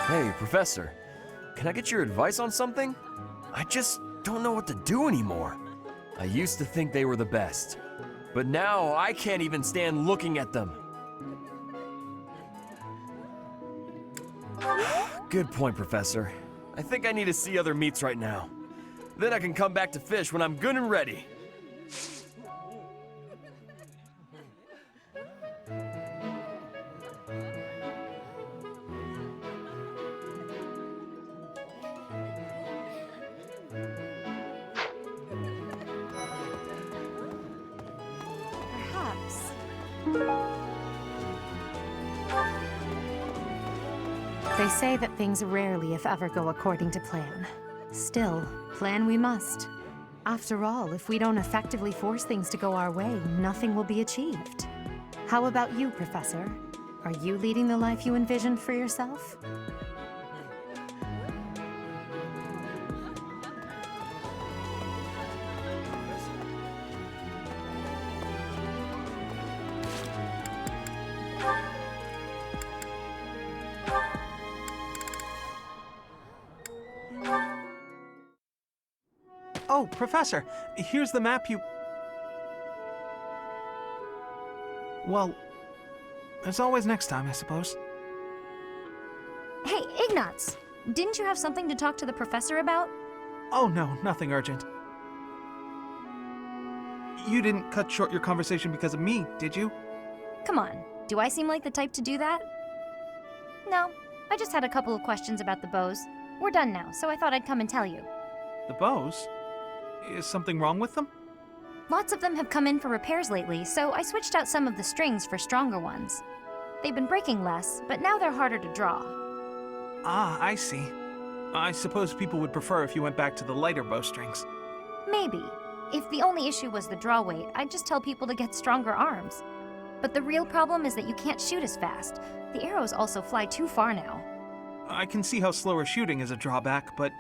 Hey, Professor. Can I get your advice on something? I just don't know what to do anymore. I used to think they were the best, but now I can't even stand looking at them. Good point, Professor. I think I need to see other meats right now. Then I can come back to fish when I'm good and ready. Perhaps. They say that things rarely, if ever, go according to plan. Still, plan we must. After all, if we don't effectively force things to go our way, nothing will be achieved. How about you, Professor? Are you leading the life you envisioned for yourself? Oh, Professor, here's the map you... Well, there's always next time, I suppose. Hey, Ignatz! Didn't you have something to talk to the professor about? Oh no, nothing urgent. You didn't cut short your conversation because of me, did you? Come on, do I seem like the type to do that? No, I just had a couple of questions about the bows. We're done now, so I thought I'd come and tell you. The bows? Is something wrong with them? Lots of them have come in for repairs lately, so I switched out some of the strings for stronger ones. They've been breaking less, but now they're harder to draw. Ah, I see. I suppose people would prefer if you went back to the lighter bowstrings. Maybe. If the only issue was the draw weight, I'd just tell people to get stronger arms. But the real problem is that you can't shoot as fast. The arrows also fly too far now. I can see how slower shooting is a drawback, but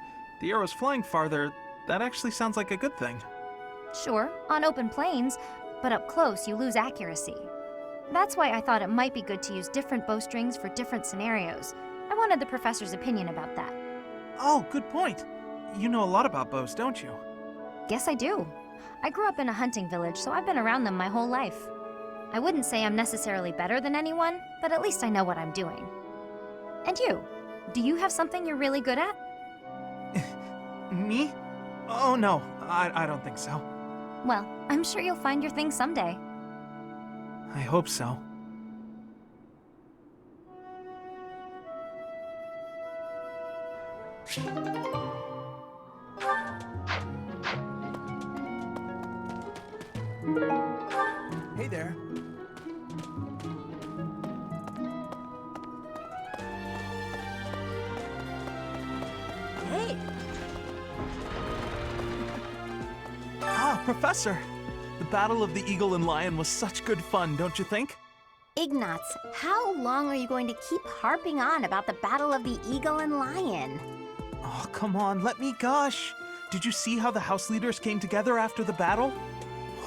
the arrows flying farther, that actually sounds like a good thing. Sure, on open plains, but up close you lose accuracy. That's why I thought it might be good to use different bowstrings for different scenarios. I wanted the professor's opinion about that. Oh, good point. You know a lot about bows, don't you? Guess I do. I grew up in a hunting village, so I've been around them my whole life. I wouldn't say I'm necessarily better than anyone, but at least I know what I'm doing. And you? Do you have something you're really good at? Me? Oh no, I don't think so. Well, I'm sure you'll find your thing someday. I hope so. Hey there. Hey! Ah, Professor! The Battle of the Eagle and Lion was such good fun, don't you think? Ignatz, how long are you going to keep harping on about the Battle of the Eagle and Lion? Oh, come on, let me gush. Did you see how the house leaders came together after the battle?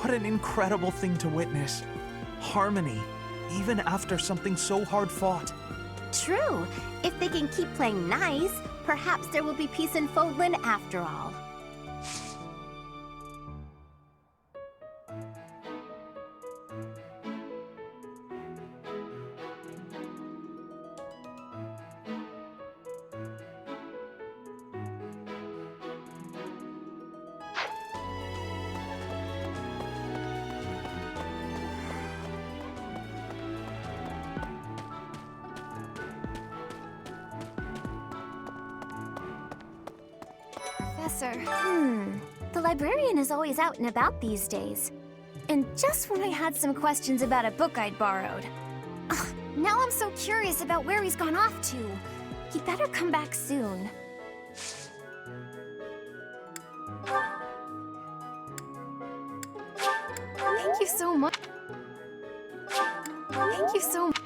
What an incredible thing to witness. Harmony, even after something so hard fought. True. If they can keep playing nice, perhaps there will be peace in Fodlan after all. Professor, the librarian is always out and about these days. And just when I had some questions about a book I'd borrowed. Ugh, now I'm so curious about where he's gone off to. He better come back soon. Thank you so much. Thank you so much.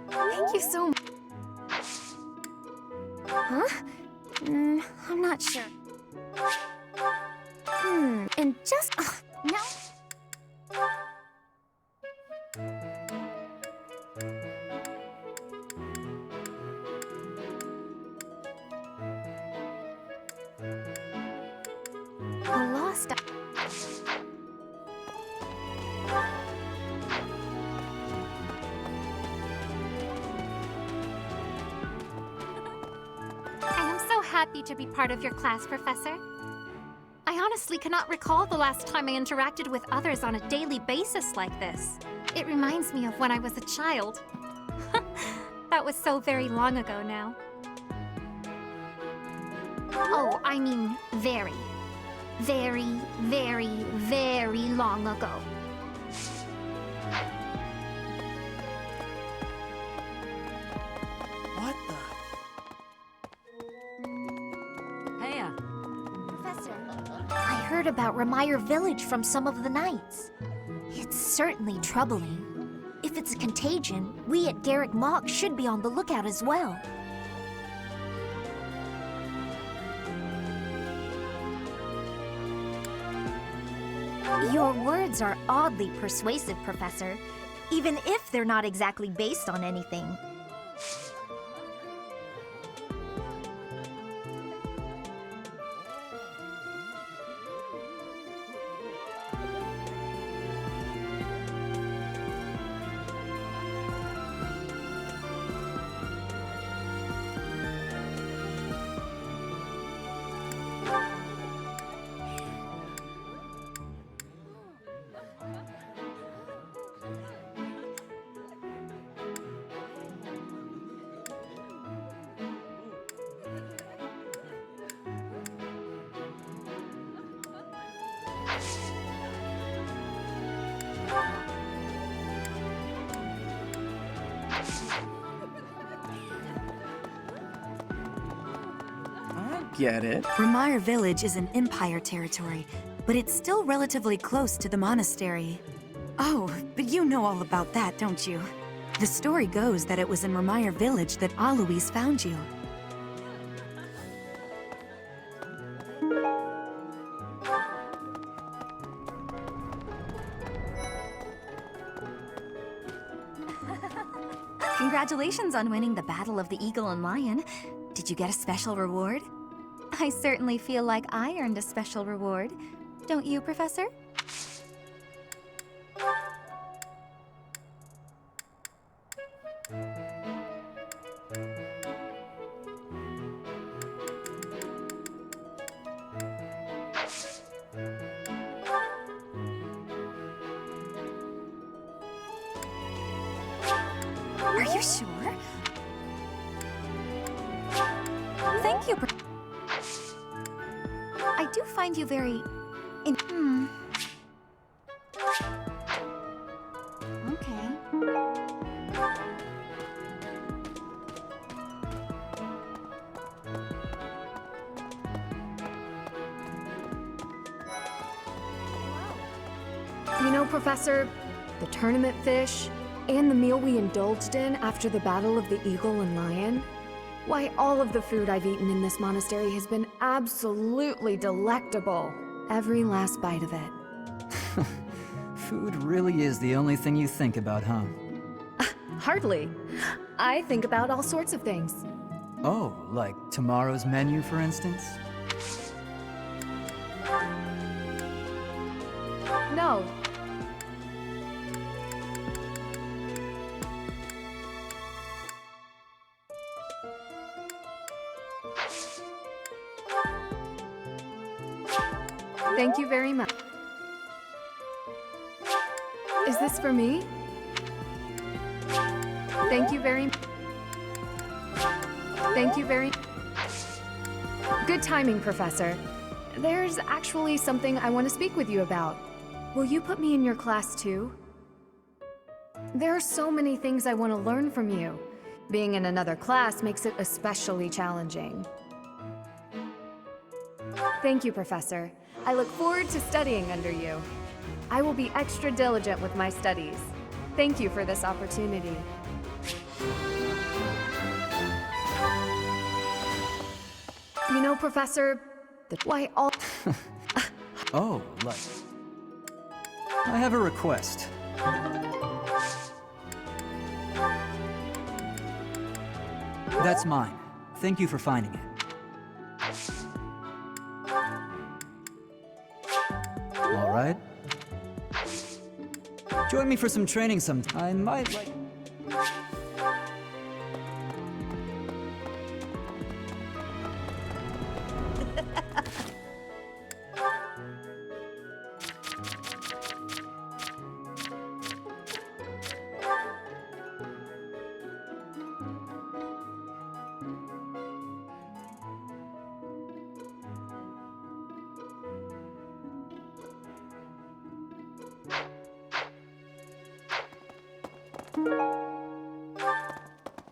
Thank you so much. Huh? I'm not sure. And just... no. A lost... I am so happy to be part of your class, Professor. I honestly cannot recall the last time I interacted with others on a daily basis like this. It reminds me of when I was a child. That was so very long ago now. Oh, I mean very, very, very, very long ago. What the? Heya. Professor, I heard about Remire Village from some of the knights. It's certainly troubling. If it's a contagion, we at Garrick Mock should be on the lookout as well. Your words are oddly persuasive, Professor, even if they're not exactly based on anything. Get it. Remire Village is in Empire territory, but it's still relatively close to the monastery. Oh, but you know all about that, don't you? The story goes that it was in Remire Village that Alois found you. Congratulations on winning the Battle of the Eagle and Lion. Did you get a special reward? I certainly feel like I earned a special reward. Don't you, Professor? Are you sure? Thank you, I do find you very... Okay. You know, Professor, the tournament fish and the meal we indulged in after the Battle of the Eagle and Lion, Why, all of the food I've eaten in this monastery has been absolutely delectable. Every last bite of it. Food really is the only thing you think about, huh? Hardly. I think about all sorts of things. Oh, like tomorrow's menu, for instance? No. Thank you very much. Is this for me? Thank you very much. Thank you very Good timing, Professor. There's actually something I want to speak with you about. Will you put me in your class too? There are so many things I want to learn from you. Being in another class makes it especially challenging. Thank you, Professor. I look forward to studying under you. I will be extra diligent with my studies. Thank you for this opportunity. You know, Professor, why all... Oh, like... I have a request. That's mine. Thank you for finding it. All right. Join me for some training sometime. I might like...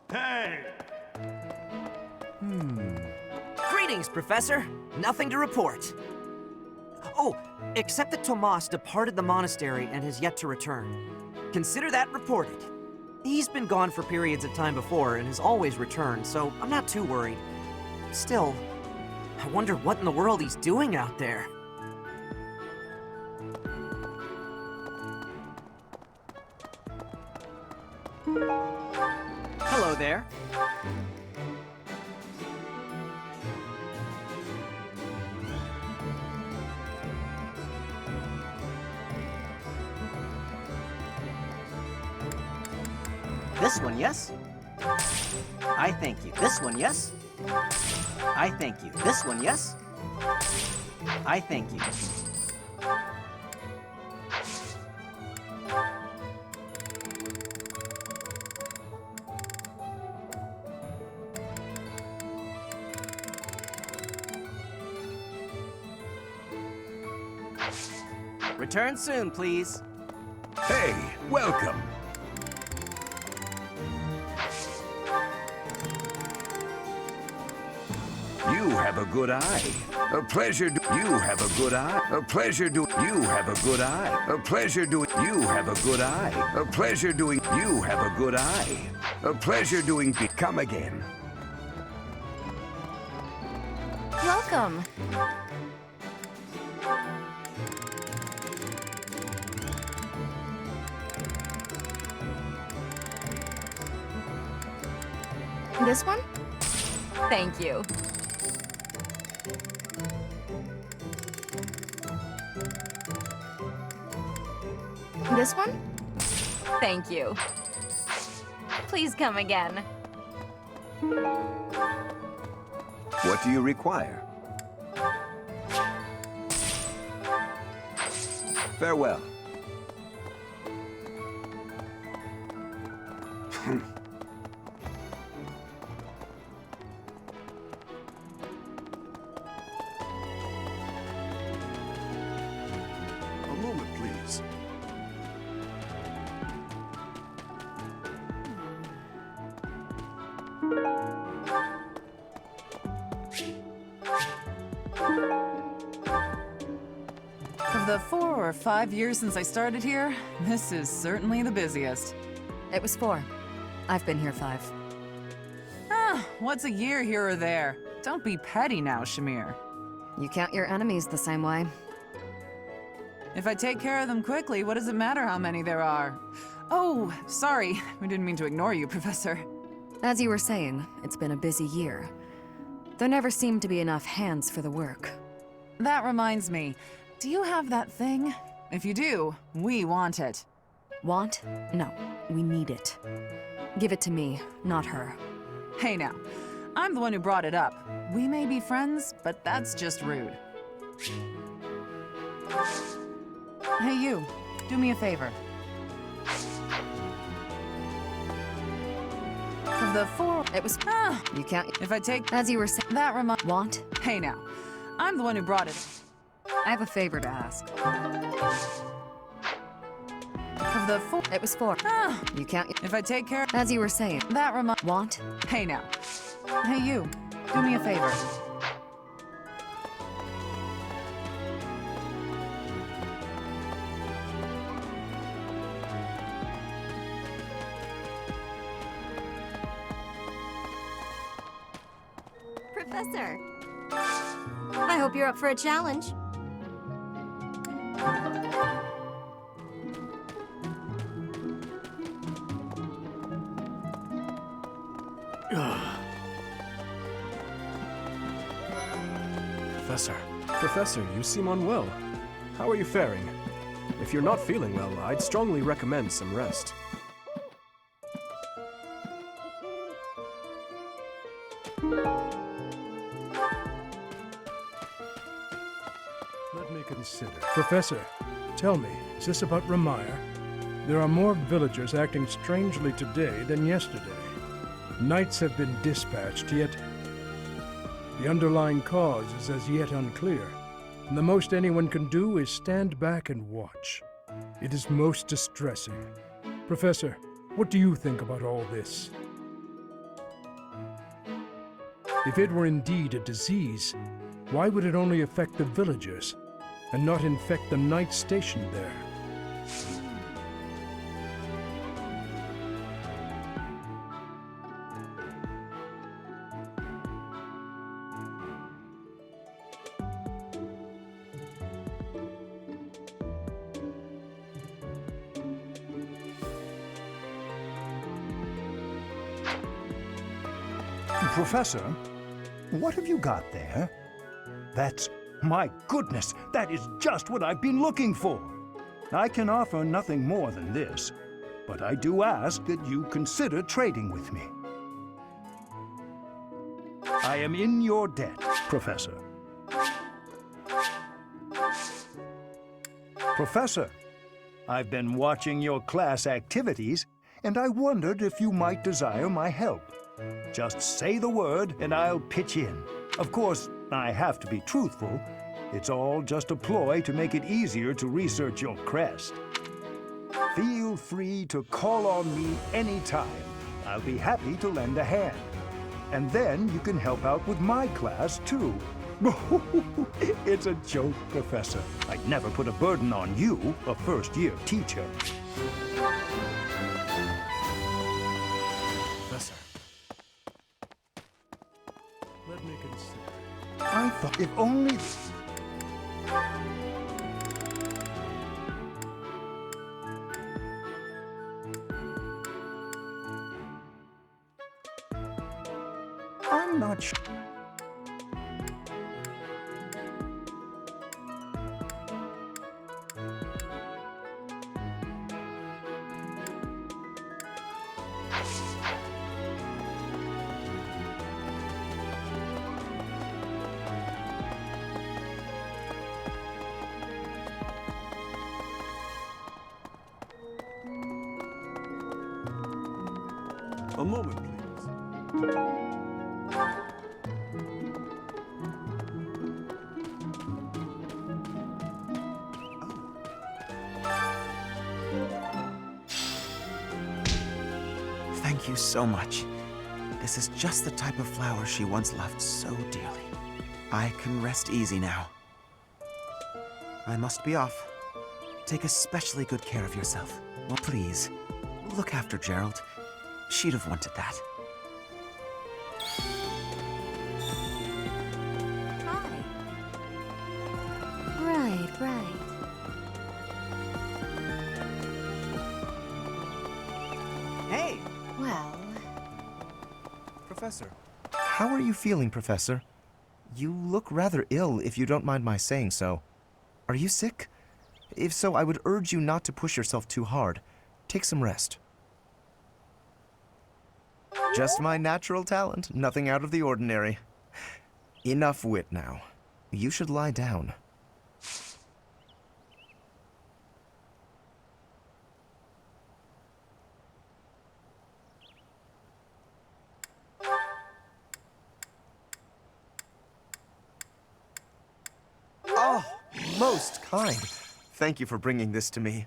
Hey! Greetings, Professor. Nothing to report. Oh, except that Tomas departed the monastery and has yet to return. Consider that reported. He's been gone for periods of time before and has always returned, so I'm not too worried. Still, I wonder what in the world he's doing out there. Hello there. This one, yes? I thank you. This one, yes? I thank you. This one, yes? I thank you. Return soon, please. Hey, welcome. You have a good eye. A pleasure do you have a good eye. A pleasure do you have a good eye. A pleasure doing you have a good eye. A pleasure doing you have a good eye. A pleasure doing come again. Welcome. This one? Thank you. This one? Thank you. Please come again. What do you require? Farewell. A moment, please. Of the 4 or 5 years since I started here, this is certainly the busiest. It was 4. I've been here 5. Ah, what's a year here or there? Don't be petty now, Shamir. You count your enemies the same way. If I take care of them quickly, what does it matter how many there are? Oh, sorry. We didn't mean to ignore you, Professor. As you were saying, it's been a busy year. There never seemed to be enough hands for the work. That reminds me. Do you have that thing? If you do, we want it. Want? No, we need it. Give it to me, not her. Hey now, I'm the one who brought it up. We may be friends, but that's just rude. Hey you, do me a favor. Of the 4, it was... You can't... If I take... As you were saying... That Want? Hey now, I'm the one who brought it. I have a favor to ask. Of the 4, It was 4. You can't... If I take care... As you were saying... That Want? Hey now. Hey you, do me a favor. Professor, I hope you're up for a challenge. Professor, you seem unwell. How are you faring? If you're not feeling well, I'd strongly recommend some rest. Let me consider. Professor, tell me, is this about Ramire? There are more villagers acting strangely today than yesterday. Knights have been dispatched, yet the underlying cause is as yet unclear. And the most anyone can do is stand back and watch. It is most distressing. Professor, what do you think about all this? If it were indeed a disease, why would it only affect the villagers and not infect the knights stationed there? Professor, what have you got there? That's... my goodness, that is just what I've been looking for. I can offer nothing more than this, but I do ask that you consider trading with me. I am in your debt, Professor. Professor, I've been watching your class activities, and I wondered if you might desire my help. Just say the word, and I'll pitch in. Of course, I have to be truthful. It's all just a ploy to make it easier to research your crest. Feel free to call on me anytime. I'll be happy to lend a hand. And then you can help out with my class, too. It's a joke, Professor. I'd never put a burden on you, a first-year teacher. Professor, let me consider. I thought if only... I'm not sure. A moment, please. Thank you so much. This is just the type of flower she once loved so dearly. I can rest easy now. I must be off. Take especially good care of yourself. Well, please, look after Gerald. She'd have wanted that. Professor. How are you feeling, Professor? You look rather ill, if you don't mind my saying so. Are you sick? If so, I would urge you not to push yourself too hard. Take some rest. Just my natural talent, nothing out of the ordinary. Enough wit now. You should lie down. Oh, most kind. Thank you for bringing this to me.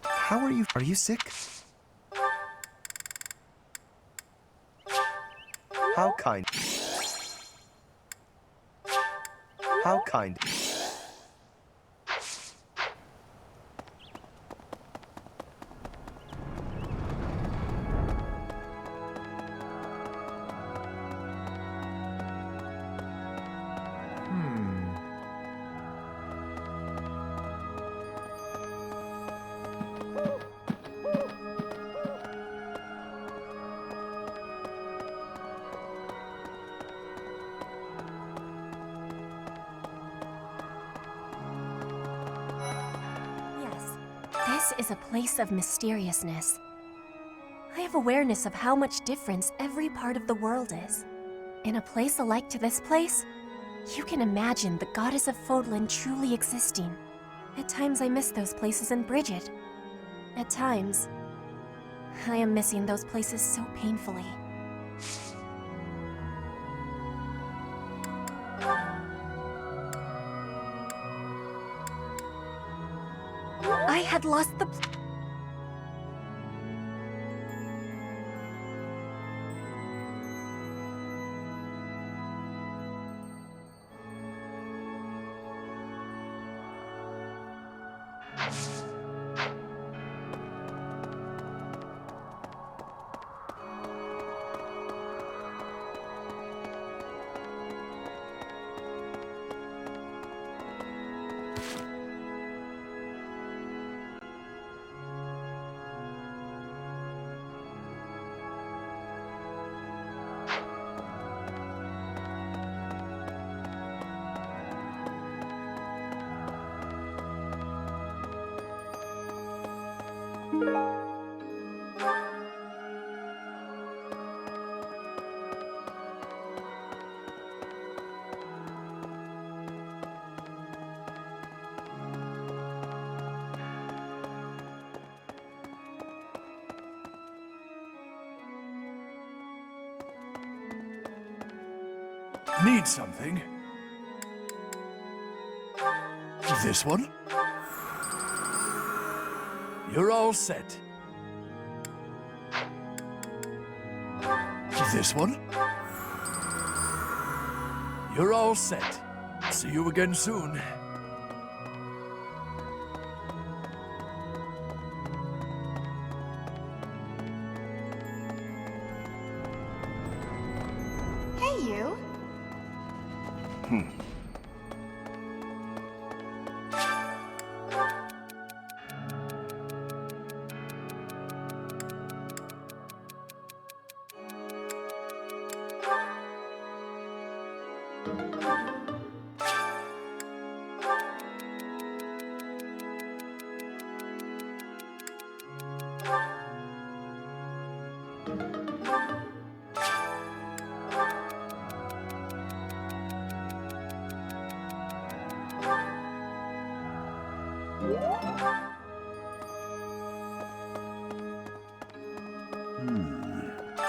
How are you? Are you sick? How kind. How kind. This is a place of mysteriousness. I have awareness of how much difference every part of the world is. In a place alike to this place, you can imagine the goddess of Fodlan truly existing. At times I miss those places in Bridget. At times, I am missing those places so painfully. I had lost the... Need something? This one? You're all set. This one? You're all set. See you again soon. Hey, you.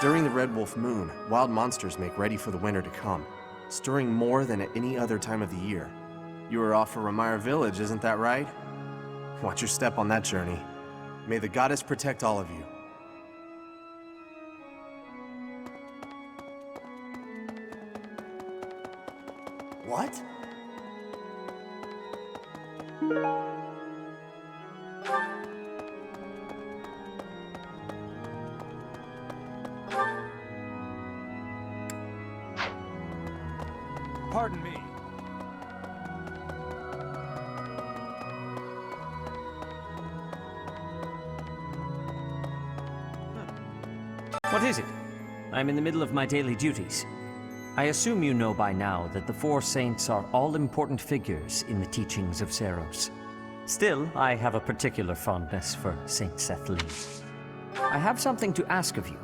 During the Red Wolf Moon, wild monsters make ready for the winter to come, stirring more than at any other time of the year. You were off for Ramire Village, isn't that right? Watch your step on that journey. May the goddess protect all of you. What? Pardon me. What is it? I'm in the middle of my daily duties. I assume you know by now that the four saints are all important figures in the teachings of Seros. Still, I have a particular fondness for Saint Sethlin. I have something to ask of you.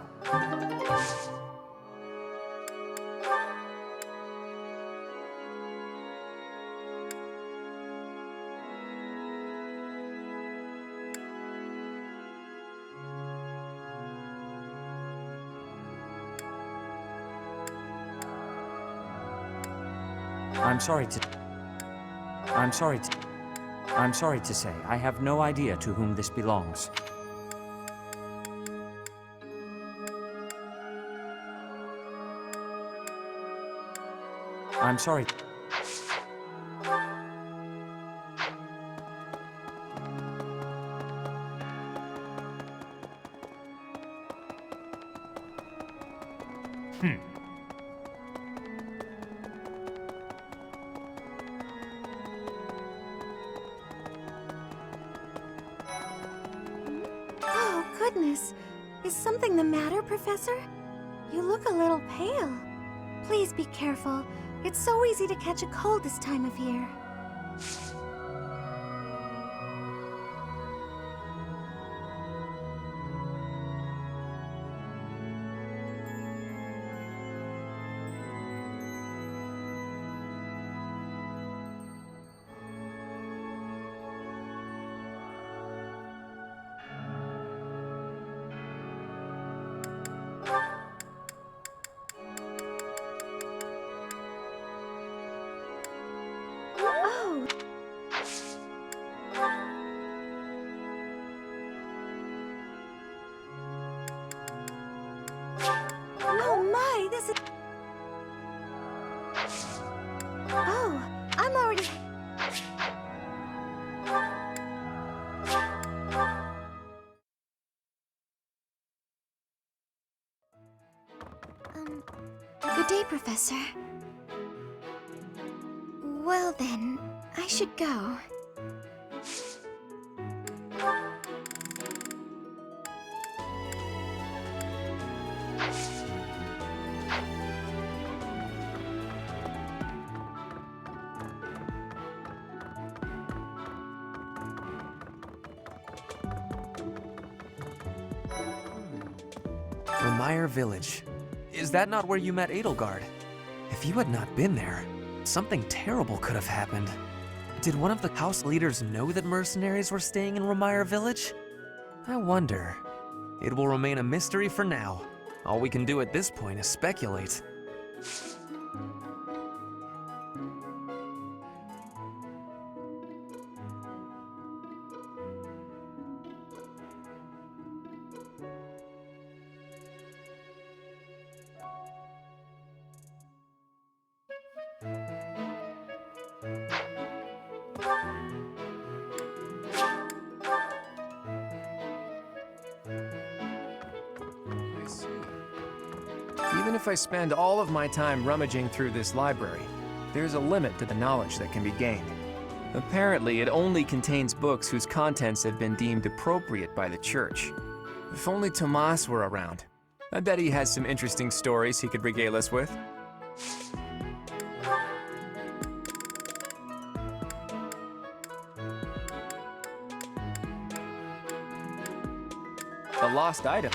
I'm sorry to say, I have no idea to whom this belongs. I'm sorry. Oh, goodness. Is something the matter, Professor? You look a little pale. Please be careful. It's so easy to catch a cold this time of year. Oh. Oh my, this is... Oh, I'm already... Good day, Professor. Well then, I should go. Remire Village. Is that not where you met Edelgard? If you had not been there, something terrible could have happened. Did one of the house leaders know that mercenaries were staying in Remire Village? I wonder. It will remain a mystery for now. All we can do at this point is speculate. I see. Even if I spend all of my time rummaging through this library, there's a limit to the knowledge that can be gained. Apparently, it only contains books whose contents have been deemed appropriate by the church. If only Tomas were around. I bet he has some interesting stories he could regale us with. A lost item.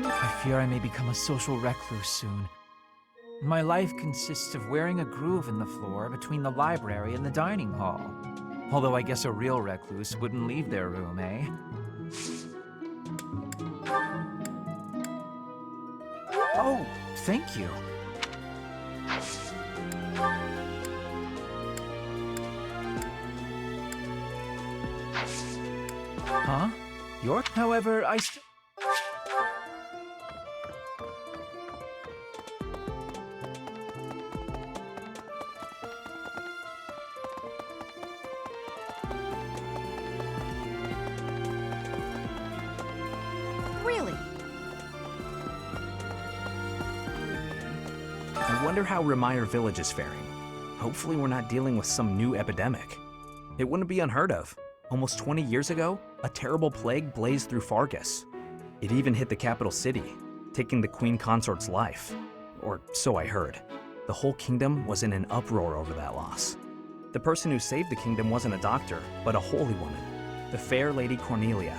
I fear I may become a social recluse soon. My life consists of wearing a groove in the floor between the library and the dining hall. Although I guess a real recluse wouldn't leave their room, eh? Oh, thank you. Huh? However, Really? I wonder how Remire Village is faring. Hopefully we're not dealing with some new epidemic. It wouldn't be unheard of. Almost 20 years ago, a terrible plague blazed through Fargus. It even hit the capital city, taking the queen consort's life. Or so I heard. The whole kingdom was in an uproar over that loss. The person who saved the kingdom wasn't a doctor, but a holy woman, the fair Lady Cornelia.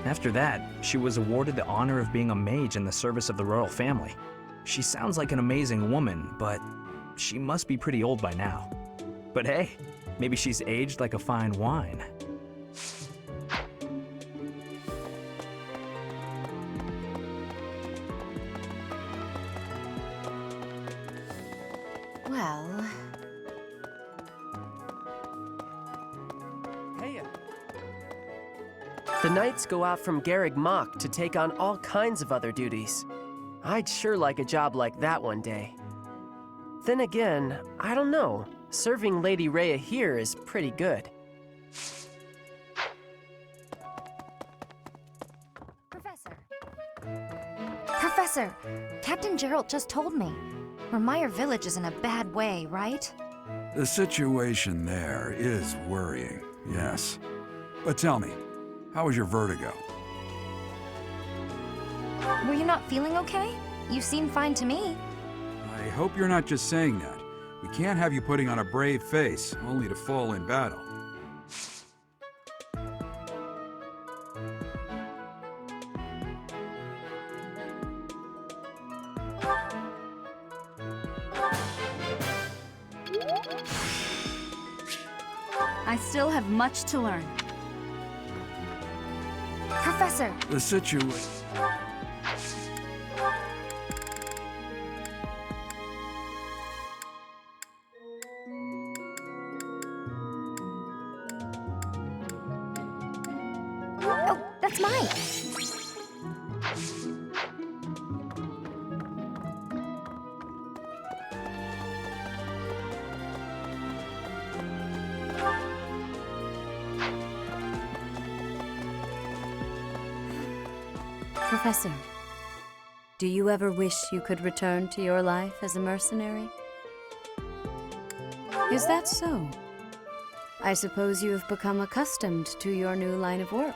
After that, she was awarded the honor of being a mage in the service of the royal family. She sounds like an amazing woman, but she must be pretty old by now. But hey, maybe she's aged like a fine wine. Well... Heya. The knights go out from Garreg Mach to take on all kinds of other duties. I'd sure like a job like that one day. Then again, I don't know. Serving Lady Rhea here is pretty good. Professor, Captain Gerald just told me. Remire Village is in a bad way, right? The situation there is worrying, yes. But tell me, how was your vertigo? Were you not feeling okay? You seem fine to me. I hope you're not just saying that. We can't have you putting on a brave face, only to fall in battle. I still have much to learn. Professor! The situation... Oh, that's mine! Professor, do you ever wish you could return to your life as a mercenary? Is that so? I suppose you have become accustomed to your new line of work.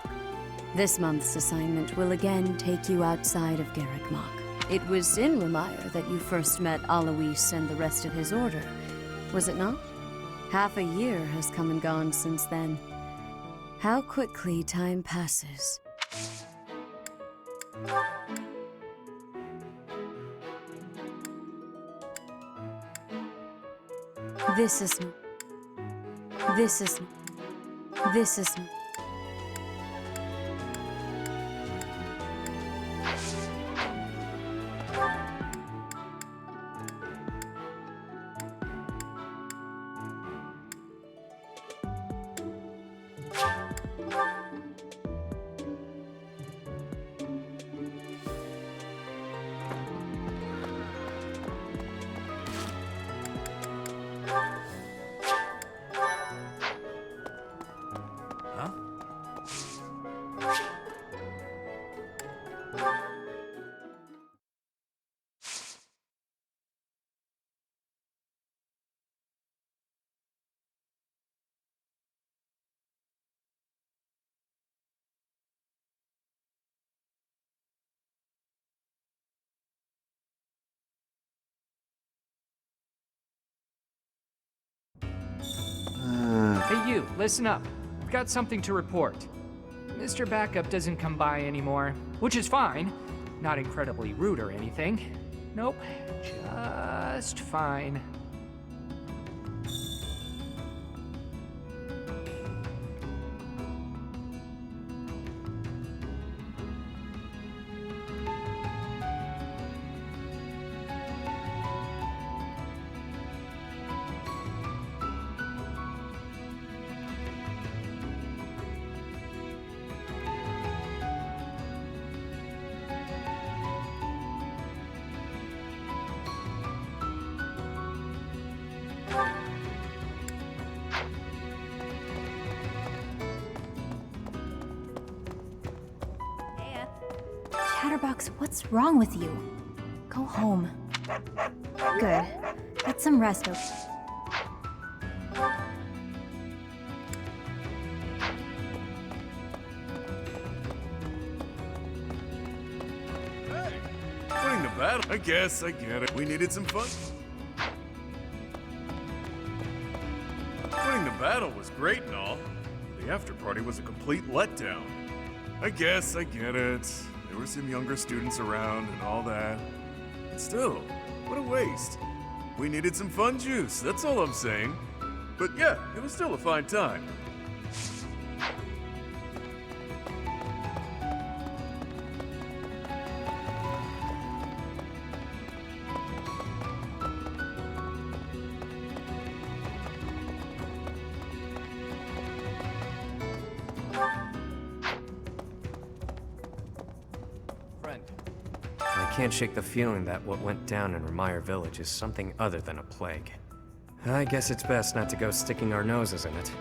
This month's assignment will again take you outside of Garreg Mach. It was in Remire that you first met Alois and the rest of his order, was it not? Half a year has come and gone since then. How quickly time passes. This is... Hey you, listen up. I've got something to report. Mr. Backup doesn't come by anymore, which is fine. Not incredibly rude or anything. Nope, just fine. Chatterbox, what's wrong with you? Go home. Good. Get some rest, battle. I guess I get it. We needed some fun. Winning the battle was great and all. The after party was a complete letdown. I guess I get it. There were some younger students around and all that. But still, what a waste. We needed some fun juice, that's all I'm saying. But yeah, it was still a fine time. I can't shake the feeling that what went down in Remire Village is something other than a plague. I guess it's best not to go sticking our noses in it,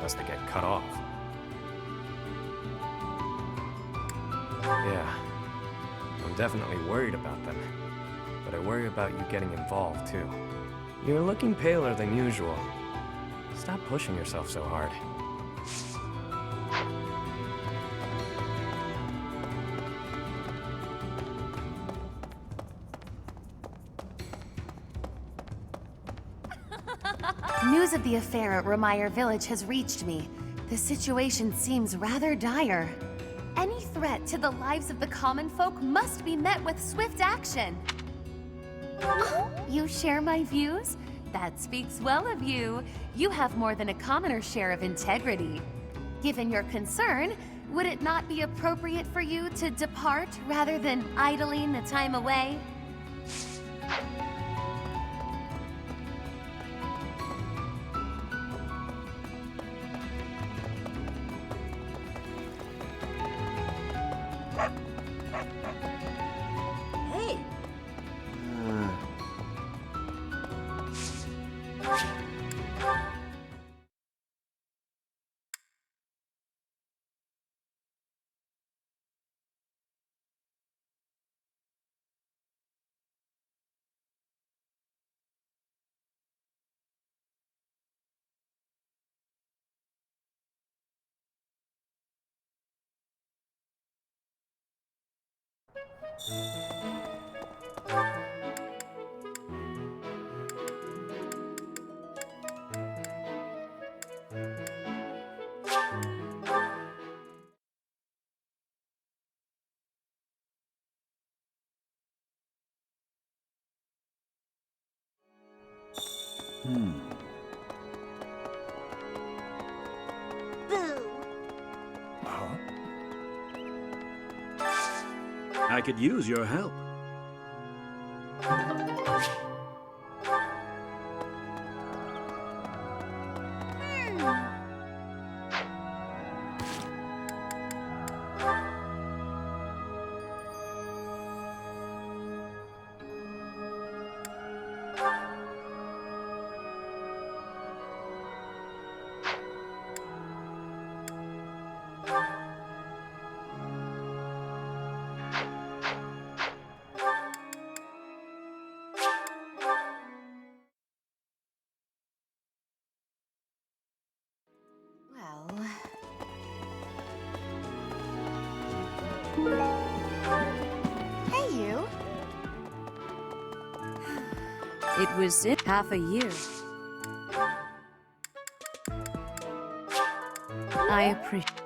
lest they get cut off. Yeah, I'm definitely worried about them, but I worry about you getting involved too. You're looking paler than usual. Stop pushing yourself so hard. News of the affair at Remire Village has reached me. The situation seems rather dire. Any threat to the lives of the common folk must be met with swift action. You share my views? That speaks well of you. You have more than a commoner's share of integrity. Given your concern, would it not be appropriate for you to depart rather than idling the time away? Hey! I could use your help. Hey, you. It was in half a year. I appreciate.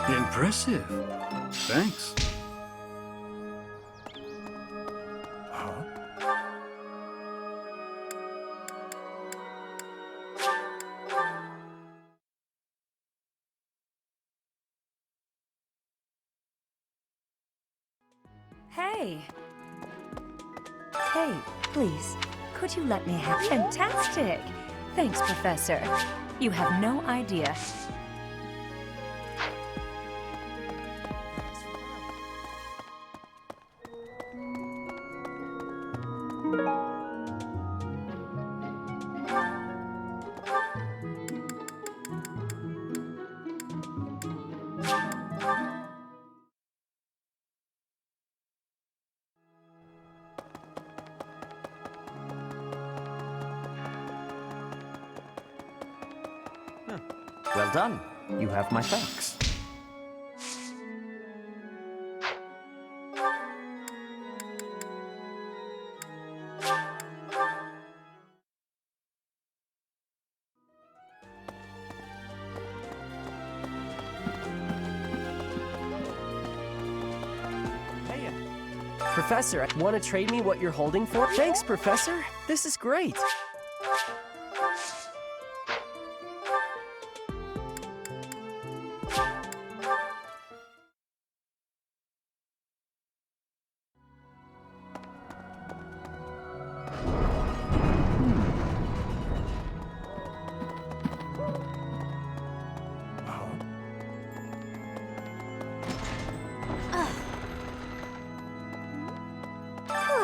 Impressive. Thanks. Hey. Hey, please, could you let me have... Fantastic! Thanks, Professor. You have no idea. Well done. You have my thanks. Hey, Professor, want to trade me what you're holding for? Thanks, Professor. This is great.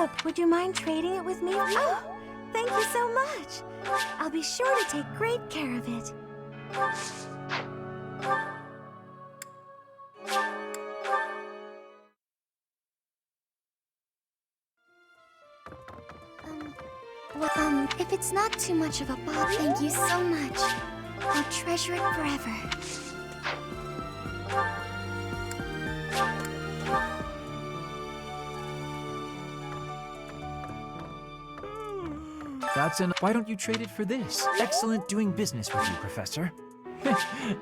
Philip, would you mind trading it with me? Oh, thank you so much. I'll be sure to take great care of it. If it's not too much of a bother, thank you so much. I'll treasure it forever. That's an. Why don't you trade it for this? Excellent doing business with you, Professor.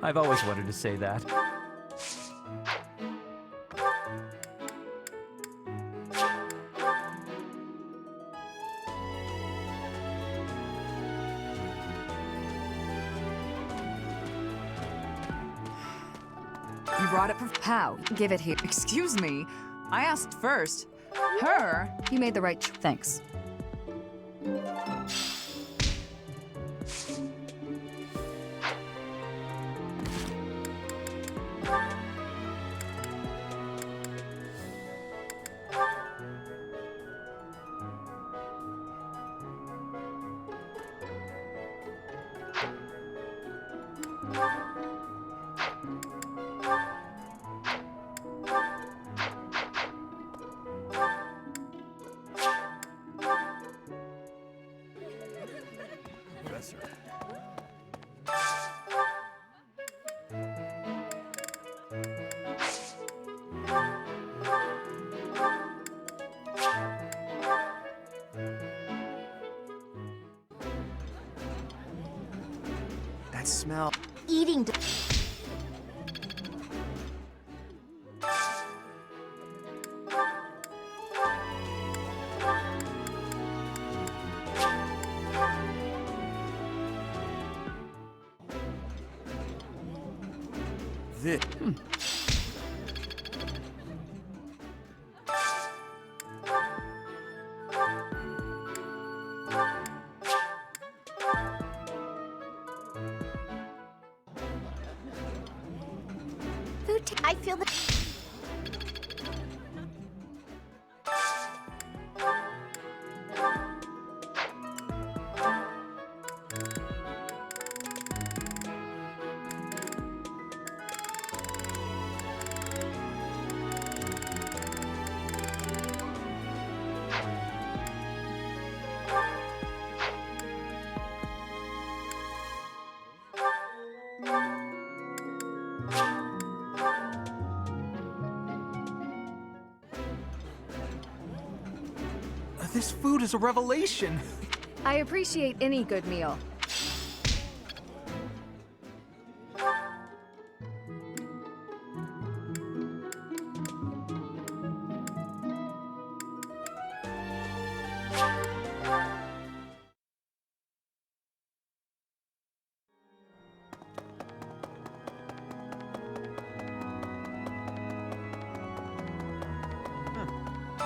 I've always wanted to say that. You brought it for how? Give it here. Excuse me. I asked first. Her? You made the right Thanks. Professor. That smell. Eating. This. I feel the. This food is a revelation. I appreciate any good meal.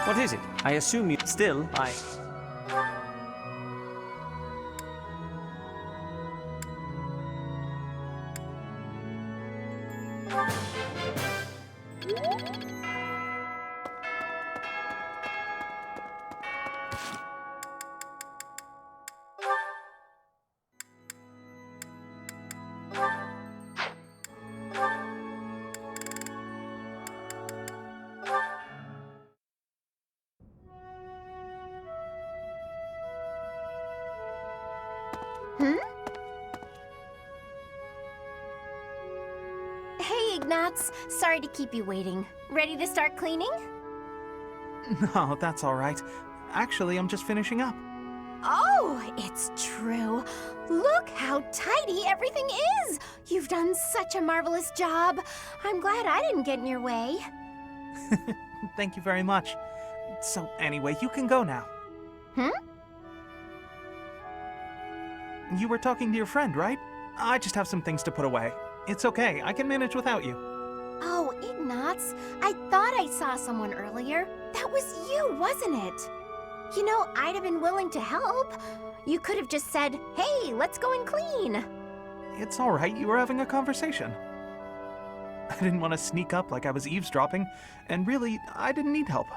What is it? I assume you... Still, I... Ignatz. Sorry to keep you waiting. Ready to start cleaning? No, that's all right. Actually, I'm just finishing up. Oh, it's true. Look how tidy everything is. You've done such a marvelous job. I'm glad I didn't get in your way. Thank you very much. So anyway, you can go now. You were talking to your friend, right? I just have some things to put away. It's okay, I can manage without you. Oh, Ignatz, I thought I saw someone earlier. That was you, wasn't it? You know, I'd have been willing to help. You could have just said, hey, let's go and clean. It's all right, you were having a conversation. I didn't want to sneak up like I was eavesdropping, and really, I didn't need help.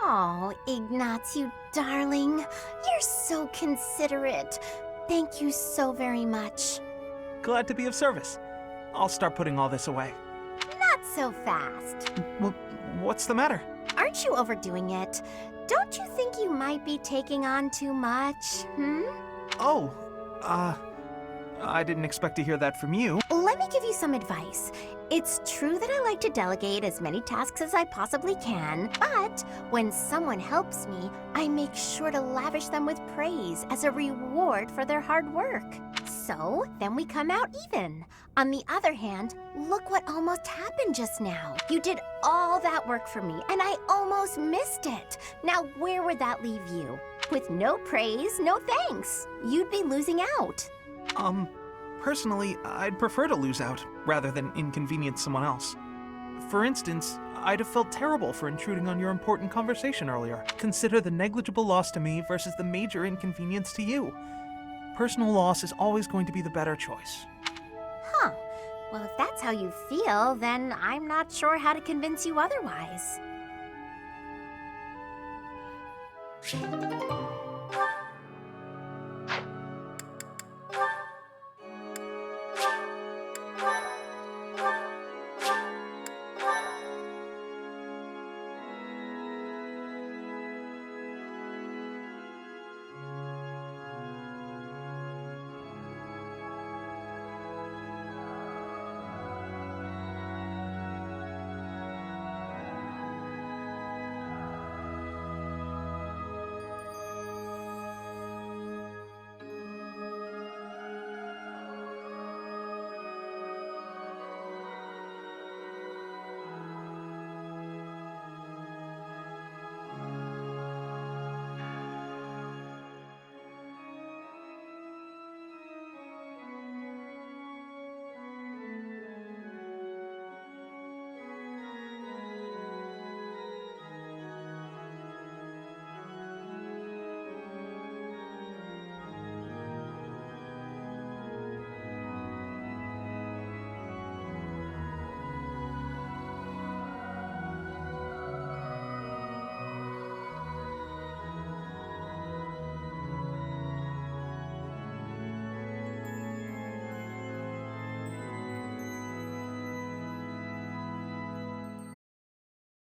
Oh, Ignatz, you darling. You're so considerate. Thank you so very much. Glad to be of service. I'll start putting all this away. Not so fast. Well, what's the matter? Aren't you overdoing it? Don't you think you might be taking on too much, Oh, I didn't expect to hear that from you. Let me give you some advice. It's true that I like to delegate as many tasks as I possibly can, but when someone helps me, I make sure to lavish them with praise as a reward for their hard work. So, then we come out even. On the other hand, look what almost happened just now. You did all that work for me, and I almost missed it. Now, where would that leave you? With no praise, no thanks. You'd be losing out. Personally, I'd prefer to lose out, rather than inconvenience someone else. For instance, I'd have felt terrible for intruding on your important conversation earlier. Consider the negligible loss to me versus the major inconvenience to you. Personal loss is always going to be the better choice. Huh. Well, if that's how you feel, then I'm not sure how to convince you otherwise.